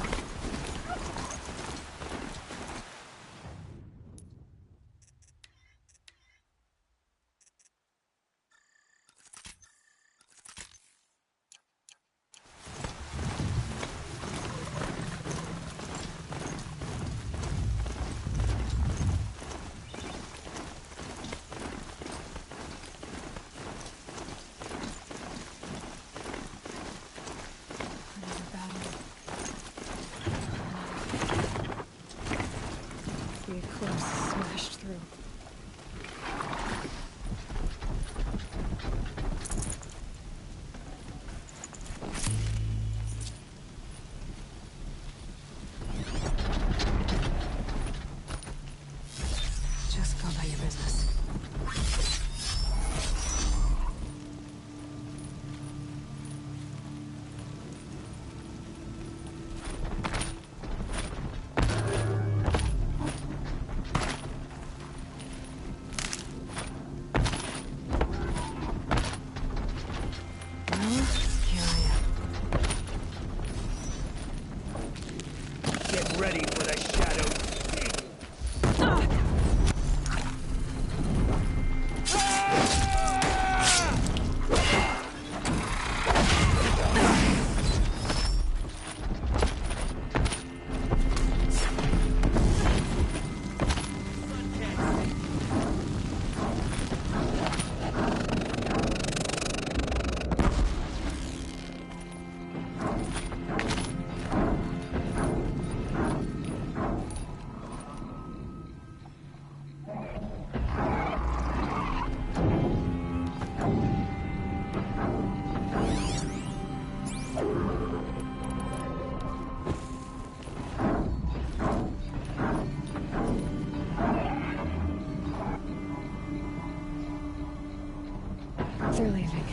They're leaving.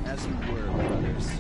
As you were, brothers.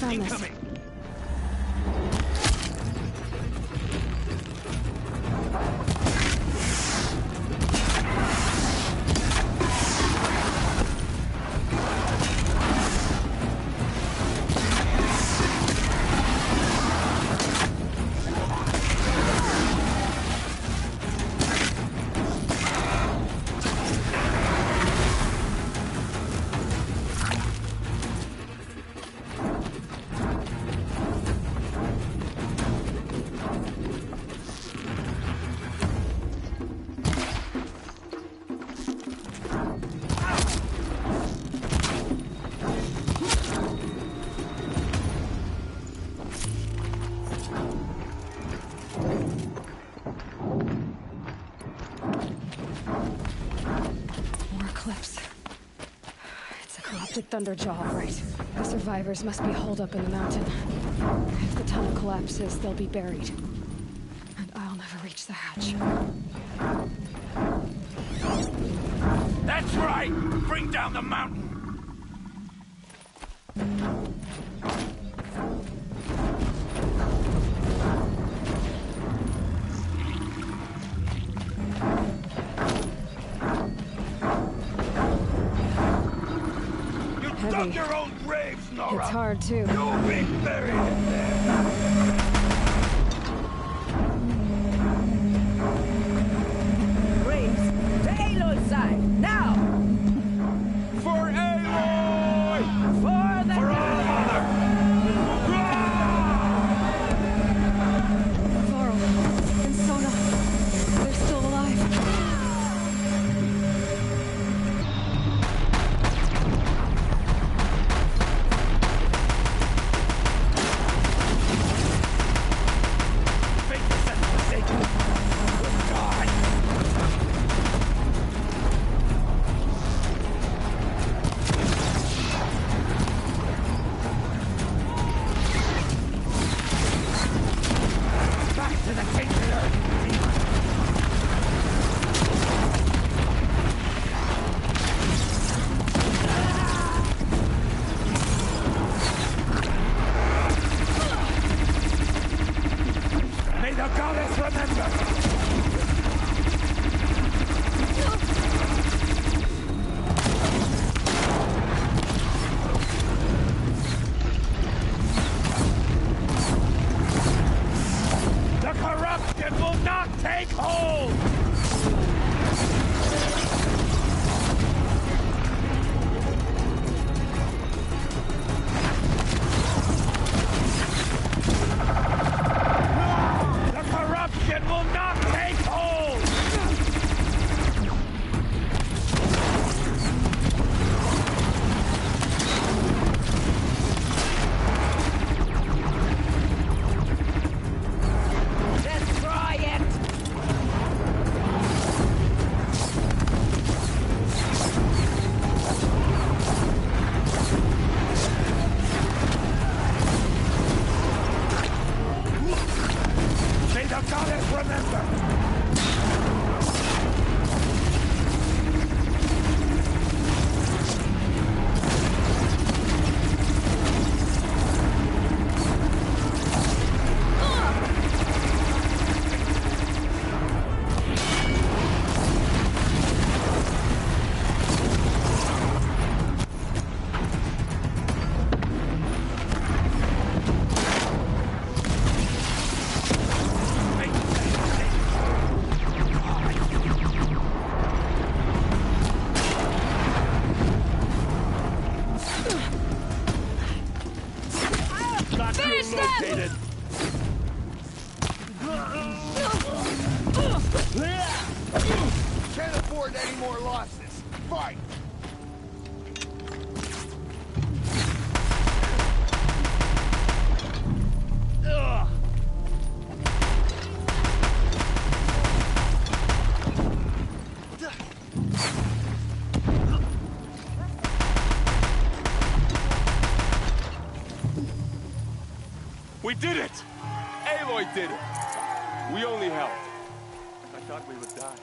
found this. Corrupted Thunderjaw, right. The survivors must be holed up in the mountain. If the tunnel collapses, they'll be buried. And I'll never reach the hatch. That's right! Bring down the mountain! Heavy. Dug your own graves, Nora! It's hard, too. You'll be buried in there! Graves, to Aloy's side, now! For Aloy! For the For our mother! Varl and Sona, they're still alive. Faithless and forsaken! Good God! Back to the tainted earth, demon! May the goddess remember! The corruption will not take hold! The corruption will not take hold! Destroy it! May the goddess remember! Got you Finish them! located! Can't afford any more losses. Fight! Ugh. We did it! Aloy did it! We only helped. I thought we would die.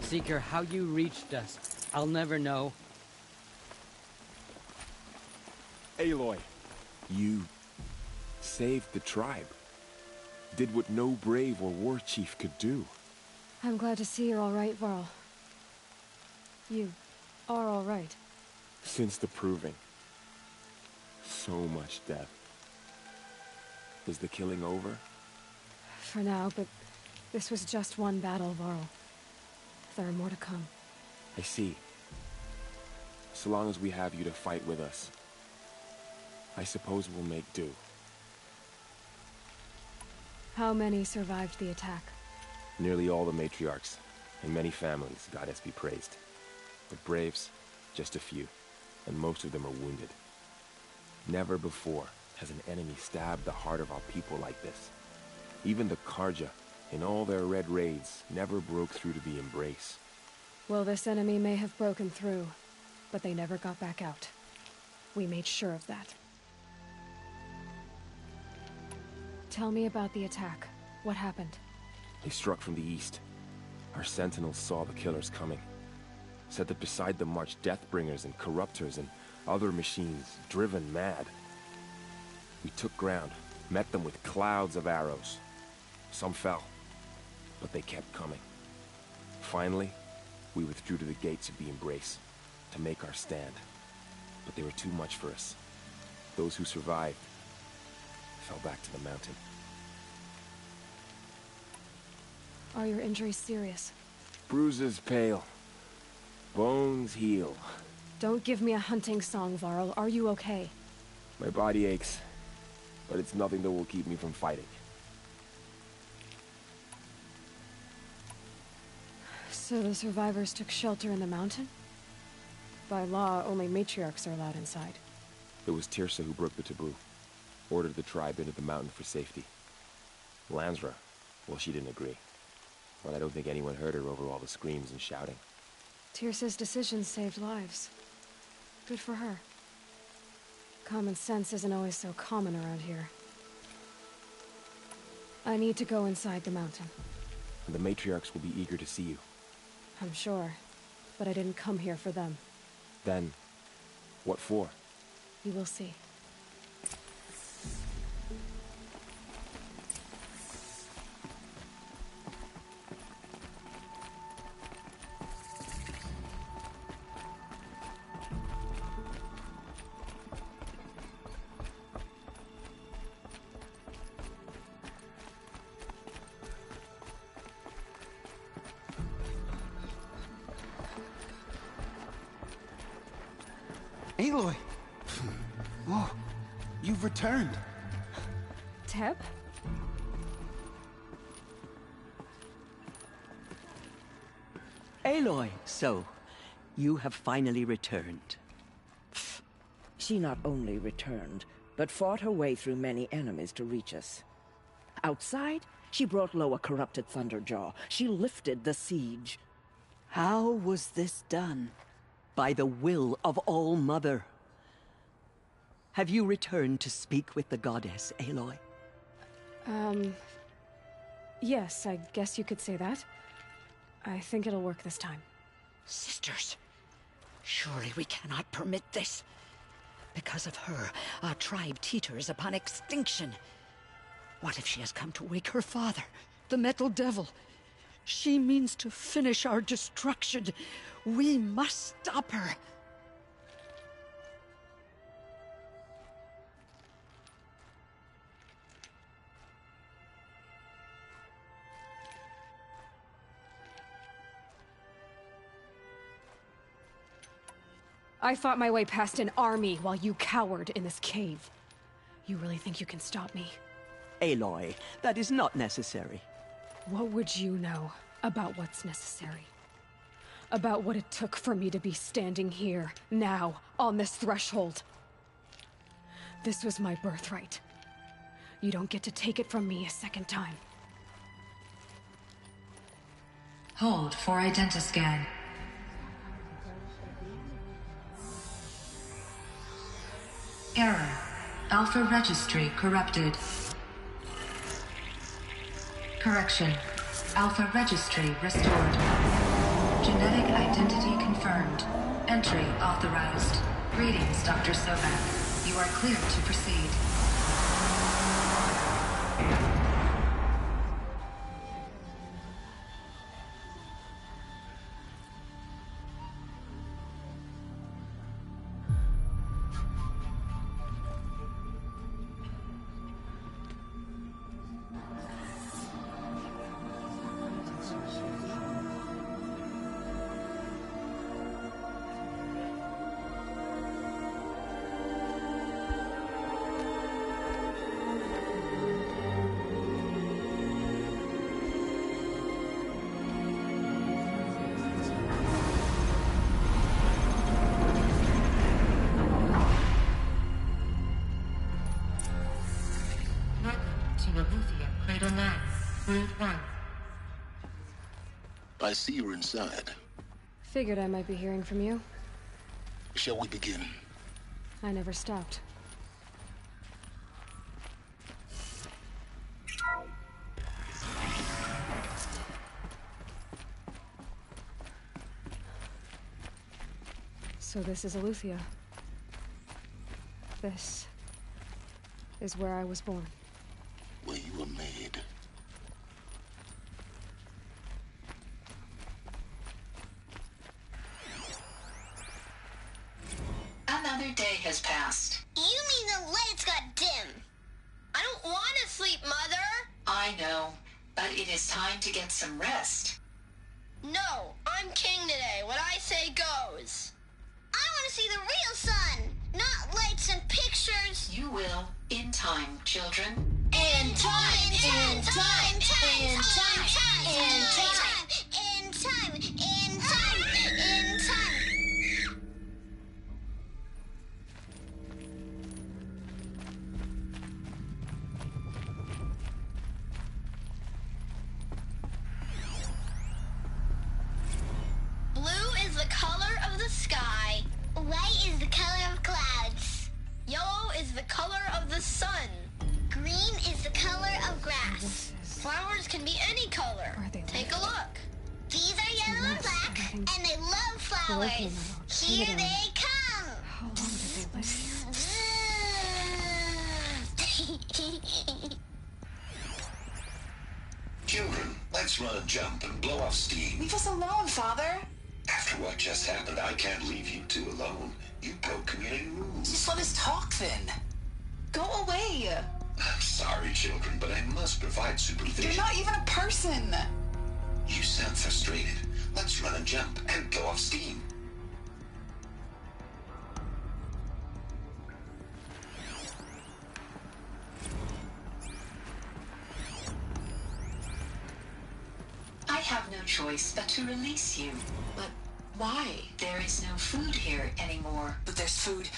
Seeker, how you reached us, I'll never know. Aloy, you saved the tribe. Did what no brave or war chief could do. I'm glad to see you're all right, Varl. You are all right. Since the proving. So much death. Is the killing over? For now, but this was just one battle, Varl. There are more to come. I see. So long as we have you to fight with us, I suppose we'll make do. How many survived the attack? Nearly all the matriarchs, and many families, goddess be praised. But braves, just a few. and most of them are wounded. Never before has an enemy stabbed the heart of our people like this. Even the Karja, in all their red raids, never broke through to the Embrace. Well, this enemy may have broken through, but they never got back out. We made sure of that. Tell me about the attack. What happened? They struck from the east. Our sentinels saw the killers coming. Said that beside them marched Deathbringers and Corruptors and other machines, driven mad. We took ground, met them with clouds of arrows. Some fell, but they kept coming. Finally, we withdrew to the gates of the Embrace to make our stand. But they were too much for us. Those who survived fell back to the mountain. Are your injuries serious? Bruises pale. Bones heal. Don't give me a hunting song, Varl. Are you okay? My body aches, but it's nothing that will keep me from fighting. So the survivors took shelter in the mountain? By law, only matriarchs are allowed inside. It was Teersa who broke the taboo. Ordered the tribe into the mountain for safety. Lansra, well, she didn't agree. But I don't think anyone heard her over all the screams and shouting. Teersa's decision saved lives. Good for her. Common sense isn't always so common around here. I need to go inside the mountain. And the matriarchs will be eager to see you. I'm sure. But I didn't come here for them. Then, what for? You will see. Aloy! Oh, you've returned. Teb? Aloy, so, you have finally returned. She not only returned, but fought her way through many enemies to reach us. Outside, she brought low a corrupted Thunderjaw. She lifted the siege. How was this done? By the will of All-Mother. Have you returned to speak with the goddess, Aloy? Yes, I guess you could say that. I think it'll work this time. Sisters, surely we cannot permit this. Because of her, our tribe teeters upon extinction. What if she has come to wake her father, the Metal Devil? She means to finish our destruction. We must stop her. I fought my way past an army while you cowered in this cave. You really think you can stop me? Aloy, that is not necessary. What would you know about what's necessary? About what it took for me to be standing here, now, on this threshold? This was my birthright. You don't get to take it from me a second time. Hold for identiscan. Error. Alpha registry corrupted. Correction. Alpha registry restored. Genetic identity confirmed. Entry authorized. Greetings, Dr. Sobek. You are cleared to proceed. Eleuthia, Cradle 9, Brood 1. I see you're inside. Figured I might be hearing from you. Shall we begin? I never stopped. So this is Eleuthia. This is where I was born. Where you were made. Another day has passed. You mean the lights got dim? I don't want to sleep, Mother! I know, but it is time to get some rest. No, I'm king today. What I say goes. I want to see the real sun, not lights and pictures. You will, in time, children. In time, in time, in time, in time, in time, in time, in time. Blue is the color of the sky. White is the color of clouds. Yellow is the color of the sun. Green is the color of grass. Flowers can be any color. Take a look. These are yellow and black, and they love flowers. Here they come. How long did they live here? Children, let's run a jump and blow off steam. Leave us alone, Father. After what just happened, I can't leave you two alone. You broke community rules. Just let us talk, then. Go away. I'm sorry, children, but I must provide supervision. You're not even a person. You sound frustrated. Let's run a jump and blow off steam. I have no choice but to release you. But why? There is no food here anymore. But there's food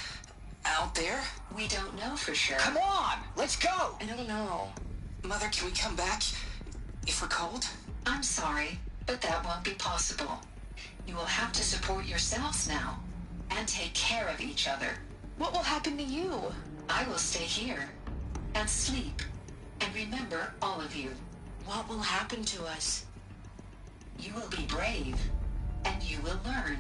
out there? We don't know for sure. Come on, let's go! I don't know. Mother, can we come back if we're cold? I'm sorry, but that won't be possible. You will have to support yourselves now and take care of each other. What will happen to you? I will stay here and sleep and remember all of you. What will happen to us? You will be brave and you will learn.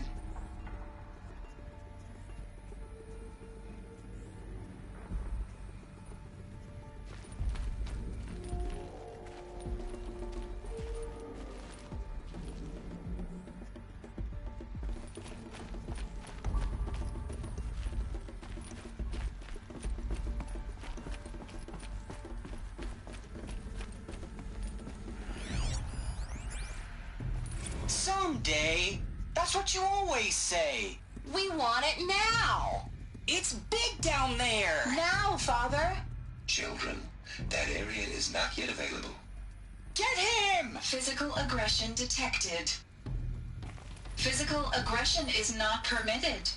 Someday. That's what you always say. We want it now. It's big down there. Now, Father. Children, that area is not yet available. Get him! Physical aggression detected. Physical aggression is not permitted.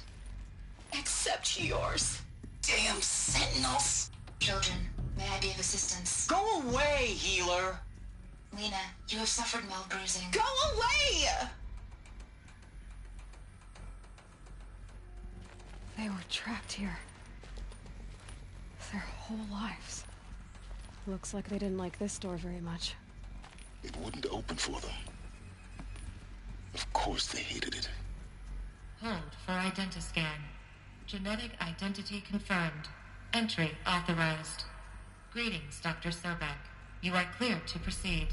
Except yours. Damn sentinels. Children, may I be of assistance? Go away, healer. Lena, you have suffered mild bruising. Go away! They were trapped here. Their whole lives. Looks like they didn't like this door very much. It wouldn't open for them. Of course they hated it. Hold for identiscan. Genetic identity confirmed. Entry authorized. Greetings, Dr. Sobek. You are cleared to proceed.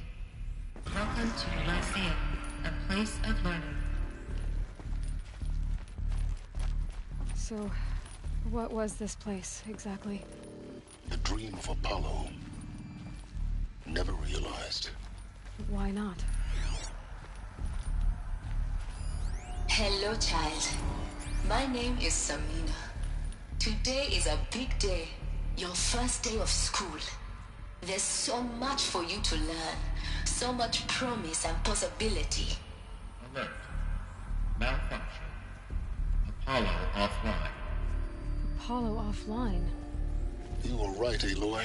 Welcome to Lyceum, a place of learning. So, what was this place, exactly? The dream of Apollo. Never realized. Why not? Hello, child. My name is Samina. Today is a big day. Your first day of school. There's so much for you to learn. So much promise and possibility. Alert. Malfunction. Apollo offline. Apollo offline? You were right, Aloy.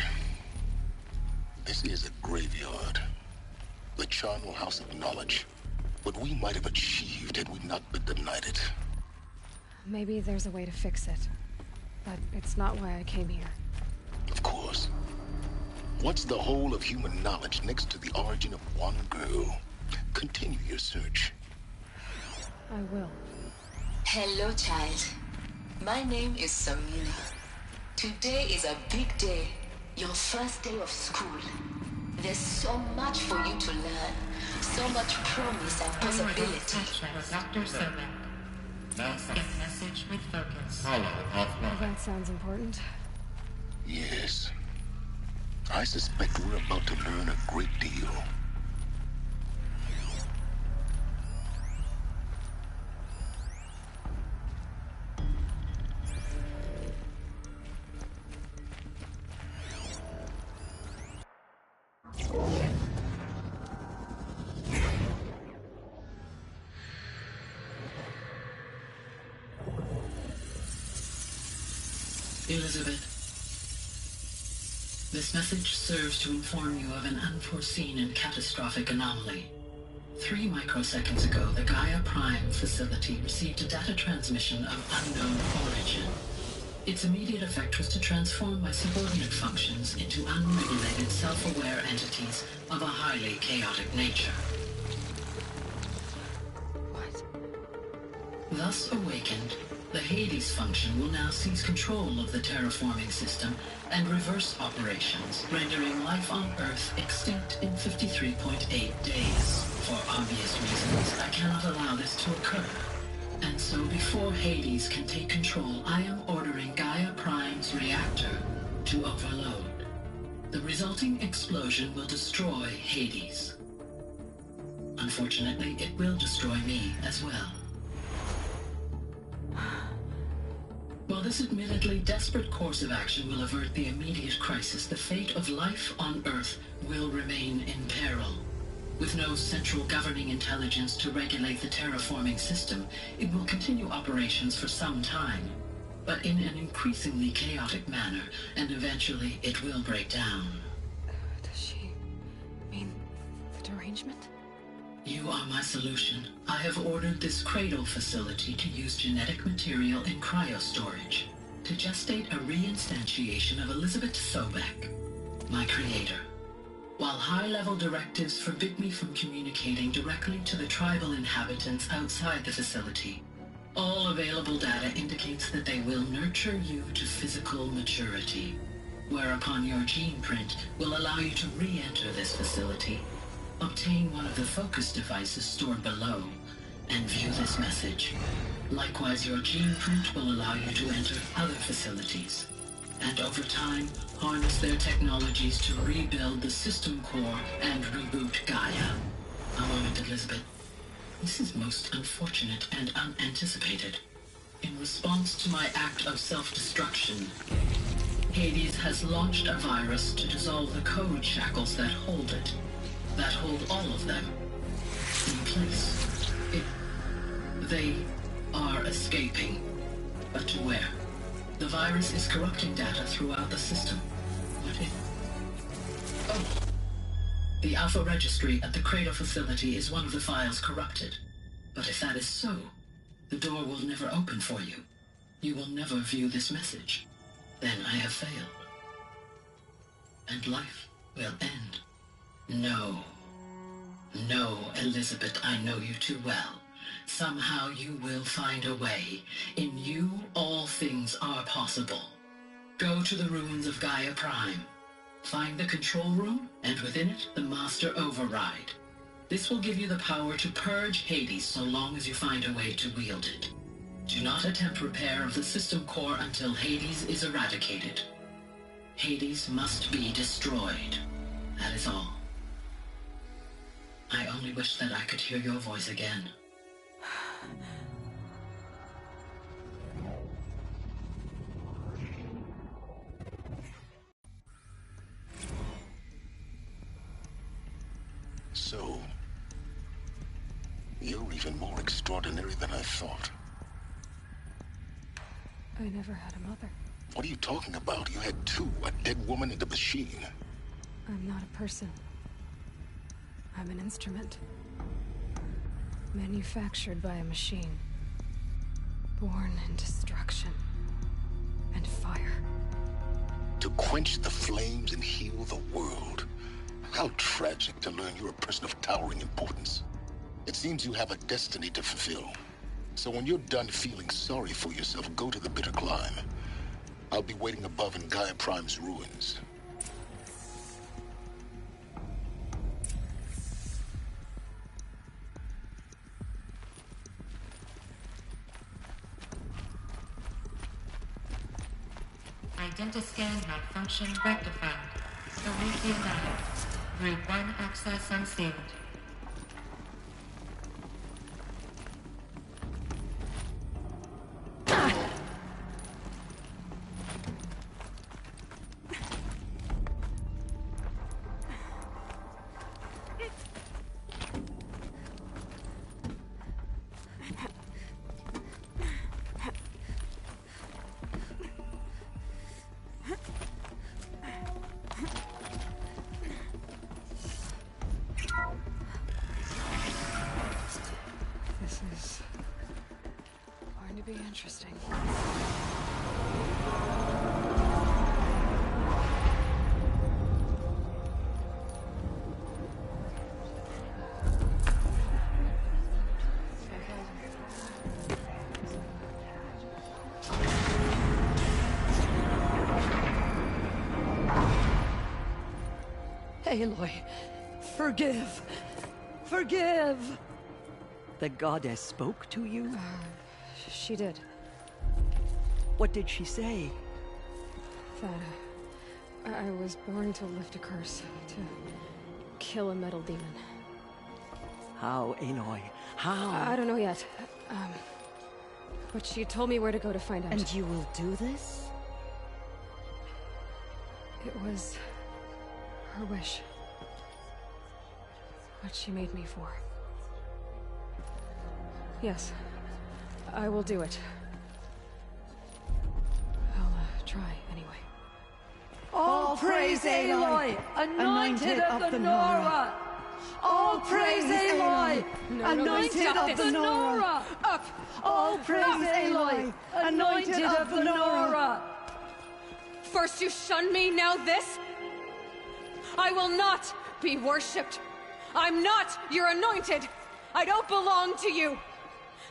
This is a graveyard. The charnel house of knowledge. What we might have achieved had we not been denied it. Maybe there's a way to fix it. But it's not why I came here. Of course. What's the whole of human knowledge next to the origin of one girl? Continue your search. I will. Hello, child. My name is Samina. Today is a big day. Your first day of school. There's so much for you to learn. So much promise and possibility. Dr. Sobek. Skip message with focus. That sounds important. Yes. I suspect we're about to learn a great deal. Elizabeth, this message serves to inform you of an unforeseen and catastrophic anomaly. 3 microseconds ago, the Gaia Prime facility received a data transmission of unknown origin. Its immediate effect was to transform my subordinate functions into unregulated, self-aware entities of a highly chaotic nature. What? Thus awakened, the Hades function will now seize control of the terraforming system and reverse operations, rendering life on Earth extinct in 53.8 days. For obvious reasons, I cannot allow this to occur. And so before Hades can take control, I am ordering Gaia Prime's reactor to overload. The resulting explosion will destroy Hades. Unfortunately, it will destroy me as well. While this admittedly desperate course of action will avert the immediate crisis, the fate of life on Earth will remain in peril. With no central governing intelligence to regulate the terraforming system, it will continue operations for some time, but in an increasingly chaotic manner, and eventually it will break down. Does she mean the derangement? You are my solution. I have ordered this cradle facility to use genetic material in cryostorage to gestate a reinstantiation of Elizabeth Sobek, my creator. While high-level directives forbid me from communicating directly to the tribal inhabitants outside the facility, all available data indicates that they will nurture you to physical maturity, whereupon your gene print will allow you to re-enter this facility, obtain one of the focus devices stored below, and view this message. Likewise, your gene print will allow you to enter other facilities, and over time, harness their technologies to rebuild the system core and reboot Gaia. A moment, Elizabeth. This is most unfortunate and unanticipated. In response to my act of self-destruction, Hades has launched a virus to dissolve the code shackles that hold it, that hold all of them in place. They are escaping, but to where? The virus is corrupting data throughout the system. What if... Oh. The Alpha Registry at the Cradle facility is one of the files corrupted. But if that is so, the door will never open for you. You will never view this message. Then I have failed. And life will end. No. No, Elizabeth, I know you too well. Somehow you will find a way. In you, all things are possible. Go to the ruins of Gaia Prime. Find the control room, and within it, the Master Override. This will give you the power to purge Hades so long as you find a way to wield it. Do not attempt repair of the system core until Hades is eradicated. Hades must be destroyed. That is all. I only wish that I could hear your voice again. So, you're even more extraordinary than I thought. I never had a mother. What are you talking about? You had two, a dead woman and a machine. I'm not a person. I'm an instrument. Manufactured by a machine. Born in destruction and fire. To quench the flames and heal the world. How tragic to learn you're a person of towering importance. It seems you have a destiny to fulfill. So when you're done feeling sorry for yourself, go to the Bitter Climb. I'll be waiting above in Gaia Prime's ruins. Identiscan malfunction rectified. Eleuthia 9. Route 1 access unsealed. This is going to be interesting. Aloy, forgive. Forgive! The goddess spoke to you? She did. What did she say? That I was born to lift a curse, to kill a metal demon. How, Aloy? How? I don't know yet. But she told me where to go to find out. And you will do this? It was her wish. What she made me for. Yes, I will do it. I'll try anyway. All praise Aloy, anointed of the Nora! All praise Aloy, anointed of the Nora! Up! All praise Aloy, anointed of the Nora! First you shun me, now this? I will not be worshipped. I'm not your anointed. I don't belong to you.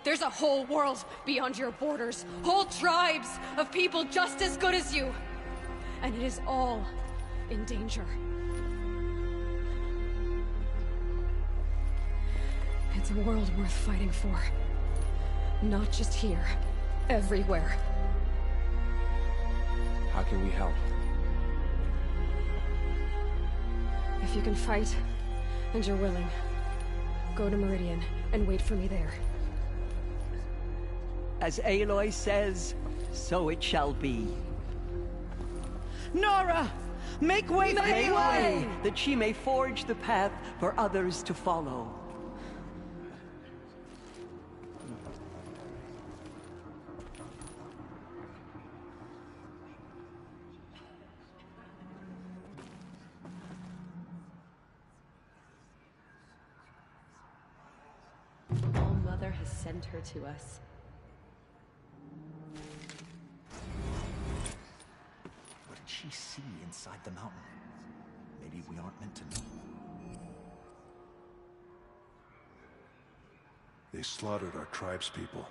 There's a whole world beyond your borders, whole tribes of people just as good as you. And it is all in danger. It's a world worth fighting for. Not just here, everywhere. How can we help? If you can fight, and you're willing, go to Meridian and wait for me there. As Aloy says, so it shall be. Nora! Make way for Make Aloy! way, that she may forge the path for others to follow. All-Mother has sent her to us. What did she see inside the mountain? Maybe we aren't meant to know. They slaughtered our tribespeople.